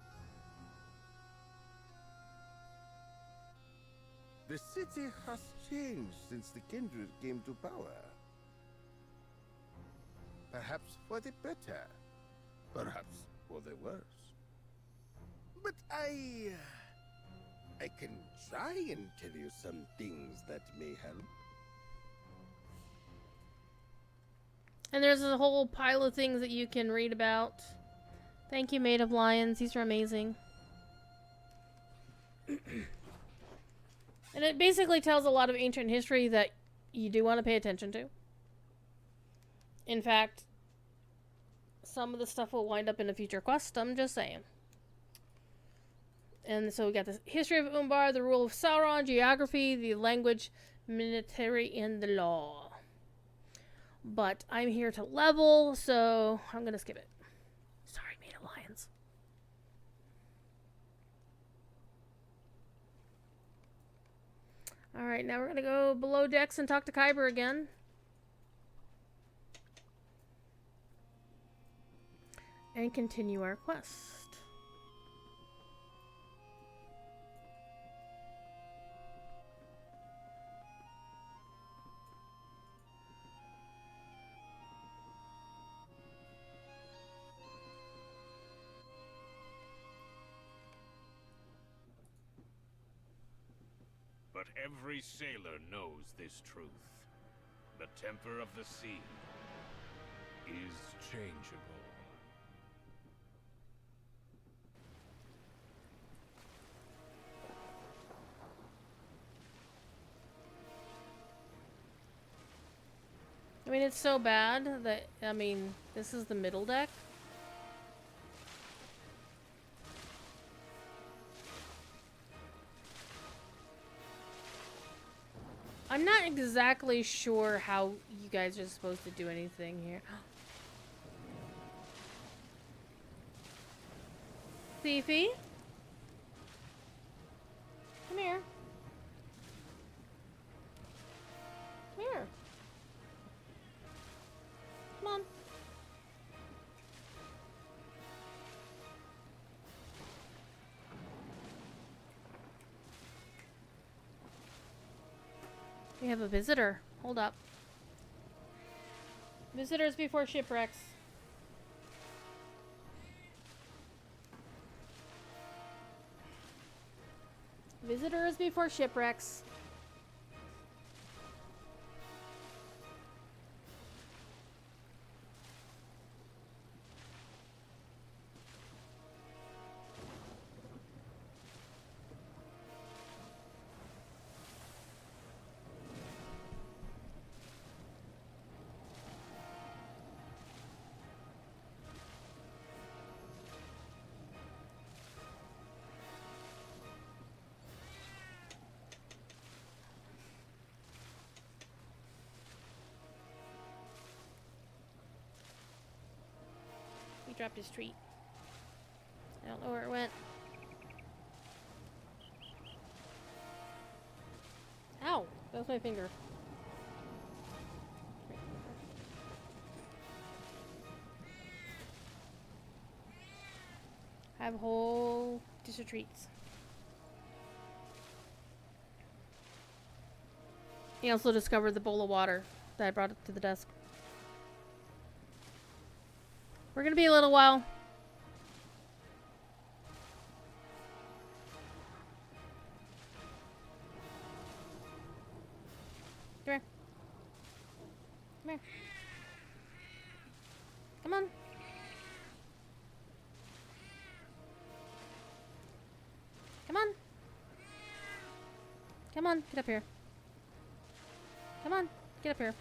The city has changed since the Kindred came to power. Perhaps for the better, perhaps for the worse. But I can try and tell you some things that may help. And there's a whole pile of things that you can read about. Thank you, Maid of Lions. These are amazing. And it basically tells a lot of ancient history that you do want to pay attention to. In fact, some of the stuff will wind up in a future quest, I'm just saying. And so we got the history of Umbar, the rule of Sauron, geography, the language, military, and the law. But I'm here to level, so I'm going to skip it. Sorry, Made of Lions. Alright, now we're going to go below decks and talk to Kyber again. And continue our quest. But every sailor knows this truth. The temper of the sea is changeable. I mean, it's so bad that, I mean, this is the middle deck. I'm not exactly sure how you guys are supposed to do anything here. Thiefy? Come here. Come here. Come on. We have a visitor. Hold up. Visitors before shipwrecks. Visitors before shipwrecks. He dropped his treat. I don't know where it went. Ow! That was my finger. I have a whole dish of treats. He also discovered the bowl of water that I brought up to the desk. We're gonna be a little while. Come here. Come here. Come on. Come on. Come on, get up here. Come on, get up here.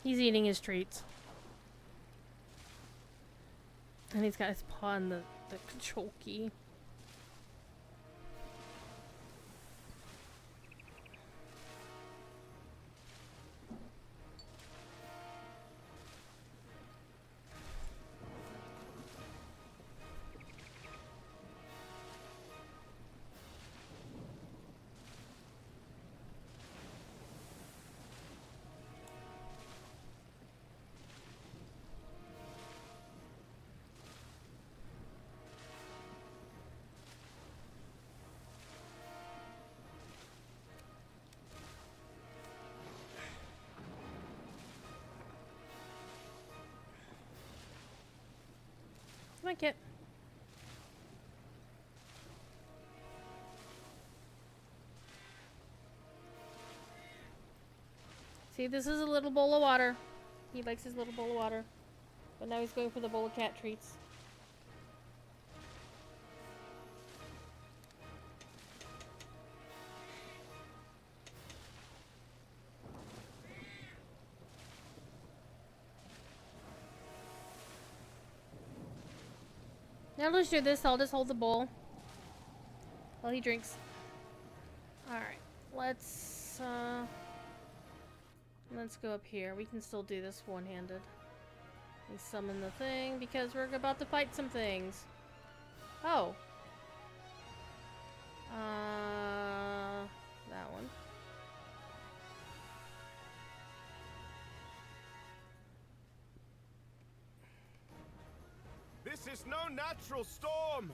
He's eating his treats. And he's got his paw on the control key. Come on, Kit. See, this is a little bowl of water. He likes his little bowl of water. But now he's going for the bowl of cat treats. Now let's do this. I'll just hold the bowl while he drinks. Alright. Let's go up here. We can still do this one-handed. We summon the thing because we're about to fight some things. Oh. That one. This is no natural storm!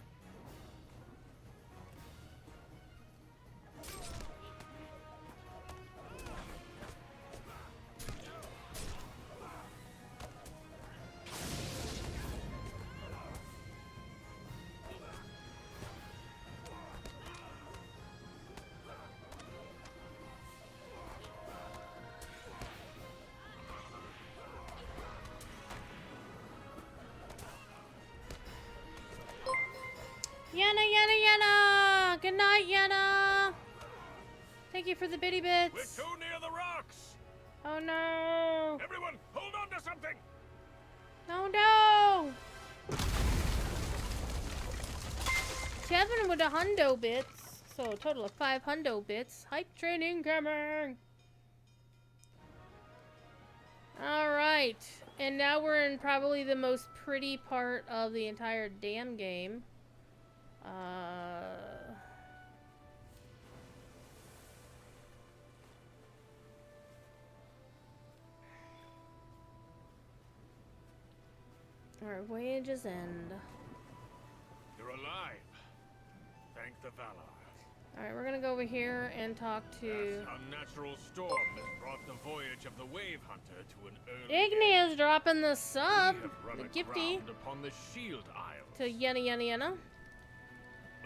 Yenna! Good night, Yenna! Thank you for the bitty bits. We're too near the rocks! Oh no! Everyone, hold on to something! Oh no! 7 with a hundo bits. So a total of 5 hundo bits. Hype training coming! Alright. And now we're in probably the most pretty part of the entire damn game. Our voyage's end. You're alive. Thank the Valar. Alright, we're gonna go over here and talk to... This unnatural storm that brought the voyage of the Wave Hunter to an early Igni end. is dropping the sub, We have run the gifty, aground upon the Shield Isles. to Yenna.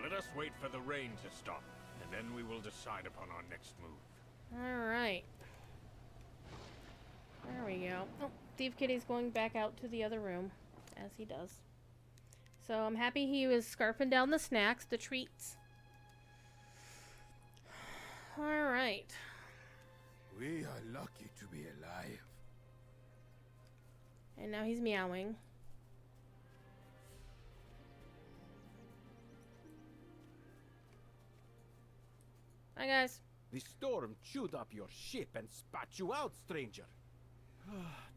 Let us wait for the rain to stop, and then we will decide upon our next move. Alright. There we go. Oh, Thief Kitty's going back out to the other room, as he does. So I'm happy he was scarfing down the snacks, the treats. Alright. We are lucky to be alive. And now he's meowing. Hi, guys. The storm chewed up your ship and spat you out, stranger.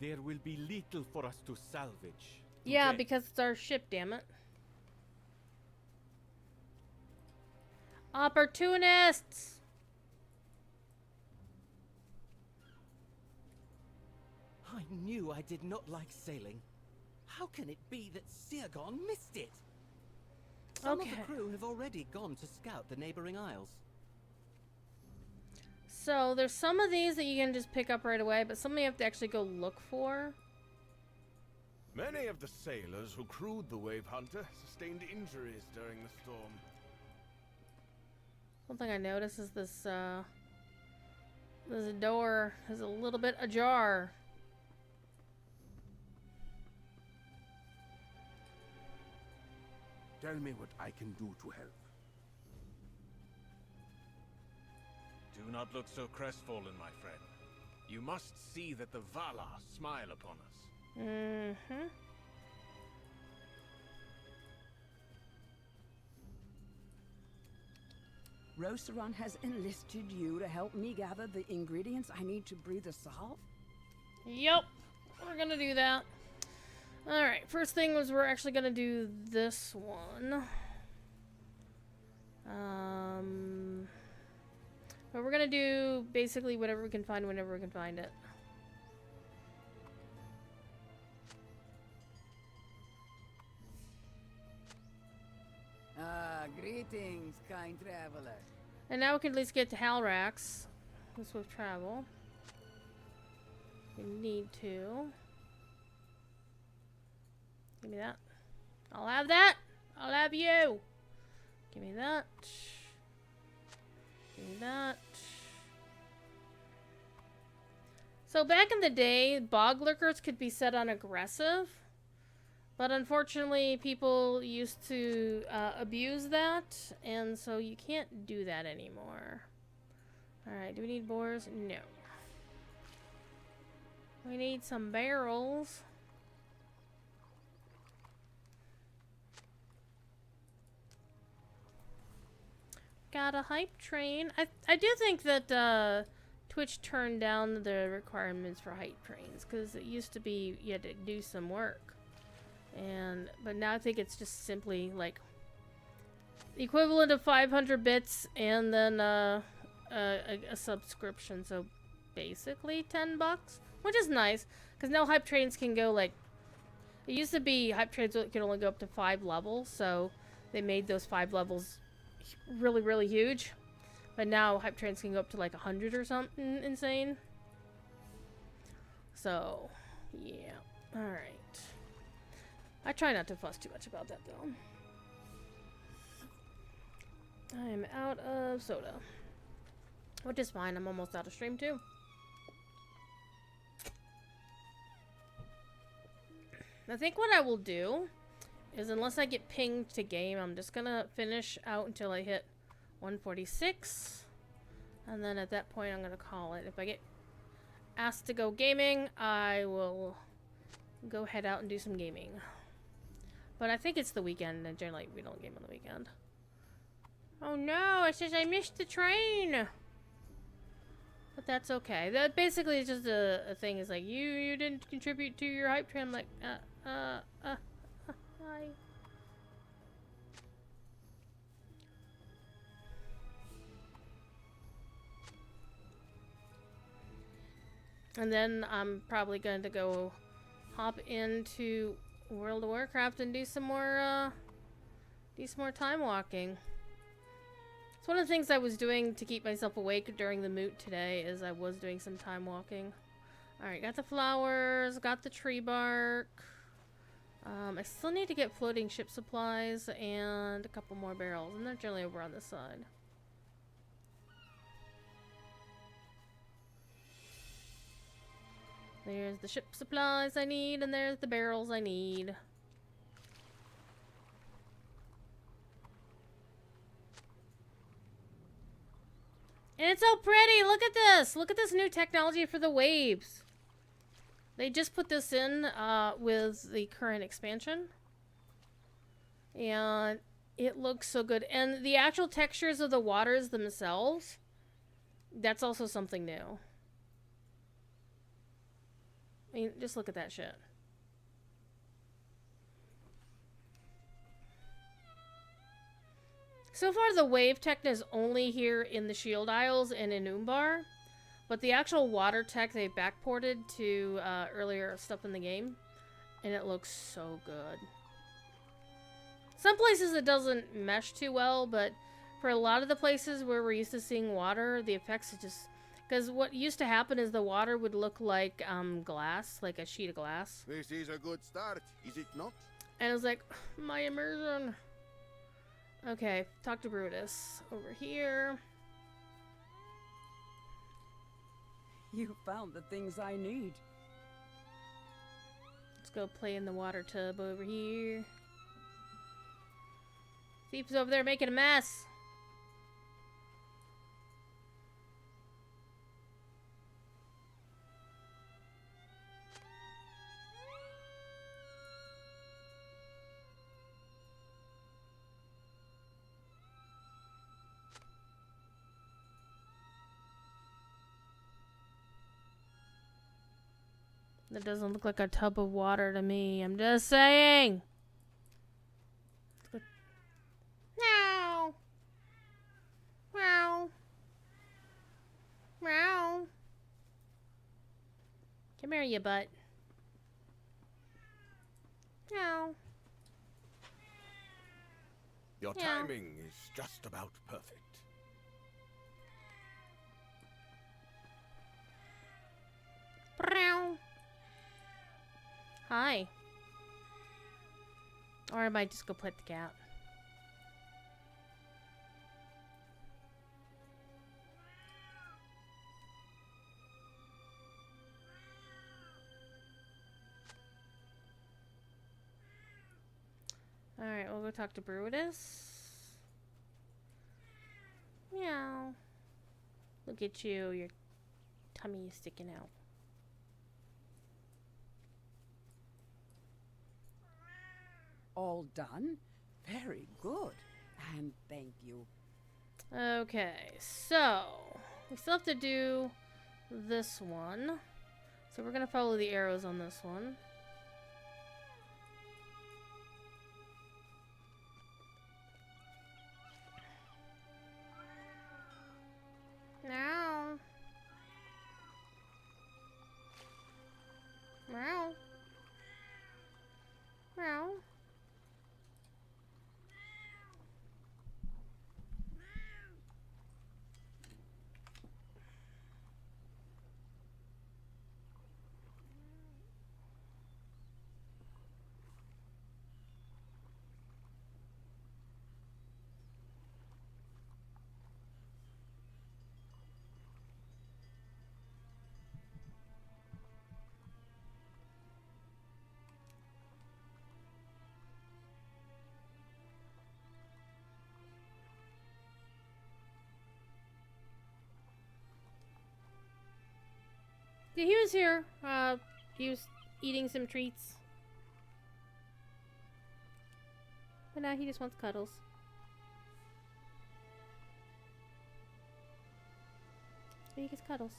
There will be little for us to salvage. Yeah, today. because it's our ship, damn it. Opportunists! I knew I did not like sailing. How can it be that Sirgon missed it? Some of Okay. the crew have already gone to scout the neighboring isles. So, there's some of these that you can just pick up right away, but some you have to actually go look for. Many of the sailors who crewed the Wave Hunter sustained injuries during the storm. One thing I noticed is this door is a little bit ajar. Tell me what I can do to help. Do not look so crestfallen, my friend. You must see that the Valar smile upon us. Mm-hmm. Rosaron has enlisted you to help me gather the ingredients I need to brew the salt? Yep. We're gonna do that. Alright, first thing was we're actually gonna do this one. But we're gonna do basically whatever we can find whenever we can find it. Ah, greetings, kind traveler. And now we can at least get to Halrax with swift travel. We need to. Give me that. I'll have that. I'll have you. Give me that. Give me that. So back in the day, bog lurkers could be set on aggressive. But unfortunately, people used to abuse that, and so you can't do that anymore. Alright, do we need boars? No. We need some barrels. Got a hype train. I do think that Twitch turned down the requirements for hype trains, because it used to be you had to do some work. But now I think it's just simply like the equivalent of 500 bits and then a subscription. So basically $10, which is nice because now hype trains can go like, it used to be hype trains could only go up to 5 levels. So they made those 5 levels really, really huge. But now hype trains can go up to like 100 or something insane. So yeah, all right. I try not to fuss too much about that, though. I am out of soda. Which is fine. I'm almost out of stream, too. I think what I will do is, unless I get pinged to game, I'm just gonna finish out until I hit 146. And then at that point, I'm gonna call it. If I get asked to go gaming, I will go head out and do some gaming. But I think it's the weekend, and generally we don't game on the weekend. Oh no, it says I missed the train! But that's okay. That basically is just a thing. Is like, you didn't contribute to your hype train. I'm like, hi. And then I'm probably going to go hop into World of Warcraft and do some more time walking. It's one of the things I was doing to keep myself awake during the moot today, is I was doing some time walking. Alright, got the flowers, got the tree bark. I still need to get floating ship supplies and a couple more barrels, and they're generally over on this side. There's the ship supplies I need, and there's the barrels I need. And it's so pretty! Look at this! Look at this new technology for the waves! They just put this in with the current expansion. And it looks so good. And the actual textures of the waters themselves, that's also something new. I mean, just look at that shit. So far, the wave tech is only here in the Shield Isles and in Umbar. But the actual water tech, they backported to earlier stuff in the game. And it looks so good. Some places it doesn't mesh too well, but for a lot of the places where we're used to seeing water, the effects are just... Because what used to happen is the water would look like glass, like a sheet of glass. This is a good start, is it not? And it was like, my immersion. Okay, talk to Brutus. Over here. You found the things I need. Let's go play in the water tub over here. Thief's over there making a mess. That doesn't look like a tub of water to me. I'm just saying. Meow. Meow. Meow. Come here, you butt. Meow. Your Yeah. timing is just about perfect. Meow. Hi. Or I might just go pet the cat. Alright, we'll go talk to Brutus. Meow. Look at you, your tummy is sticking out. All done? Very good. And thank you. Okay, so we still have to do this one. So we're gonna follow the arrows on this one. Meow. Meow. Meow. Yeah, he was here. He was eating some treats. But now he just wants cuddles. He gets cuddles.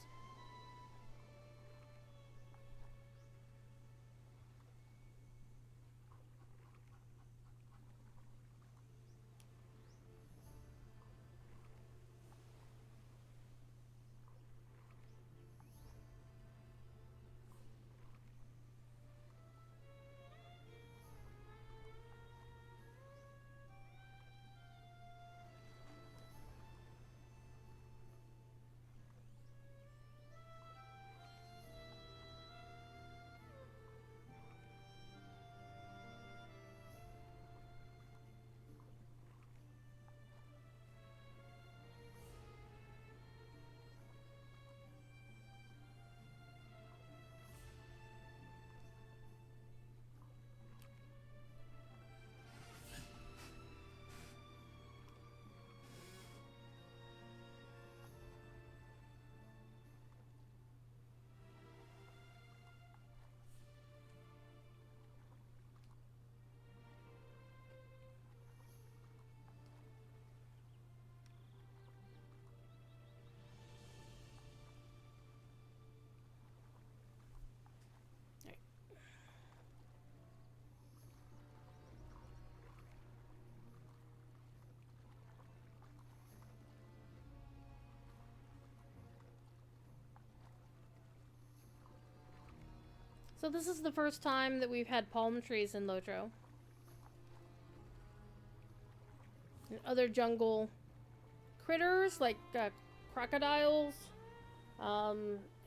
So this is the first time that we've had palm trees in Lotro. And other jungle critters like crocodiles,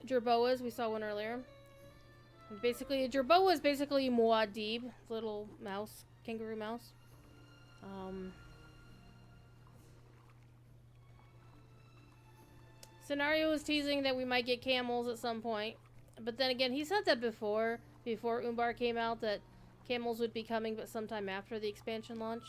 jerboas. We saw one earlier. And basically, a jerboa is basically Muad'Dib, little mouse, kangaroo mouse. Scenario is teasing that we might get camels at some point. But then again, he said that before Umbar came out, that camels would be coming, but sometime after the expansion launch.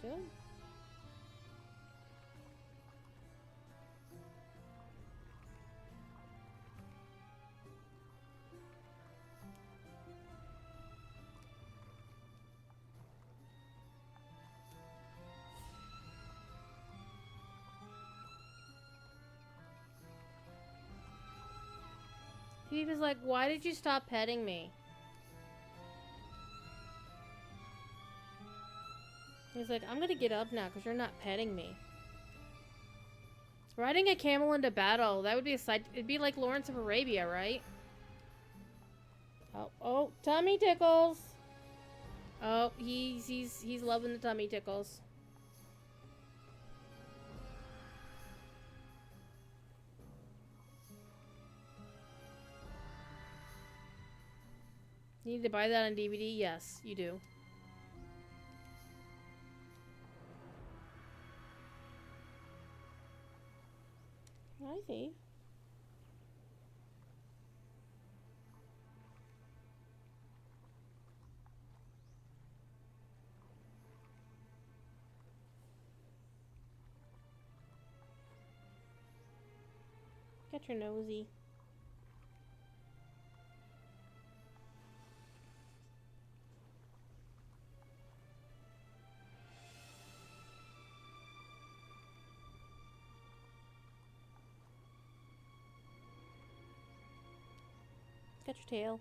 Understood. He was like, why did you stop petting me? He's like, I'm gonna get up now because you're not petting me. Riding a camel into battle, that would be a sight. It'd be like Lawrence of Arabia, right? Oh, tummy tickles. Oh, he's loving the tummy tickles. You need to buy that on DVD? Yes, you do. I see. Get your nosy. Get your tail.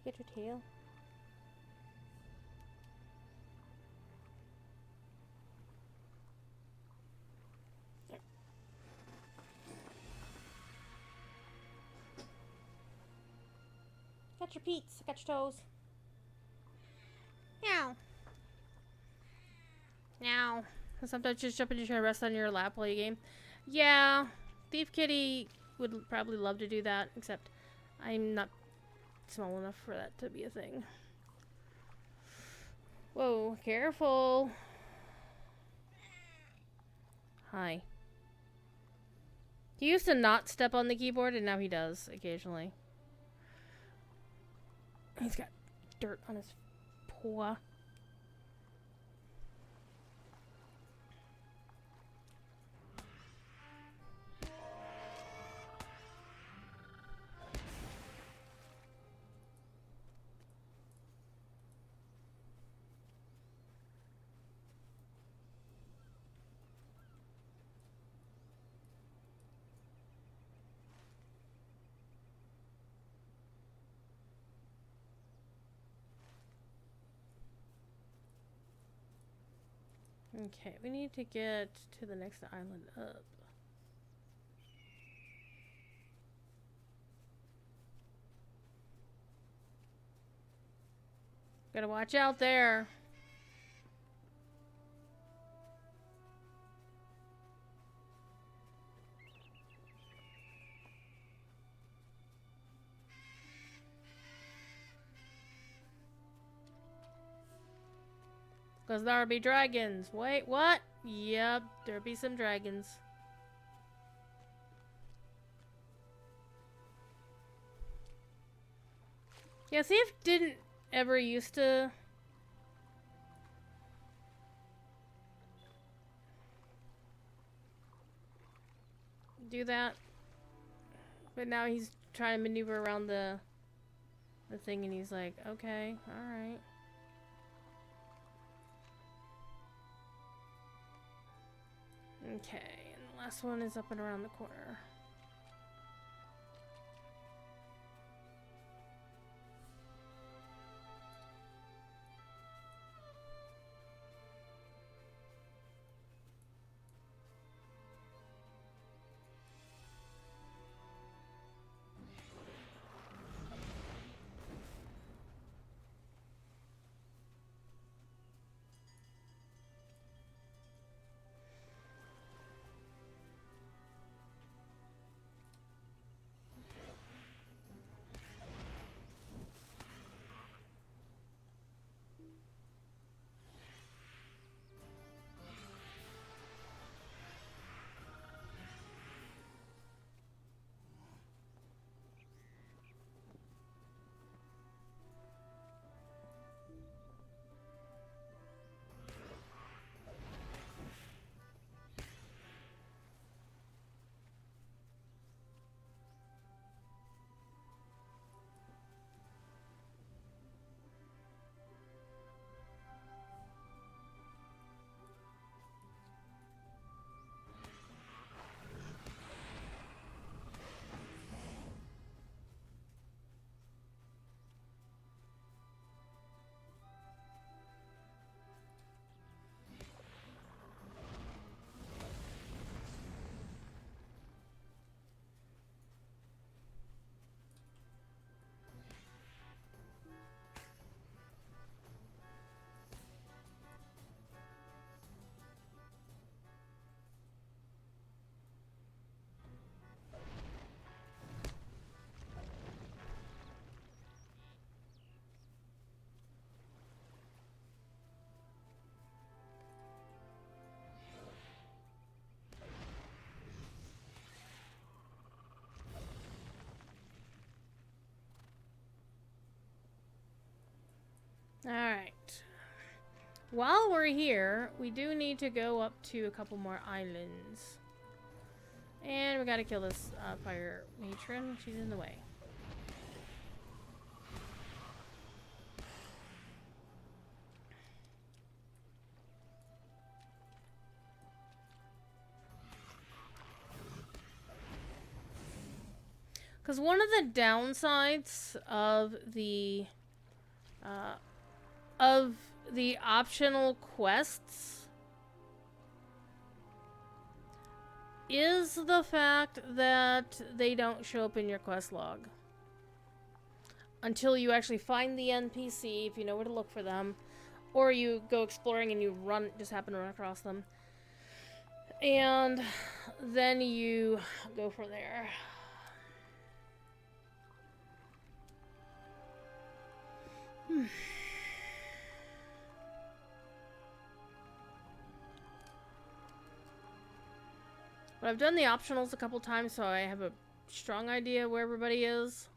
Get your tail. There. Got your peats. Got your toes. Meow. Meow. Sometimes just jump in and try to rest on your lap while you game. Yeah. Thief Kitty would probably love to do that, except I'm not small enough for that to be a thing. Whoa, careful. Hi. He used to not step on the keyboard, and now he does, occasionally. He's got dirt on his paw. Okay, we need to get to the next island up. Gotta watch out there. Because there'll be dragons. Wait, what? Yep, there'll be some dragons. Yeah, see if didn't ever used to... do that. But now he's trying to maneuver around the thing and he's like, okay, alright. Okay, and the last one is up and around the corner. Alright. While we're here, we do need to go up to a couple more islands. And we gotta kill this fire matron. She's in the way. Because one of the downsides of the optional quests is the fact that they don't show up in your quest log until you actually find the NPC, if you know where to look for them, or you go exploring and you just happen to run across them, and then you go from there. But I've done the optionals a couple times, so I have a strong idea where everybody is.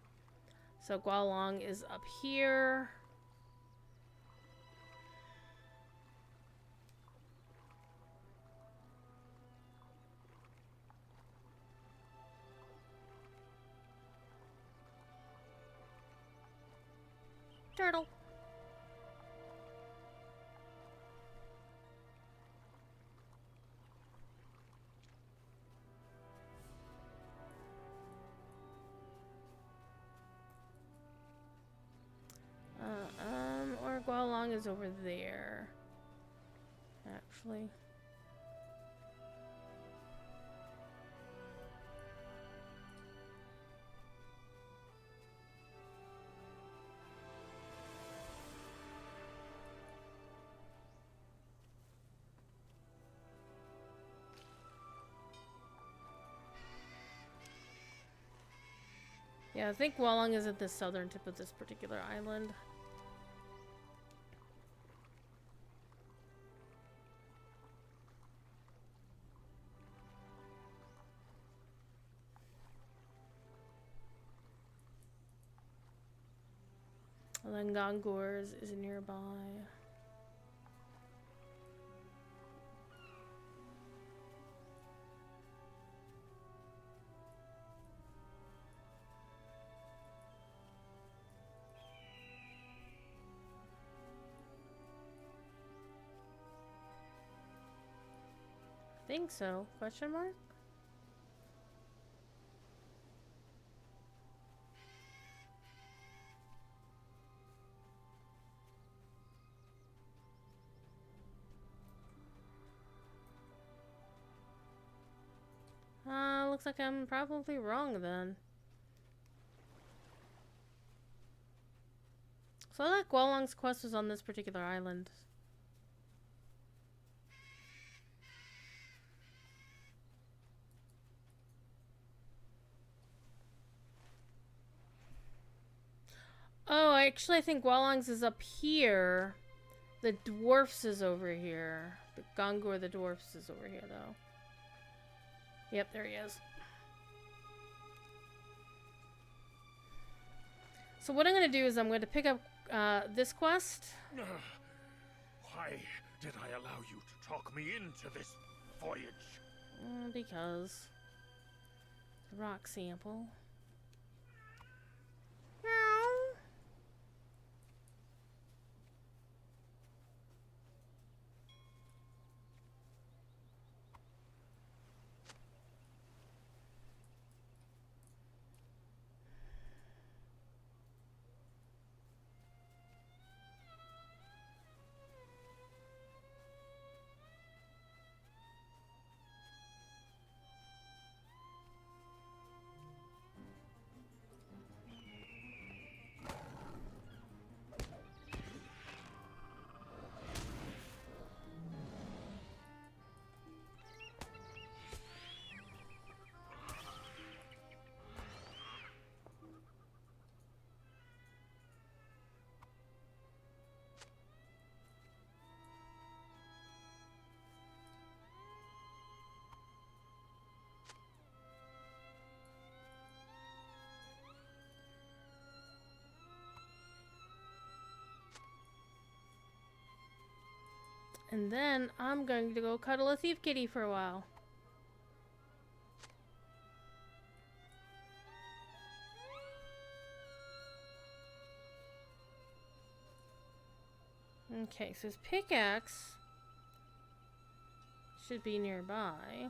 So Gualong is up here. Turtle. Or Gualong is over there. Actually. Yeah, I think Gualong is at the southern tip of this particular island. And then Gongors is nearby. Think so? Question mark? Looks like I'm probably wrong then. So I thought Gualong's quest was on this particular island. Oh, actually I think Gualong's is up here. The dwarfs is over here. The Gongor the dwarfs is over here though. Yep, there he is. So what I'm going to do is I'm going to pick up this quest. Why did I allow you to talk me into this voyage? Because rock sample. And then I'm going to go cuddle a thief kitty for a while. Okay, so his pickaxe should be nearby.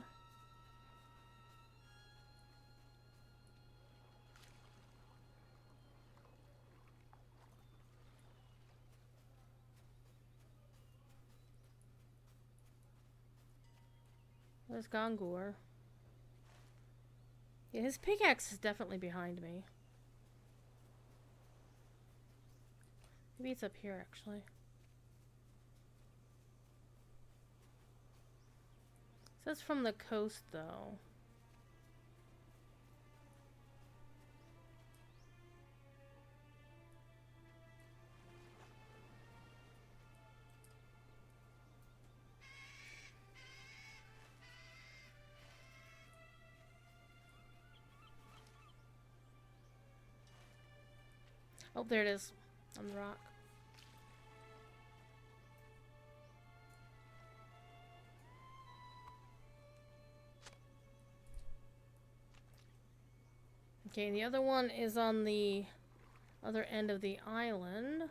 Where's Gongur? Yeah, his pickaxe is definitely behind me. Maybe it's up here, actually. It says from the coast, though. Oh, there it is. On the rock. Okay, the other one is on the other end of the island.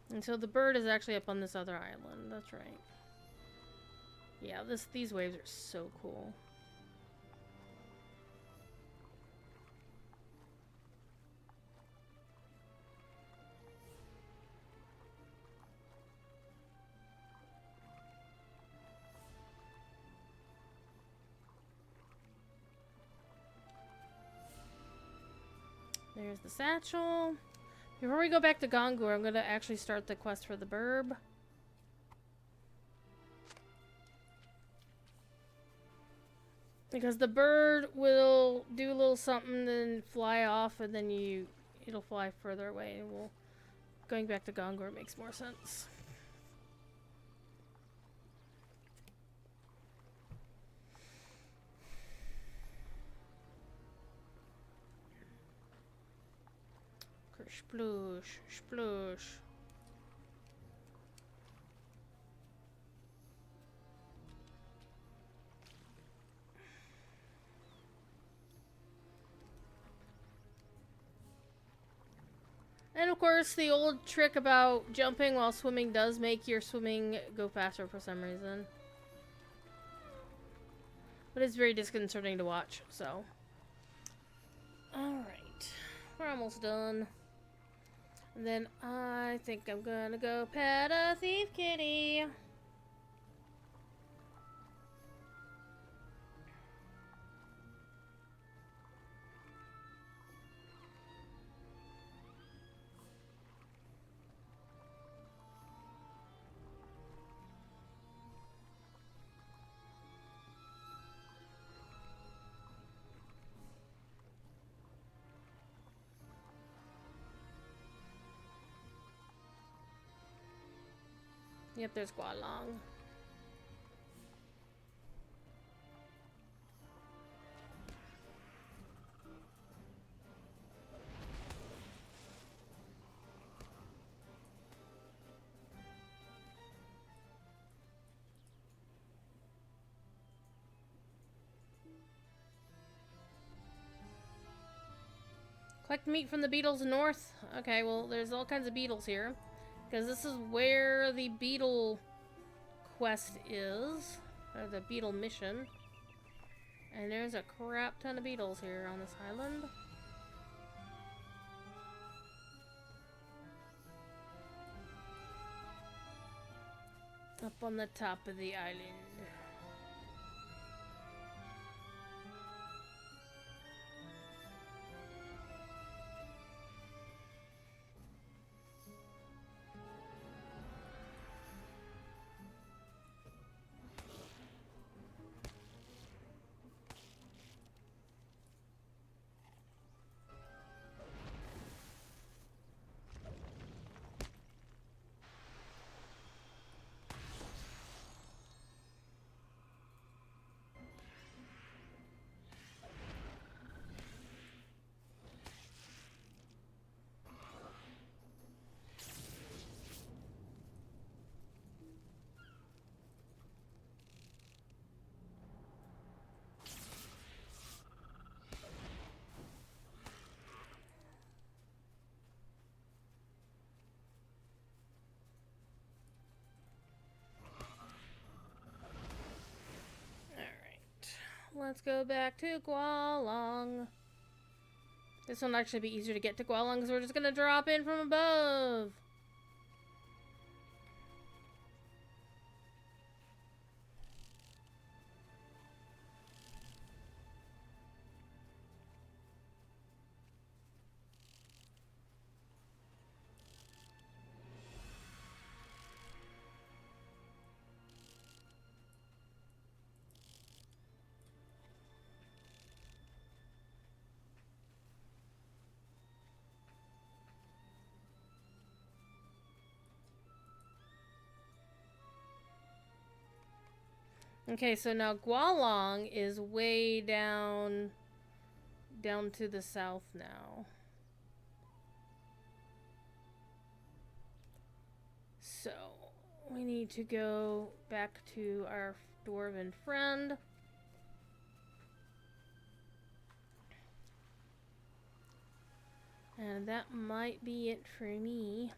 And so the bird is actually up on this other island. That's right. Yeah, these waves are so cool. There's the satchel. Before we go back to Gongur, I'm going to actually start the quest for the burb. Because the bird will do a little something, then fly off, and then it'll fly further away. And going back to Gongur makes more sense. Sploosh, sploosh. And of course, the old trick about jumping while swimming does make your swimming go faster for some reason. But it's very disconcerting to watch, so. Alright. We're almost done. And then I think I'm gonna go pet a thief kitty. Yep, there's Gualong. Collect meat from the beetles north. Okay, well, there's all kinds of beetles here. Because this is where the beetle quest is. Or the beetle mission. And there's a crap ton of beetles here on this island. Up on the top of the island. let's go back to Gualong. This one will actually be easier to get to Gualong because we're just gonna drop in from above. Okay, so now Gualong is way down to the south now. So, we need to go back to our dwarven friend. And that might be it for me.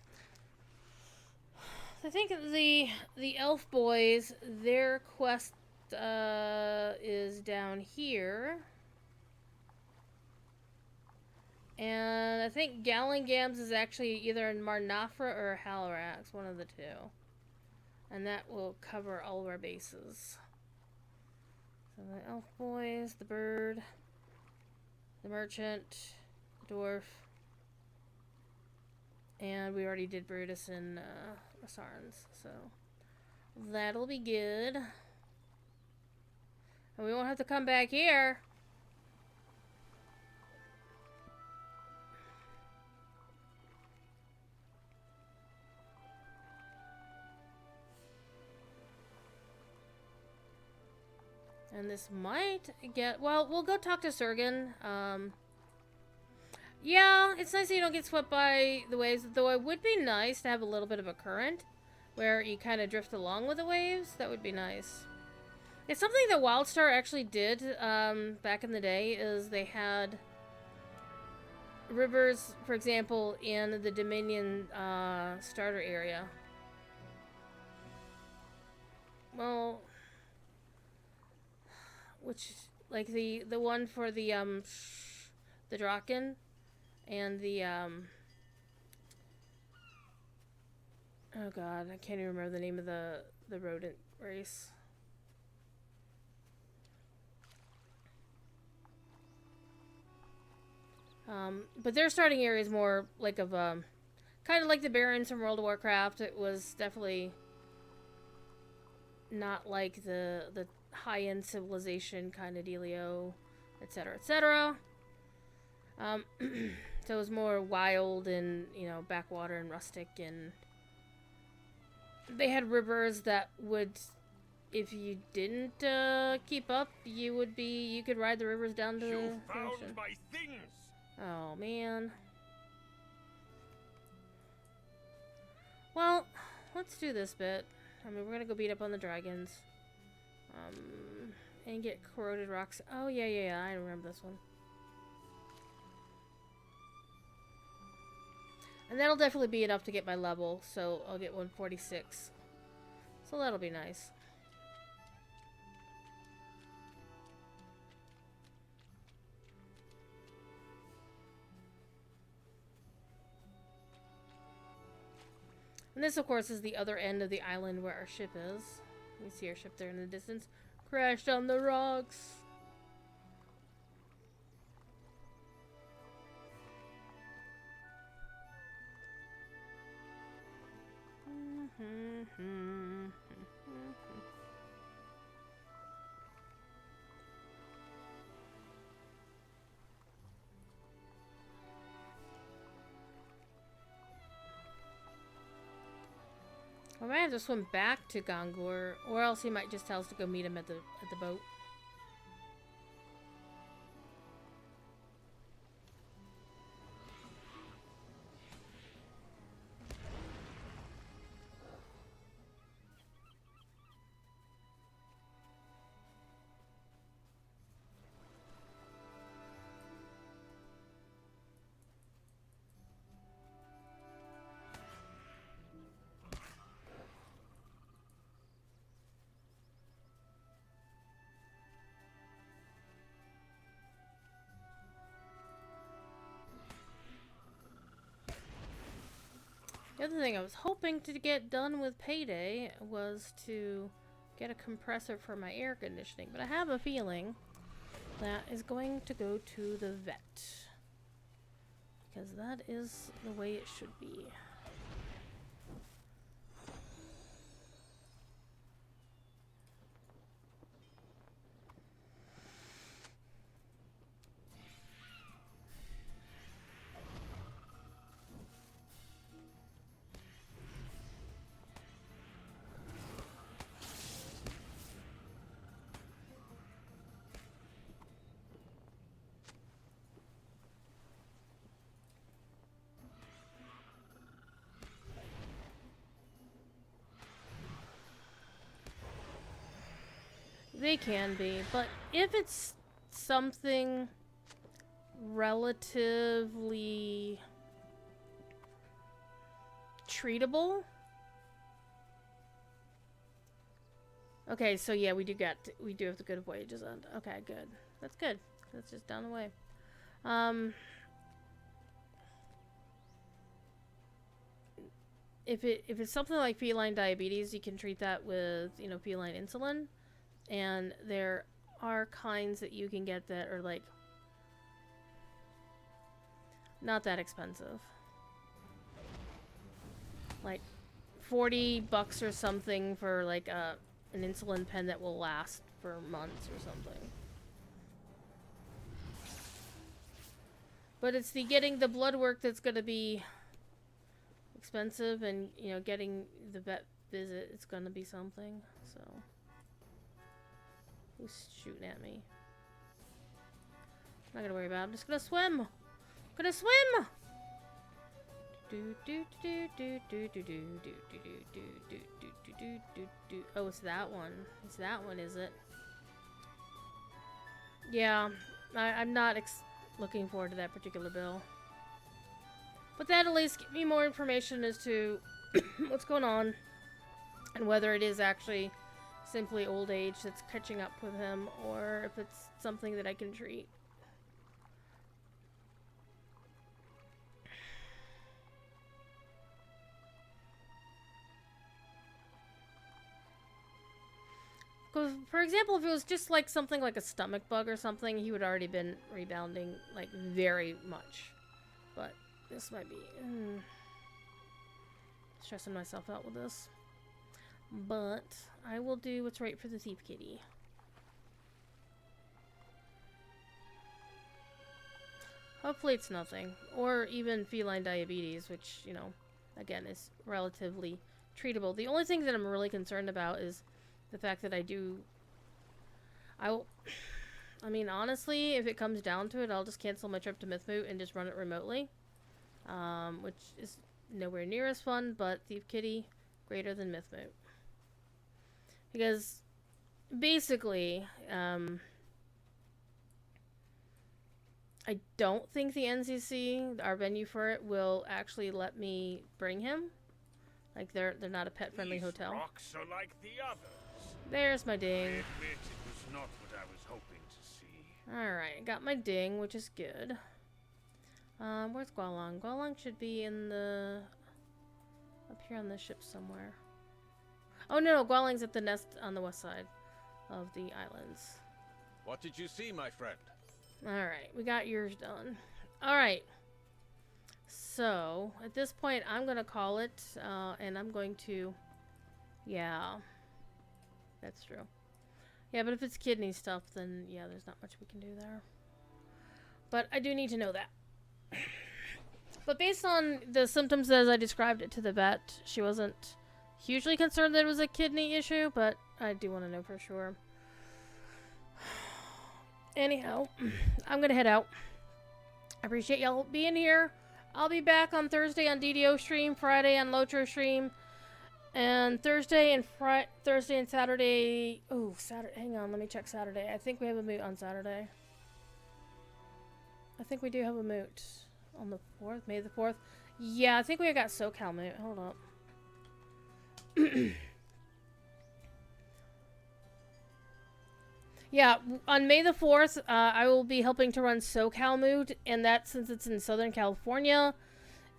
I think the elf boys, their quest is down here. And I think Galengams is actually either in Marnafra or Halarax, one of the two. And that will cover all of our bases. So the elf boys, the bird, the merchant, the dwarf. And we already did Brutus and Rasarns, so that'll be good. And we won't have to come back here. And this might get... Well, we'll go talk to Sergen. Yeah, it's nice that you don't get swept by the waves, though it would be nice to have a little bit of a current where you kind of drift along with the waves. That would be nice. It's something that WildStar actually did back in the day, is they had rivers, for example, in the Dominion starter area. Well, which, like the one for the Draken and the oh god, I can't even remember the name of the rodent race. But their starting area is more like of kind of like the Barrens from World of Warcraft. It was definitely not like the high-end civilization kind of dealio, etc., etc. So it was more wild and, you know, backwater and rustic, and they had rivers that would, if you didn't keep up, you could ride the rivers down to the ocean. Found my things. Oh man. Well, let's do this bit. I mean, we're gonna go beat up on the dragons. And get corroded rocks. Oh yeah, I remember this one. And that'll definitely be enough to get my level, so I'll get 146. So that'll be nice. And this, of course, is the other end of the island where our ship is. You see our ship there in the distance. Crashed on the rocks. I might have to swim back to Gongur, or else he might just tell us to go meet him at the boat. The other thing I was hoping to get done with Payday was to get a compressor for my air conditioning, but I have a feeling that is going to go to the vet. Because that is the way it should be. They can be, but if it's something relatively treatable. Okay, so yeah, we do have the good wages on. Okay, good. That's good. That's just down the way. If it's something like feline diabetes, you can treat that with, you know, feline insulin. And there are kinds that you can get that are like not that expensive. Like $40 or something for like an insulin pen that will last for months or something. But it's the getting the blood work that's going to be expensive, and you know, getting the vet visit, it's going to be something. So who's shooting at me? I'm not gonna worry about it. I'm just gonna swim. I'm gonna swim. Oh, it's that one. It's that one, is it? Yeah, I'm not looking forward to that particular bill. But that at least give me more information as to what's going on and whether it is actually simply old age that's catching up with him, or if it's something that I can treat. Because, for example, if it was just like something like a stomach bug or something, he would already been rebounding like very much. But this might be stressing myself out with this. But I will do what's right for the thief kitty. Hopefully it's nothing. Or even feline diabetes, which, you know, again, is relatively treatable. The only thing that I'm really concerned about is the fact that I mean, honestly, if it comes down to it, I'll just cancel my trip to Mythmoot and just run it remotely. Which is nowhere near as fun, but Thief Kitty, greater than Mythmoot. Because, basically, I don't think the NCC, our venue for it, will actually let me bring him. Like, they're not a pet-friendly hotel. Rocks are like the others. There's my ding. I admit it was not what I was hoping to see. Alright, got my ding, which is good. Where's Gualong? Gualong should be in the... up here on this ship somewhere. Oh no, Gualong's at the nest on the west side of the islands. What did you see, my friend? Alright, we got yours done. Alright. So, at this point, I'm gonna call it, and I'm going to... Yeah. That's true. Yeah, but if it's kidney stuff, then yeah, there's not much we can do there. But I do need to know that. But based on the symptoms as I described it to the vet, she wasn't hugely concerned that it was a kidney issue, but I do want to know for sure. Anyhow, I'm gonna head out. I appreciate y'all being here. I'll be back on Thursday on DDO stream, Friday on Lotro stream, and Thursday and Saturday. Oh, Saturday. Hang on, let me check Saturday. I think we have a moot on Saturday. I think we do have a moot on the 4th, May the 4th. Yeah, I think we got SoCal moot. Hold up. Yeah, on May the 4th, I will be helping to run SoCal moot, and that, since it's in Southern California,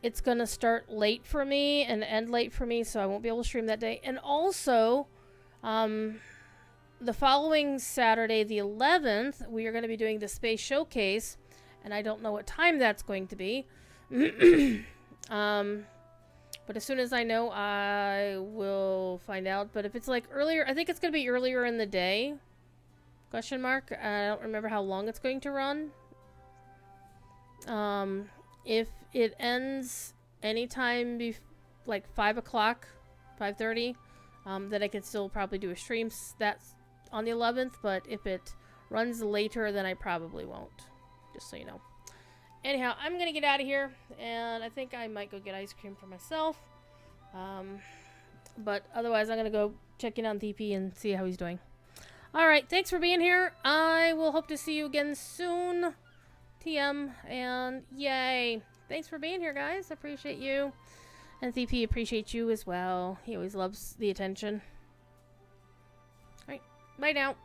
it's gonna start late for me and end late for me, so I won't be able to stream that day. And also, the following Saturday, the 11th, we are going to be doing the Space Showcase, and I don't know what time that's going to be. But as soon as I know, I will find out. But if it's like earlier, I think it's going to be earlier in the day. Question mark. I don't remember how long it's going to run. If it ends anytime like 5 o'clock, 5:30, then I can still probably do a stream that's on the 11th. But if it runs later, then I probably won't. Just so you know. Anyhow, I'm going to get out of here, and I think I might go get ice cream for myself. But otherwise, I'm going to go check in on TP and see how he's doing. Alright, thanks for being here. I will hope to see you again soon, TM, and yay. Thanks for being here, guys. I appreciate you. And TP appreciates you as well. He always loves the attention. Alright, bye now.